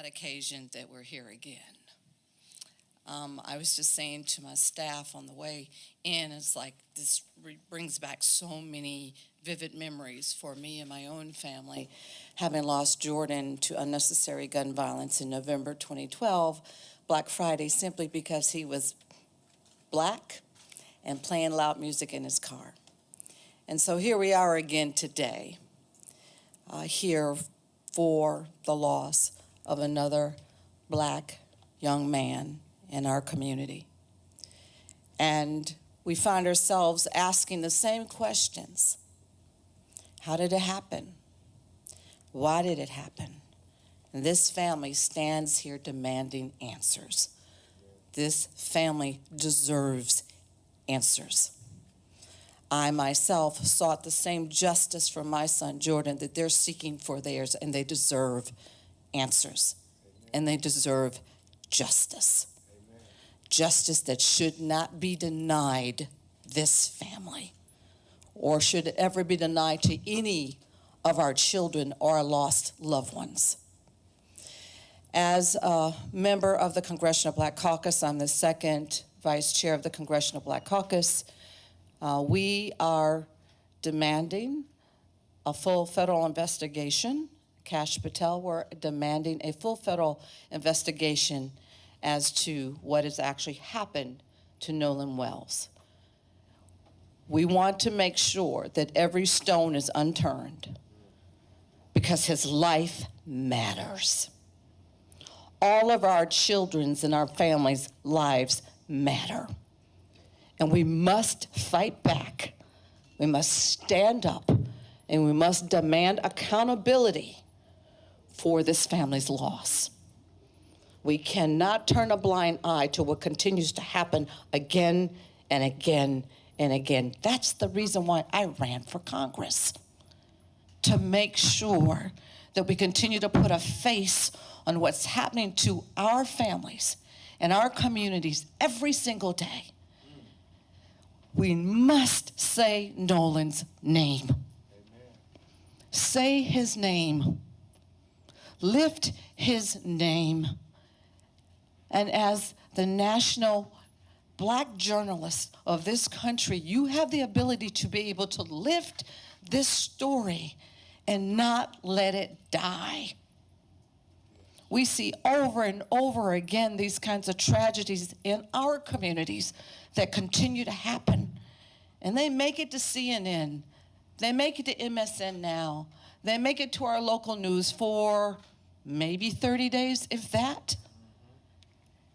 Occasion that we're here again. I was just saying to my staff on the way in, it's like this brings back so many vivid memories for me and my own family, having lost Jordan to unnecessary gun violence in November 2012, Black Friday, simply because he was Black and playing loud music in his car. And so here we are again today, here for the loss of another Black young man in our community. And we find ourselves asking the same questions. How did it happen? Why did it happen? And this family stands here demanding answers. This family deserves answers. I myself sought the same justice for my son Jordan that they're seeking for theirs, and they deserve answers. Amen. And they deserve justice. Amen. Justice that should not be denied this family, or should it ever be denied to any of our children or our lost loved ones. As a member of the Congressional Black Caucus, I'm the second vice chair of the Congressional Black Caucus. We are demanding a full federal investigation. Cash Patel, we're demanding a full federal investigation as to what has actually happened to Nolan Wells. We want to make sure that every stone is unturned because his life matters. All of our children's and our families' lives matter. And we must fight back. We must stand up, and we must demand accountability for this family's loss. We cannot turn a blind eye to what continues to happen again and again and again. That's the reason why I ran for Congress, to make sure that we continue to put a face on what's happening to our families and our communities every single day. We must say Nolan's name. Amen. Say his name. Lift his name. And as the national Black journalist of this country, you have the ability to be able to lift this story and not let it die. We see over and over again these kinds of tragedies in our communities that continue to happen. And they make it to CNN. They make it to MSN Now. They make it to our local news for maybe 30 days, if that.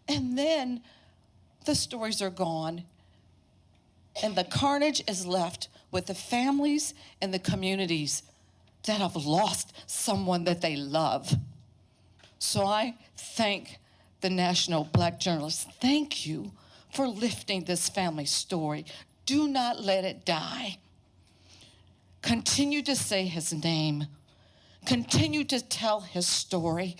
And then the stories are gone, and the carnage is left with the families and the communities that have lost someone that they love. So I thank the National Black Journalists. Thank you for lifting this family story. Do not let it die. Continue to say his name. Continue to tell his story,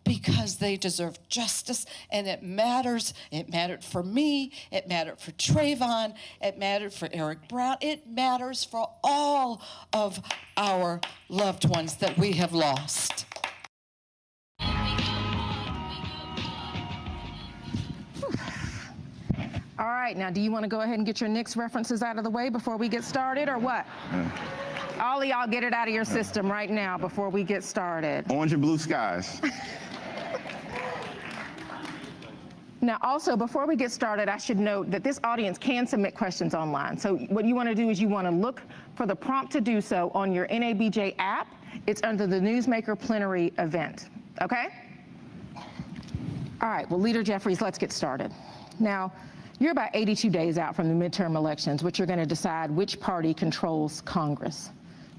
because they deserve justice, and it matters. It mattered for me. It mattered for Trayvon. It mattered for Eric Brown. It matters for all of our loved ones that we have lost. All right, now do you want to go ahead and get your Knicks references out of the way before we get started, or what? All of y'all get it out of your system right now before we get started. Orange and blue skies. Now, also, before we get started, I should note that this audience can submit questions online. So what you want to do is you want to look for the prompt to do so on your NABJ app. It's under the Newsmaker Plenary event, okay? All right, well, Leader Jeffries, let's get started. Now, you're about 82 days out from the midterm elections, which are going to decide which party controls Congress.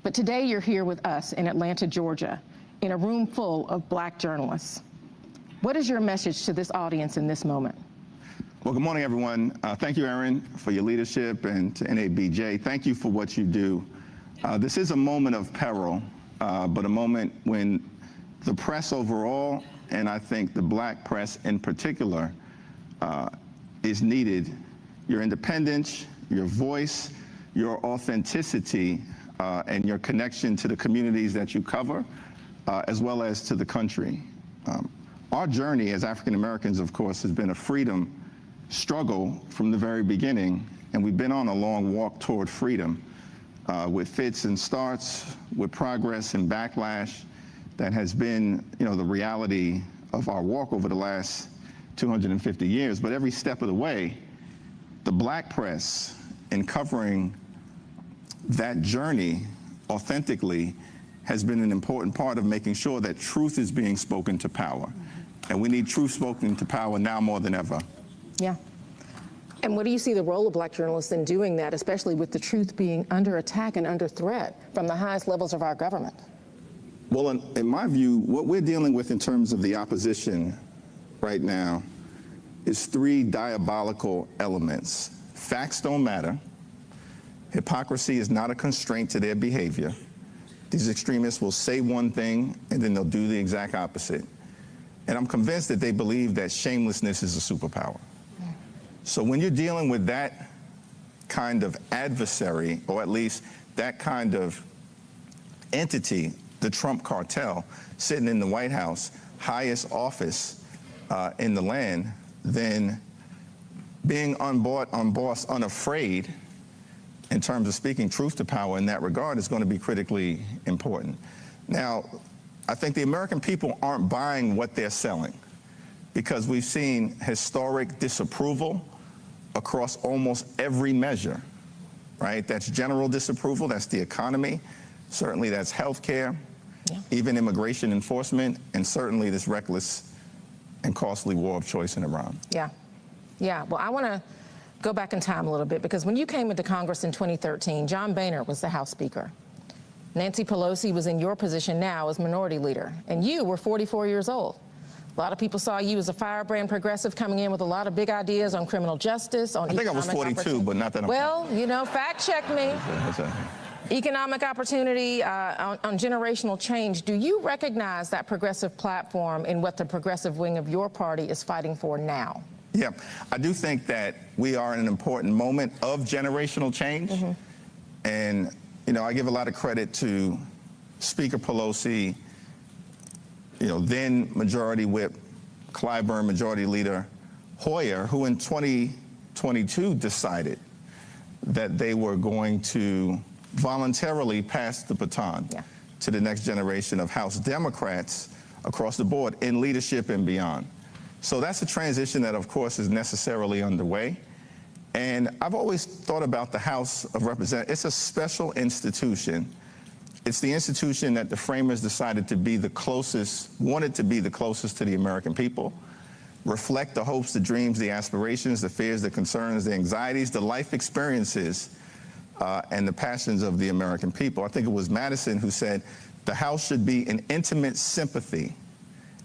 But today you're here with us in Atlanta, Georgia, in a room full of Black journalists. What is your message to this audience in this moment? Well, good morning, everyone. Thank you, Erin, for your leadership, and to NABJ. Thank you for what you do. This is a moment of peril, but a moment when the press overall, and I think the Black press in particular, is needed. Your independence, your voice, your authenticity, and your connection to the communities that you cover, as well as to the country. Our journey as African Americans, of course, has been a freedom struggle from the very beginning, and we've been on a long walk toward freedom with fits and starts, with progress and backlash that has been, the reality of our walk over the last 250 years. But every step of the way, the Black press, in covering that journey authentically, has been an important part of making sure that truth is being spoken to power. And we need truth spoken to power now more than ever. Yeah. And what do you see the role of Black journalists in doing that, especially with the truth being under attack and under threat from the highest levels of our government? Well, in my view, what we're dealing with in terms of the opposition right now is three diabolical elements. Facts don't matter. Hypocrisy is not a constraint to their behavior. These extremists will say one thing and then they'll do the exact opposite. And I'm convinced that they believe that shamelessness is a superpower. So when you're dealing with that kind of adversary, or at least that kind of entity, the Trump cartel, sitting in the White House, highest office in the land, then being unbossed, unafraid, in terms of speaking truth to power in that regard, is going to be critically important. Now, I think the American people aren't buying what they're selling, because we've seen historic disapproval across almost every measure, right? That's general disapproval, that's the economy, certainly that's healthcare, even immigration enforcement, and certainly this reckless and costly war of choice in Iran. Yeah. Well, I want to go back in time a little bit, because when you came into Congress in 2013, John Boehner was the House Speaker. Nancy Pelosi was in your position now as Minority Leader, and you were 44 years old. A lot of people saw you as a firebrand progressive coming in with a lot of big ideas on criminal justice, on I think I was 42, but not that I'm... Well, fact check me. Economic opportunity, on generational change. Do you recognize that progressive platform in what the progressive wing of your party is fighting for now? Yeah, I do think that we are in an important moment of generational change. And, I give a lot of credit to Speaker Pelosi, then Majority Whip Clyburn, Majority Leader Hoyer, who in 2022 decided that they were going to voluntarily pass the baton to the next generation of House Democrats across the board in leadership and beyond. So that's a transition that, of course, is necessarily underway. And I've always thought about the House of Representatives. It's a special institution It's the institution that the framers decided to be the closest, wanted to be the closest to the American people, reflect the hopes, the dreams, the aspirations, the fears, the concerns, the anxieties, the life experiences, and the passions of the American people. I think it was Madison who said, the House should be an intimate sympathy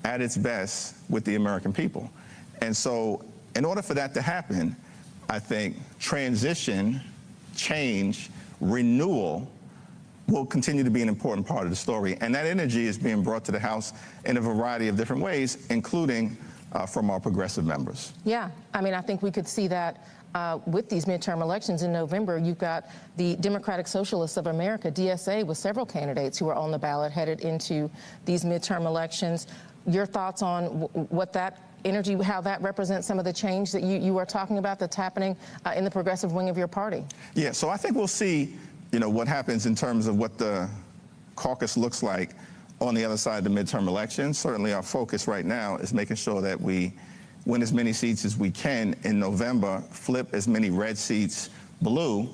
at its best with the American people. And so in order for that to happen, I think transition, change, renewal will continue to be an important part of the story. And that energy is being brought to the House in a variety of different ways, including from our progressive members. Yeah, I mean, I think we could see that with these midterm elections in November. You've got the Democratic Socialists of America, DSA, with several candidates who are on the ballot headed into these midterm elections. Your thoughts on what that energy, how that represents some of the change that you are talking about that's happening in the progressive wing of your party? Yeah, so I think we'll see, what happens in terms of what the caucus looks like on the other side of the midterm elections. Certainly our focus right now is making sure that we win as many seats as we can in November, flip as many red seats blue,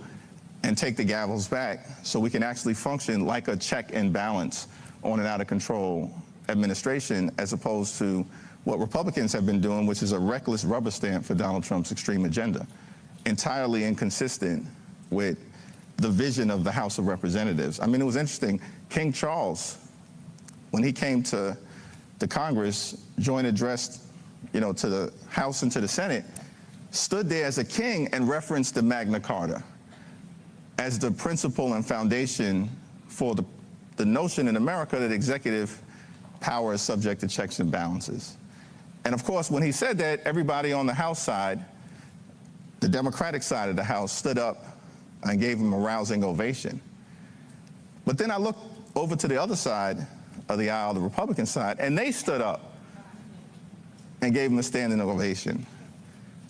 and take the gavels back so we can actually function like a check and balance on an out-of-control administration, as opposed to what Republicans have been doing, which is a reckless rubber stamp for Donald Trump's extreme agenda, entirely inconsistent with the vision of the House of Representatives. I mean, it was interesting. King Charles, when he came to Congress, joint addressed, to the House and to the Senate, stood there as a king and referenced the Magna Carta as the principle and foundation for the notion in America that executive power is subject to checks and balances. And of course, when he said that, everybody on the House side, the Democratic side of the House, stood up and gave him a rousing ovation. But then I looked over to the other side of the aisle, the Republican side, and they stood up and gave him a standing ovation.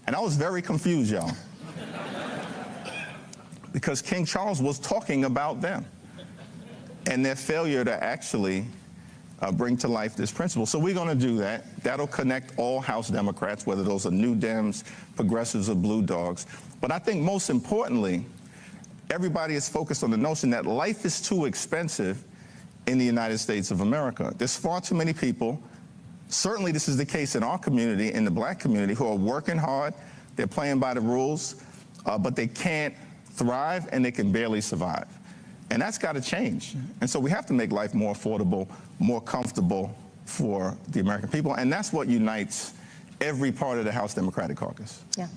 And I was very confused, y'all. Because King Charles was talking about them and their failure to actually bring to life this principle. So we're going to do that. That'll connect all House Democrats, whether those are New Dems, progressives, or Blue Dogs. But I think most importantly, everybody is focused on the notion that life is too expensive in the United States of America. There's far too many people, certainly this is the case in our community, in the black community, who are working hard, they're playing by the rules, but they can't thrive and they can barely survive. And that's got to change. And so we have to make life more affordable, more comfortable for the American people. And that's what unites every part of the House Democratic Caucus. Yeah.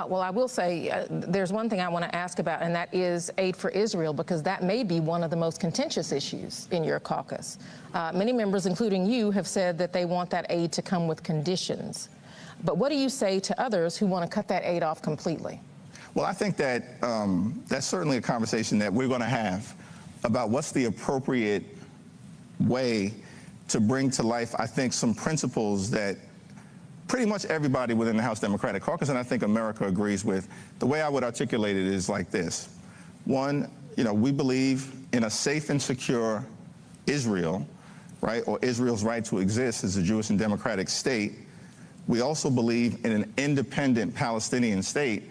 Well, I will say there's one thing I want to ask about, and that is aid for Israel, because that may be one of the most contentious issues in your caucus. Many members, including you, have said that they want that aid to come with conditions. But what do you say to others who want to cut that aid off completely? Well, I think that that's certainly a conversation that we're going to have about what's the appropriate way to bring to life, I think, some principles that pretty much everybody within the House Democratic Caucus, and I think America agrees with. The way I would articulate it is like this. One, we believe in a safe and secure Israel, right, or Israel's right to exist as a Jewish and democratic state. We also believe in an independent Palestinian state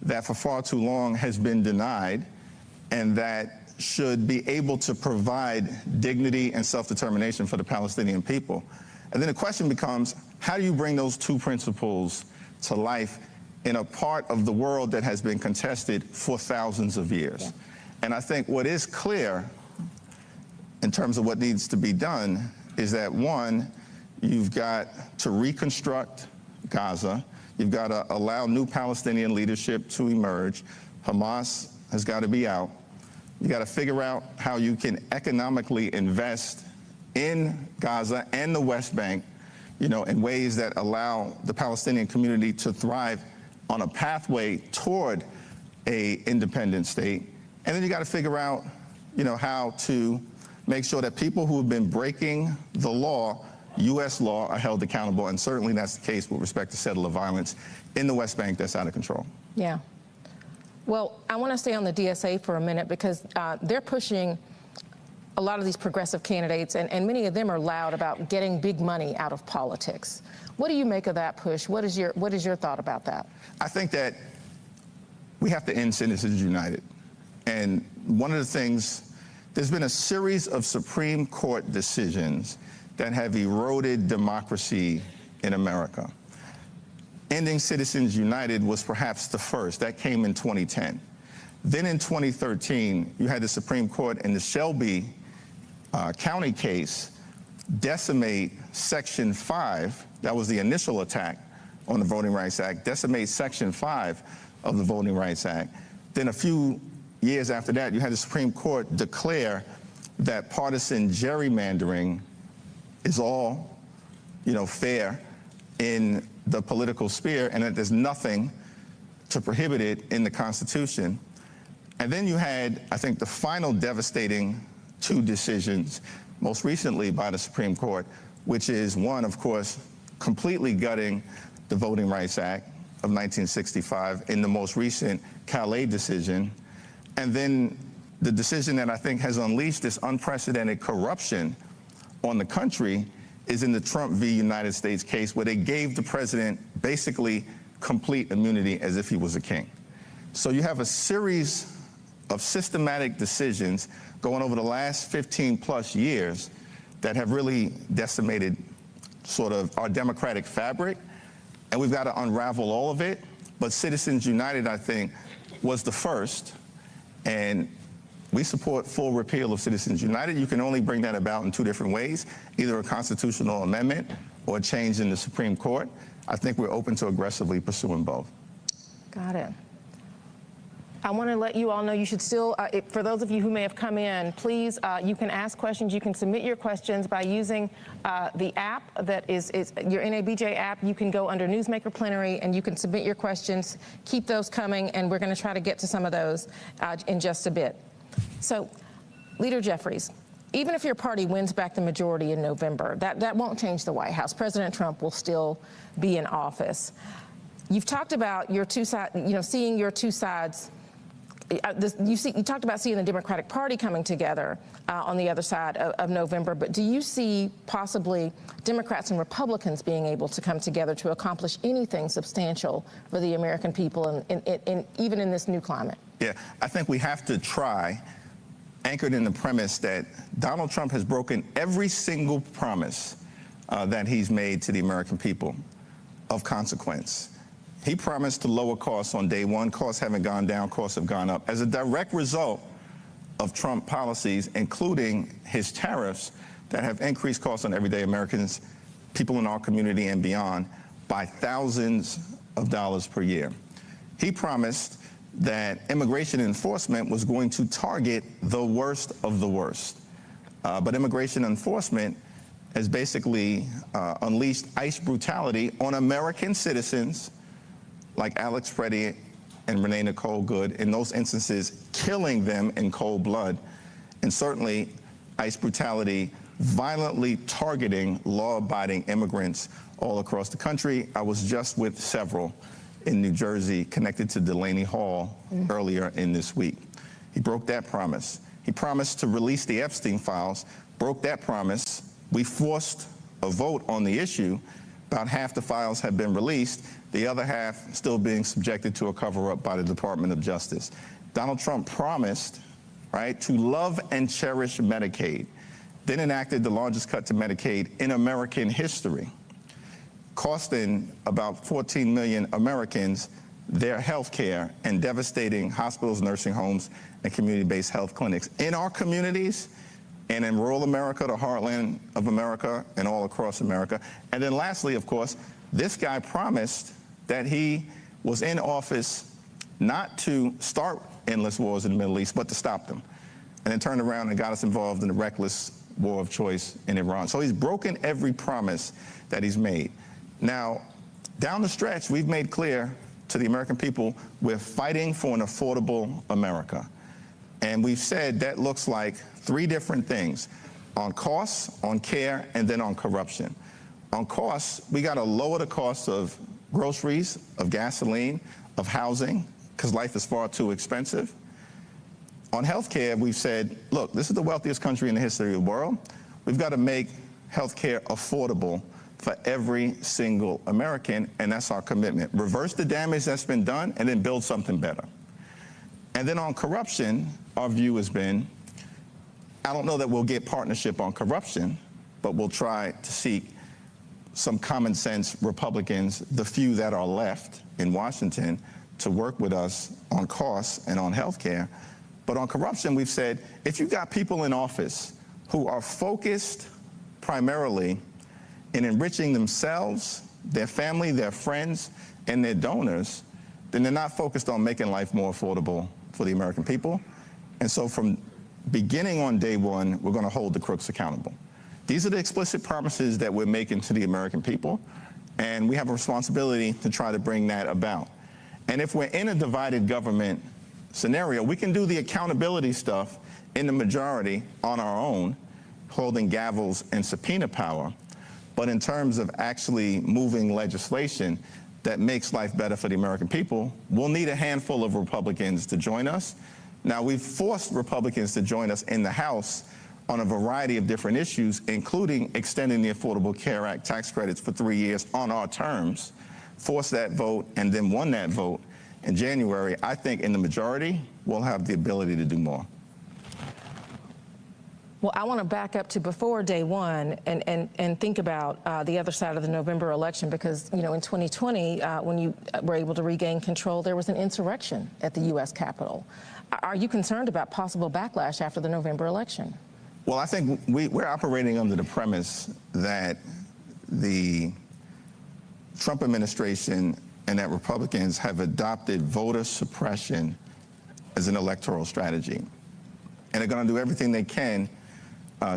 that for far too long has been denied, and that should be able to provide dignity and self-determination for the Palestinian people. And then the question becomes, how do you bring those two principles to life in a part of the world that has been contested for thousands of years? Yeah. And I think what is clear in terms of what needs to be done is that, one, you've got to reconstruct Gaza. You've got to allow new Palestinian leadership to emerge. Hamas has got to be out. You got to figure out how you can economically invest in Gaza and the West Bank, in ways that allow the Palestinian community to thrive on a pathway toward a independent state. And then you got to figure out, how to make sure that people who have been breaking the law, U.S. law, are held accountable. And certainly that's the case with respect to settler violence in the West Bank that's out of control. Yeah. Well, I want to stay on the DSA for a minute, because they're pushing a lot of these progressive candidates, and many of them are loud about getting big money out of politics. What do you make of that push? What is your thought about that? I think that we have to end Citizens United. And one of the things There's been a series of Supreme Court decisions that have eroded democracy in America. Ending Citizens United was perhaps the first. That came in 2010. Then in 2013, you had the Supreme Court in the Shelby County case decimate Section 5, that was the initial attack on the Voting Rights Act, decimate Section 5 of the Voting Rights Act. Then a few years after that, you had the Supreme Court declare that partisan gerrymandering is all, fair in the political sphere, and that there's nothing to prohibit it in the Constitution. And then you had, I think, the final devastating two decisions, most recently by the Supreme Court, which is one, of course, completely gutting the Voting Rights Act of 1965 in the most recent Calais decision, and then the decision that I think has unleashed this unprecedented corruption on the country is in the Trump v. United States case, where they gave the president basically complete immunity as if he was a king. So you have a series of systematic decisions going over the last 15 plus years that have really decimated sort of our democratic fabric, and we've got to unravel all of it. But Citizens United, I think, was the first, and we support full repeal of Citizens United. You can only bring that about in two different ways, either a constitutional amendment or a change in the Supreme Court. I think we're open to aggressively pursuing both. Got it. I want to let you all know you should still, for those of you who may have come in, please, you can ask questions. You can submit your questions by using the app that is your NABJ app. You can go under Newsmaker Plenary and you can submit your questions. Keep those coming, and we're going to try to get to some of those in just a bit. So, Leader Jeffries, even if your party wins back the majority in November, that won't change the White House. President Trump will still be in office. You've talked about your two sides, seeing your two sides. You talked about seeing the Democratic Party coming together on the other side of November, but do you see possibly Democrats and Republicans being able to come together to accomplish anything substantial for the American people, even in this new climate? Yeah, I think we have to try, anchored in the premise that Donald Trump has broken every single promise that he's made to the American people of consequence. He promised to lower costs on day one. Costs haven't gone down, costs have gone up. As a direct result of Trump policies, including his tariffs that have increased costs on everyday Americans, people in our community and beyond, by thousands of dollars per year. He promised that immigration enforcement was going to target the worst of the worst. But immigration enforcement has basically unleashed ICE brutality on American citizens like Alex Freddie and Renee Nicole Good, in those instances, killing them in cold blood. And certainly, ICE brutality violently targeting law-abiding immigrants all across the country. I was just with several in New Jersey connected to Delaney Hall earlier in this week. He broke that promise. He promised to release the Epstein files, broke that promise. We forced a vote on the issue. About half the files have been released, the other half still being subjected to a cover-up by the Department of Justice. Donald Trump promised, right, to love and cherish Medicaid, then enacted the largest cut to Medicaid in American history, costing about 14 million Americans their health care and devastating hospitals, nursing homes, and community-based health clinics in our communities and in rural America, the heartland of America, and all across America. And then lastly, of course, this guy promised that he was in office not to start endless wars in the Middle East, but to stop them. And then turned around and got us involved in the reckless war of choice in Iran. So he's broken every promise that he's made. Now, down the stretch, we've made clear to the American people, we're fighting for an affordable America. And we've said that looks like three different things: on costs, on care, and then on corruption. On costs, we got to lower the cost of groceries, of gasoline, of housing, because life is far too expensive. On health care, we've said, look, this is the wealthiest country in the history of the world. We've got to make health care affordable for every single American, and that's our commitment. Reverse the damage that's been done and then build something better. And then on corruption, our view has been I don't know that we'll get partnership on corruption, but we'll try to seek some common sense Republicans, the few that are left in Washington, to work with us on costs and on health care. But on corruption, we've said, if you've got people in office who are focused primarily in enriching themselves, their family, their friends, and their donors, then they're not focused on making life more affordable for the American people. And so from beginning on day one, we're going to hold the crooks accountable. These are the explicit promises that we're making to the American people, and we have a responsibility to try to bring that about. And if we're in a divided government scenario, we can do the accountability stuff in the majority on our own, holding gavels and subpoena power. But in terms of actually moving legislation that makes life better for the American people, we'll need a handful of Republicans to join us. Now, we've forced Republicans to join us in the House on a variety of different issues, including extending the Affordable Care Act tax credits for 3 years on our terms, forced that vote, and then won that vote in January. I think in the majority, we'll have the ability to do more. Well, I want to back up to before day one and think about the other side of the November election, because, you know, in 2020, when you were able to regain control, there was an insurrection at the U.S. Capitol. Are you concerned about possible backlash after the November election? Well, I think we're operating under the premise that the Trump administration and that Republicans have adopted voter suppression as an electoral strategy. And they're going to do everything they can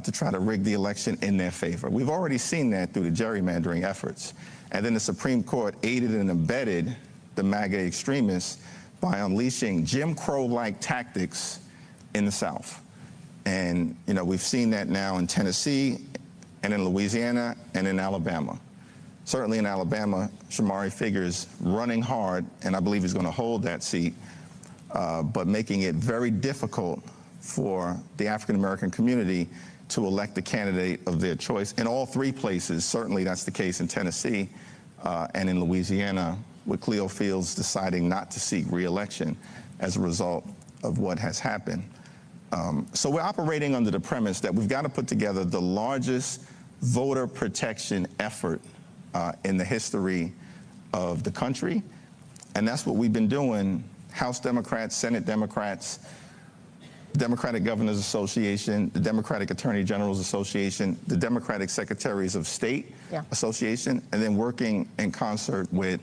to try to rig the election in their favor. We've already seen that through the gerrymandering efforts. And then the Supreme Court aided and abetted the MAGA extremists by unleashing Jim Crow-like tactics in the South. And, you know, we've seen that now in Tennessee and in Louisiana and in Alabama. Certainly in Alabama, Shamari figures running hard, and I believe he's going to hold that seat, but making it very difficult for the African-American community to elect a candidate of their choice in all three places. Certainly that's the case in Tennessee and in Louisiana, with Cleo Fields deciding not to seek re-election as a result of what has happened. So we're operating under the premise that we've got to put together the largest voter protection effort in the history of the country. And that's what we've been doing. House Democrats, Senate Democrats, Democratic Governors Association, the Democratic Attorney Generals Association, the Democratic Secretaries of State Association, and then working in concert with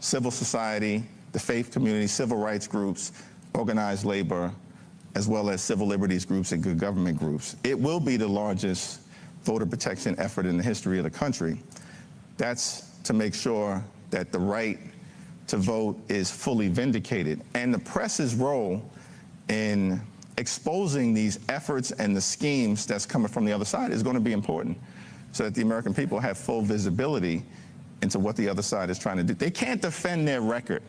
civil society, the faith community, civil rights groups, organized labor, as well as civil liberties groups and good government groups. It will be the largest voter protection effort in the history of the country. That's to make sure that the right to vote is fully vindicated. And the press's role in exposing these efforts and the schemes that's coming from the other side is going to be important, so that the American people have full visibility into what the other side is trying to do. They can't defend their record,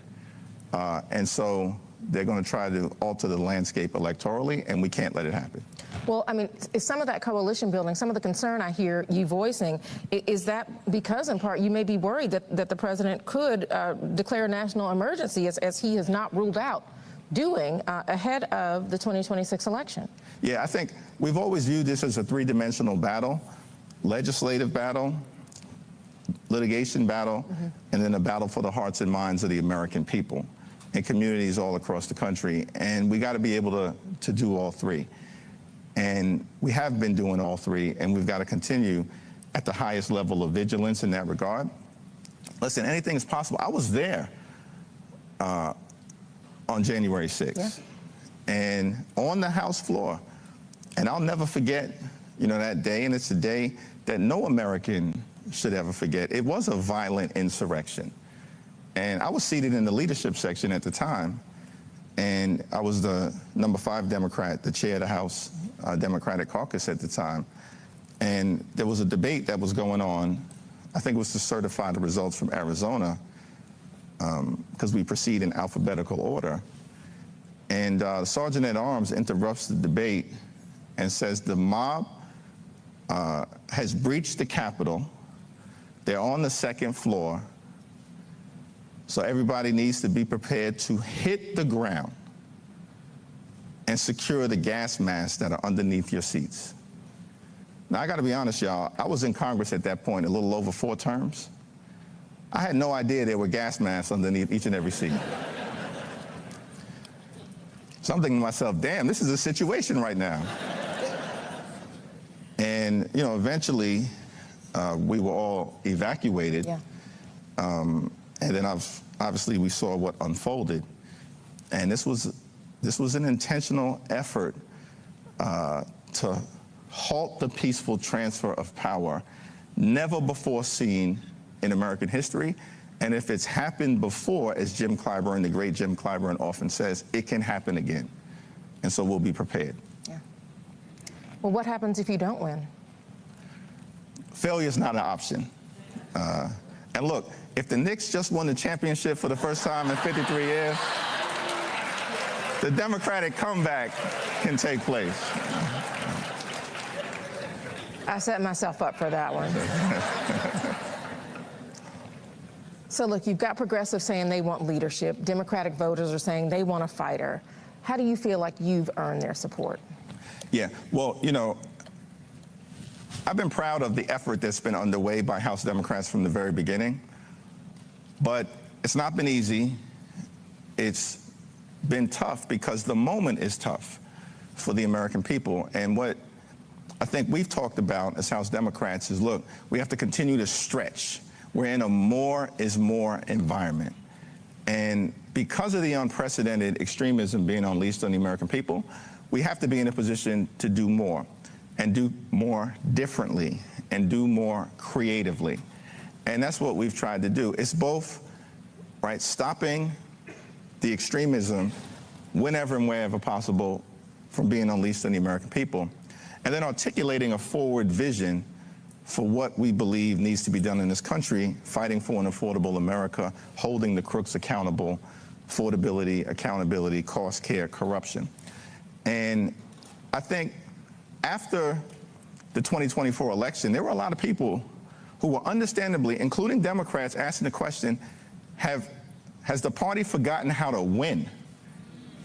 and so they're going to try to alter the landscape electorally, and we can't let it happen. Well, I mean, is some of that coalition building, some of the concern I hear you voicing, is that because in part you may be worried that the president could declare a national emergency, as he has not ruled out doing ahead of the 2026 election? Yeah, I think we've always viewed this as a three-dimensional battle: legislative battle, litigation battle, and then a battle for the hearts and minds of the American people and communities all across the country. And we got to be able to do all three. And we have been doing all three, and we've got to continue at the highest level of vigilance in that regard. Listen, anything is possible. I was there on January 6th, and on the House floor, and I'll never forget, you know, that day, and it's a day that no American should ever forget. It was a violent insurrection. And I was seated in the leadership section at the time, and I was the number 5 Democrat, the chair of the House Democratic Caucus at the time. And there was a debate that was going on. I think it was to certify the results from Arizona, because we proceed in alphabetical order. And the Sergeant at Arms interrupts the debate and says the mob has breached the Capitol. They're on the 2nd floor. So everybody needs to be prepared to hit the ground. and secure the gas masks that are underneath your seats. Now, I got to be honest, y'all. I was in Congress at that point, a little over 4 terms. I had no idea there were gas masks underneath each and every seat. So I'm thinking to myself, damn, this is a situation right now. And, you know, eventually we were all evacuated. Yeah. And then obviously we saw what unfolded. And this was an intentional effort to halt the peaceful transfer of power, never before seen in American history. And if it's happened before, as Jim Clyburn, the great Jim Clyburn often says, it can happen again. And so we'll be prepared. Yeah. Well, what happens if you don't win? Failure is not an option. And look, if the Knicks just won the championship for the first time in 53 years, the Democratic comeback can take place. I set myself up for that one. So look, you've got progressives saying they want leadership. Democratic voters are saying they want a fighter. How do you feel like you've earned their support? Yeah, well, you know, I've been proud of the effort that's been underway by House Democrats from the very beginning, but it's not been easy. It's been tough because the moment is tough for the American people. And what I think we've talked about as House Democrats is, look, we have to continue to stretch. We're in a more is more environment. And because of the unprecedented extremism being unleashed on the American people, we have to be in a position to do more, and do more differently, and do more creatively. And that's what we've tried to do. It's both, right, stopping the extremism whenever and wherever possible from being unleashed on the American people, and then articulating a forward vision for what we believe needs to be done in this country, fighting for an affordable America, holding the crooks accountable, affordability, accountability, cost, care, corruption. And I think after the 2024 election, there were a lot of people who were understandably, including Democrats, asking the question, has the party forgotten how to win?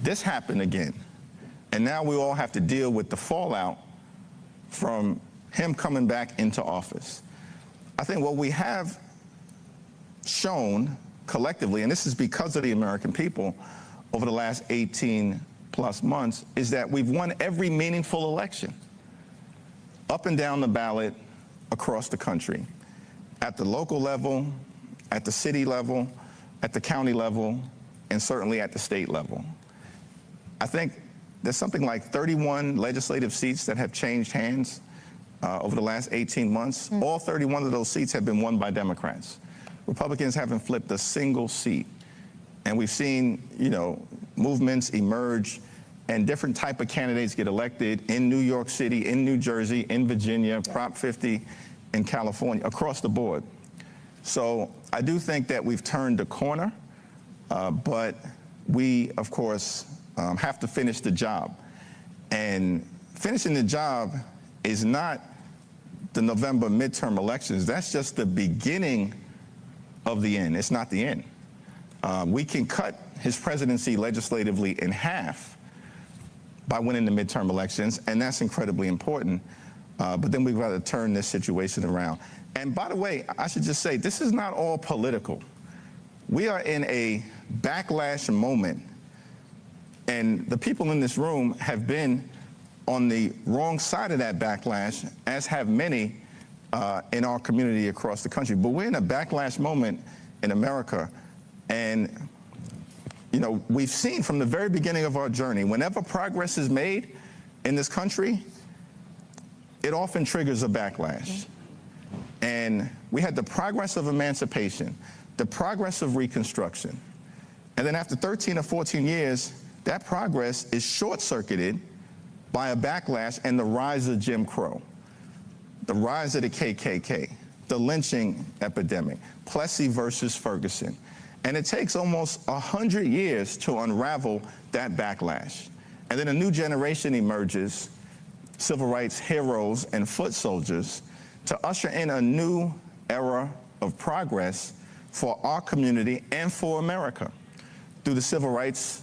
This happened again. And now we all have to deal with the fallout from him coming back into office. I think what we have shown collectively, and this is because of the American people over the last 18 plus months, is that we've won every meaningful election up and down the ballot across the country, at the local level, at the city level, at the county level, and certainly at the state level. I think there's something like 31 legislative seats that have changed hands over the last 18 months. All 31 of those seats have been won by Democrats. Republicans haven't flipped a single seat. And we've seen, you know, movements emerge and different type of candidates get elected in New York City, in New Jersey, in Virginia, Prop 50 in California, across the board. So I do think that we've turned the corner, but we, of course, have to finish the job. And finishing the job is not the November midterm elections. That's just the beginning of the end. It's not the end. We can cut his presidency legislatively in half by winning the midterm elections, and that's incredibly important. But then we've got to turn this situation around. And by the way, I should just say, this is not all political. We are in a backlash moment, and the people in this room have been on the wrong side of that backlash, as have many in our community across the country. But we're in a backlash moment in America, and you know, we've seen from the very beginning of our journey, whenever progress is made in this country, it often triggers a backlash. And we had the progress of emancipation, the progress of Reconstruction. And then after 13 or 14 years, that progress is short-circuited by a backlash and the rise of Jim Crow, the rise of the KKK, the lynching epidemic, Plessy versus Ferguson. And it takes almost 100 years to unravel that backlash. And then a new generation emerges, civil rights heroes and foot soldiers, to usher in a new era of progress for our community and for America through the civil rights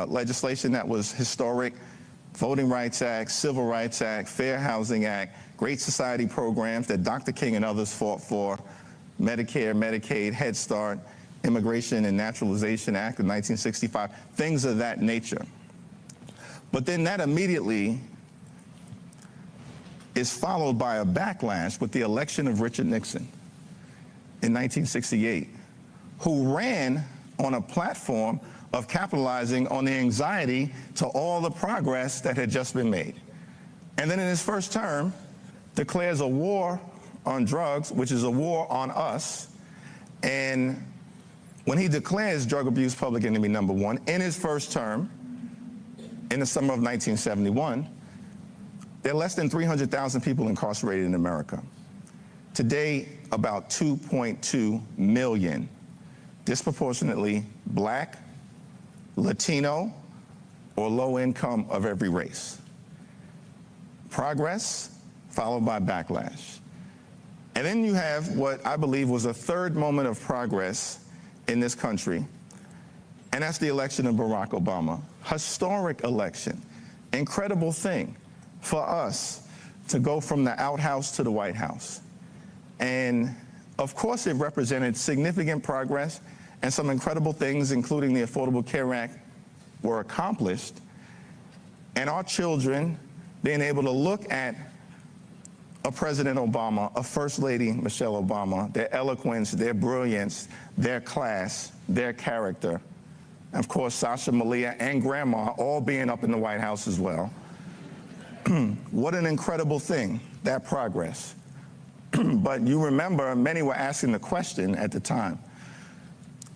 legislation that was historic Voting Rights Act, Civil Rights Act, Fair Housing Act, Great Society programs that Dr. King and others fought for, Medicare, Medicaid, Head Start, Immigration and Naturalization Act of 1965, things of that nature. But then that immediately is followed by a backlash with the election of Richard Nixon in 1968, who ran on a platform of capitalizing on the anxiety to all the progress that had just been made. And then in his first term, declares a war on drugs, which is a war on us. And when he declares drug abuse public enemy number one in his first term, in the summer of 1971, there are less than 300,000 people incarcerated in America. Today, about 2.2 million, disproportionately Black, Latino, or low income of every race. Progress followed by backlash. And then you have what I believe was a third moment of progress in this country, and that's the election of Barack Obama. Historic election, incredible thing for us to go from the outhouse to the White House. And of course it represented significant progress, and some incredible things, including the Affordable Care Act, were accomplished. And our children being able to look at a President Obama, a First Lady Michelle Obama, their eloquence, their brilliance, their class, their character. Of course, Sasha, Malia, and Grandma all being up in the White House as well. What an incredible thing, that progress. But you remember, many were asking the question at the time,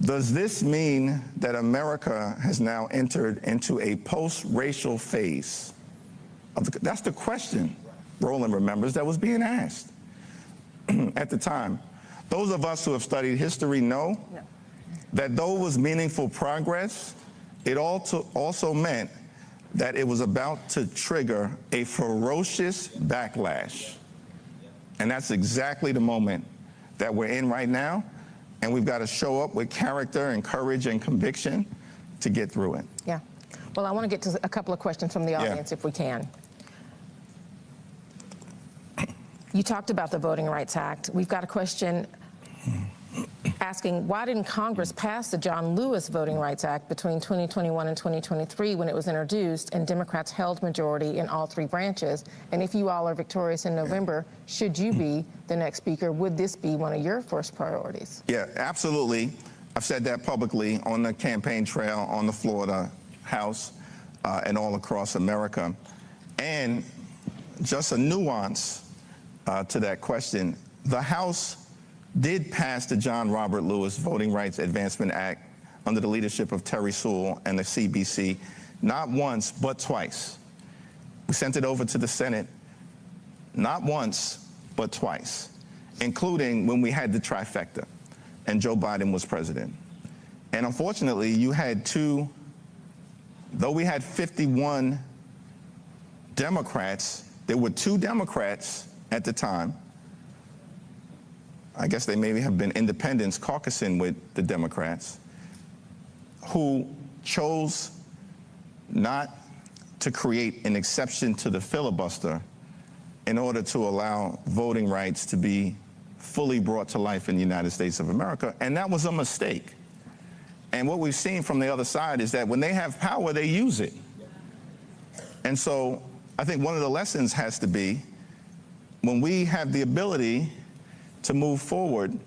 does this mean that America has now entered into a post-racial phase? That's the question, Roland remembers, that was being asked at the time. Those of us who have studied history know that though it was meaningful progress, it also meant that it was about to trigger a ferocious backlash. And that's exactly the moment that we're in right now. And we've got to show up with character and courage and conviction to get through it. Yeah. Well, I want to get to a couple of questions from the audience, if we can. You talked about the Voting Rights Act. We've got a question asking, why didn't Congress pass the John Lewis Voting Rights Act between 2021 and 2023 when it was introduced and Democrats held majority in all three branches? And if you all are victorious in November, should you be the next speaker, would this be one of your first priorities? Yeah, absolutely. I've said that publicly on the campaign trail, on the floor of the House, and all across America. And just a nuance to that question, the House did pass the John Robert Lewis Voting Rights Advancement Act under the leadership of Terry Sewell and the CBC, not once, but twice. We sent it over to the Senate, not once, but twice, including when we had the trifecta and Joe Biden was president. And unfortunately, you had though we had 51 Democrats, there were 2 Democrats at the time. I guess they maybe have been independents caucusing with the Democrats, who chose not to create an exception to the filibuster in order to allow voting rights to be fully brought to life in the United States of America. And that was a mistake. And what we've seen from the other side is that when they have power, they use it. And so I think one of the lessons has to be, when we have the ability to move forward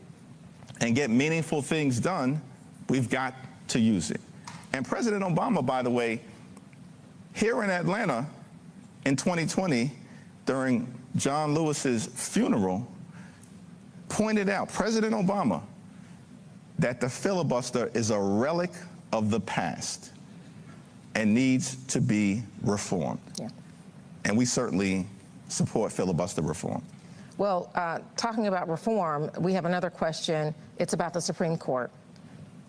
and get meaningful things done, we've got to use it. And President Obama, by the way, here in Atlanta in 2020, during John Lewis's funeral, pointed out, President Obama, that the filibuster is a relic of the past and needs to be reformed. Yeah. And we certainly support filibuster reform. Well, talking about reform, we have another question. It's about the Supreme Court.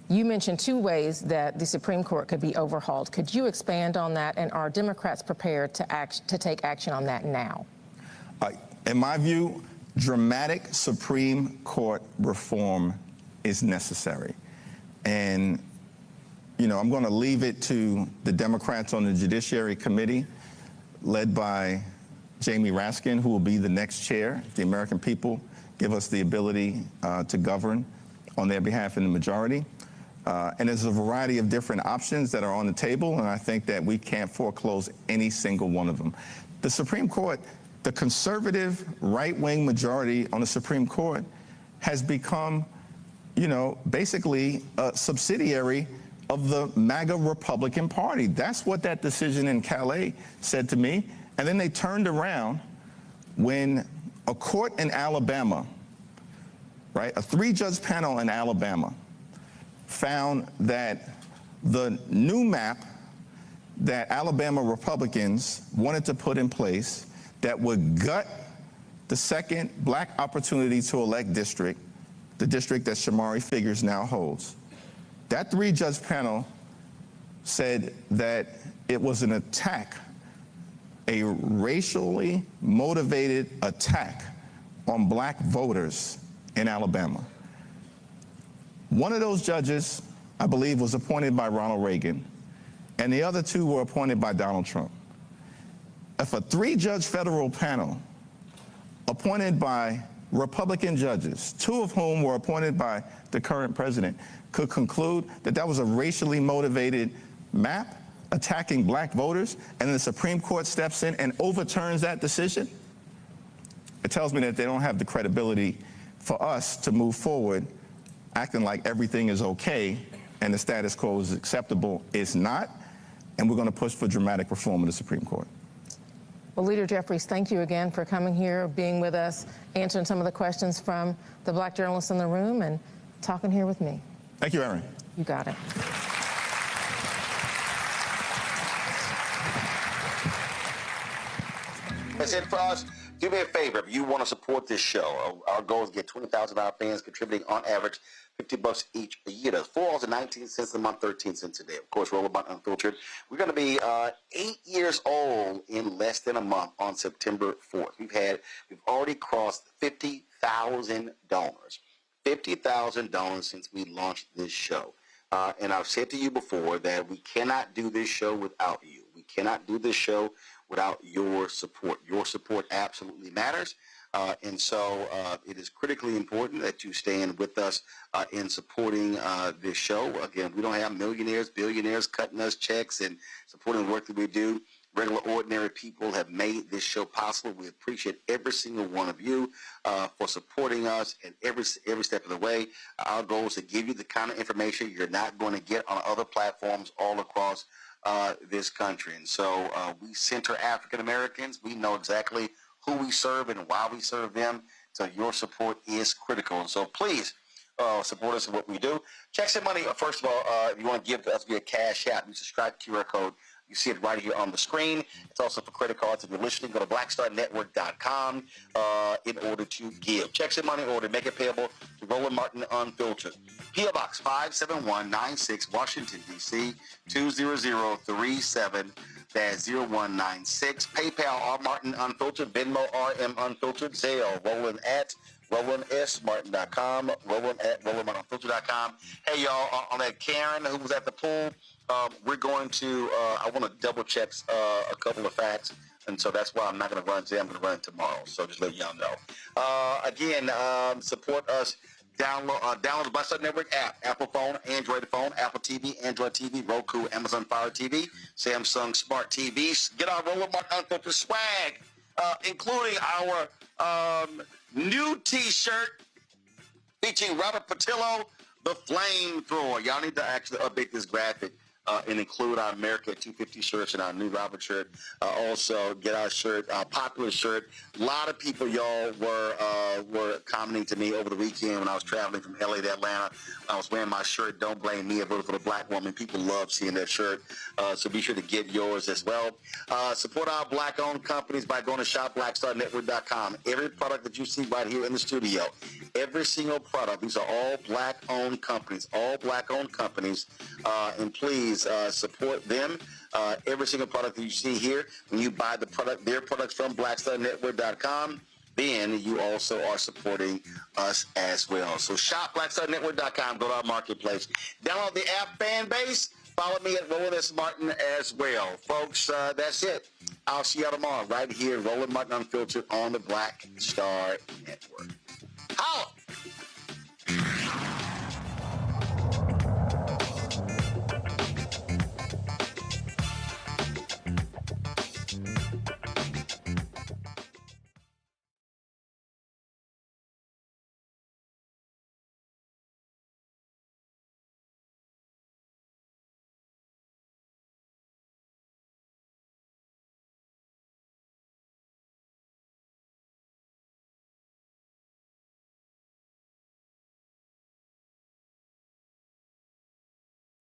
You mentioned 2 ways that the Supreme Court could be overhauled. Could you expand on that, and are Democrats prepared to take action on that now? In my view, dramatic Supreme Court reform is necessary. And, you know, I'm going to leave it to the Democrats on the Judiciary Committee led by Jamie Raskin, who will be the next chair. The American people give us the ability to govern on their behalf in the majority. And there's a variety of different options that are on the table, and I think that we can't foreclose any single one of them. The Supreme Court, the conservative right-wing majority on the Supreme Court has become, you know, basically a subsidiary of the MAGA Republican Party. That's what that decision in Calais said to me. And then they turned around when a court in Alabama, right, a 3-judge panel in Alabama, found that the new map that Alabama Republicans wanted to put in place that would gut the second black opportunity to elect district, the district that Shamari Figures now holds. That 3-judge panel said that it was an attack, a racially motivated attack on black voters in Alabama. One of those judges, I believe, was appointed by Ronald Reagan, and the other 2 were appointed by Donald Trump. If a 3-judge federal panel appointed by Republican judges, 2 of whom were appointed by the current president, could conclude that that was a racially motivated map attacking black voters, and then the Supreme Court steps in and overturns that decision, it tells me that they don't have the credibility for us to move forward acting like everything is okay and the status quo is acceptable. It's not, and we're going to push for dramatic reform of the Supreme Court. Well, Leader Jeffries, thank you again for coming here, being with us, answering some of the questions from the black journalists in the room, and talking here with me. Thank you, Erin. You got it. That's it for us. Do me a favor, if you want to support this show, our goal is to get 20,000 of our fans contributing on average $50 each a year. That's $4.19 a month, 13 cents a day. Of course, Roland Unfiltered. We're going to be 8 years old in less than a month on September 4th. We've already crossed 50,000 donors. 50,000 donors since we launched this show. And I've said to you before that we cannot do this show without you. We cannot do this show without your support. Your support absolutely matters. And so it is critically important that you stand with us in supporting this show. Again, we don't have millionaires, billionaires cutting us checks and supporting the work that we do. Regular, ordinary people have made this show possible. We appreciate every single one of you for supporting us and every step of the way. Our goal is to give you the kind of information you're not going to get on other platforms all across this country. And so we center African Americans. We know exactly who we serve and why we serve them. So your support is critical. And so please support us in what we do. Checks and money, first of all, if you want to give us via Cash App, you subscribe to QR code. You see it right here on the screen. It's also for credit cards. If you're listening, go to blackstarnetwork.com in order to give. Checks and money order, make it payable to Roland Martin Unfiltered. P.O. Box 57196, Washington, D.C., 20037-0196. PayPal, R. Martin Unfiltered. Venmo, RM Unfiltered. Zelle, Roland at RolandSMartin.com. Roland at RolandMartinUnfiltered.com. Hey, y'all, on that Karen who was at the pool, we're going to, I want to double check a couple of facts, and so that's why I'm not going to run today. I'm going to run tomorrow, so just let y'all know. Again, support us. Download the Black Star Network app, Apple phone, Android phone, Apple TV, Android TV, Roku, Amazon Fire TV, Samsung Smart TVs. Get our Roland Martin Unfiltered swag, including our new T-shirt featuring Robert Patillo, the Flamethrower. Y'all need to actually update this graphic and include our America 250 shirts and our new Robert shirt. Also, get our shirt, popular shirt. A lot of people, y'all, were commenting to me over the weekend when I was traveling from LA to Atlanta. I was wearing my shirt, Don't Blame Me, I voted for the black woman. People love seeing that shirt, so be sure to get yours as well. Support our black-owned companies by going to shopblackstarnetwork.com. Every product that you see right here in the studio, every single product, these are all black-owned companies, and please support them. Every single product that you see here, when you buy their products from blackstarnetwork.com, then you also are supporting us as well. So shop blackstarnetwork.com, go to our marketplace. Download the app Fan Base. Follow me at Roland S. Martin as well. Folks, that's it. I'll see you tomorrow right here, Roland Martin Unfiltered on the Black Star Network. Holla!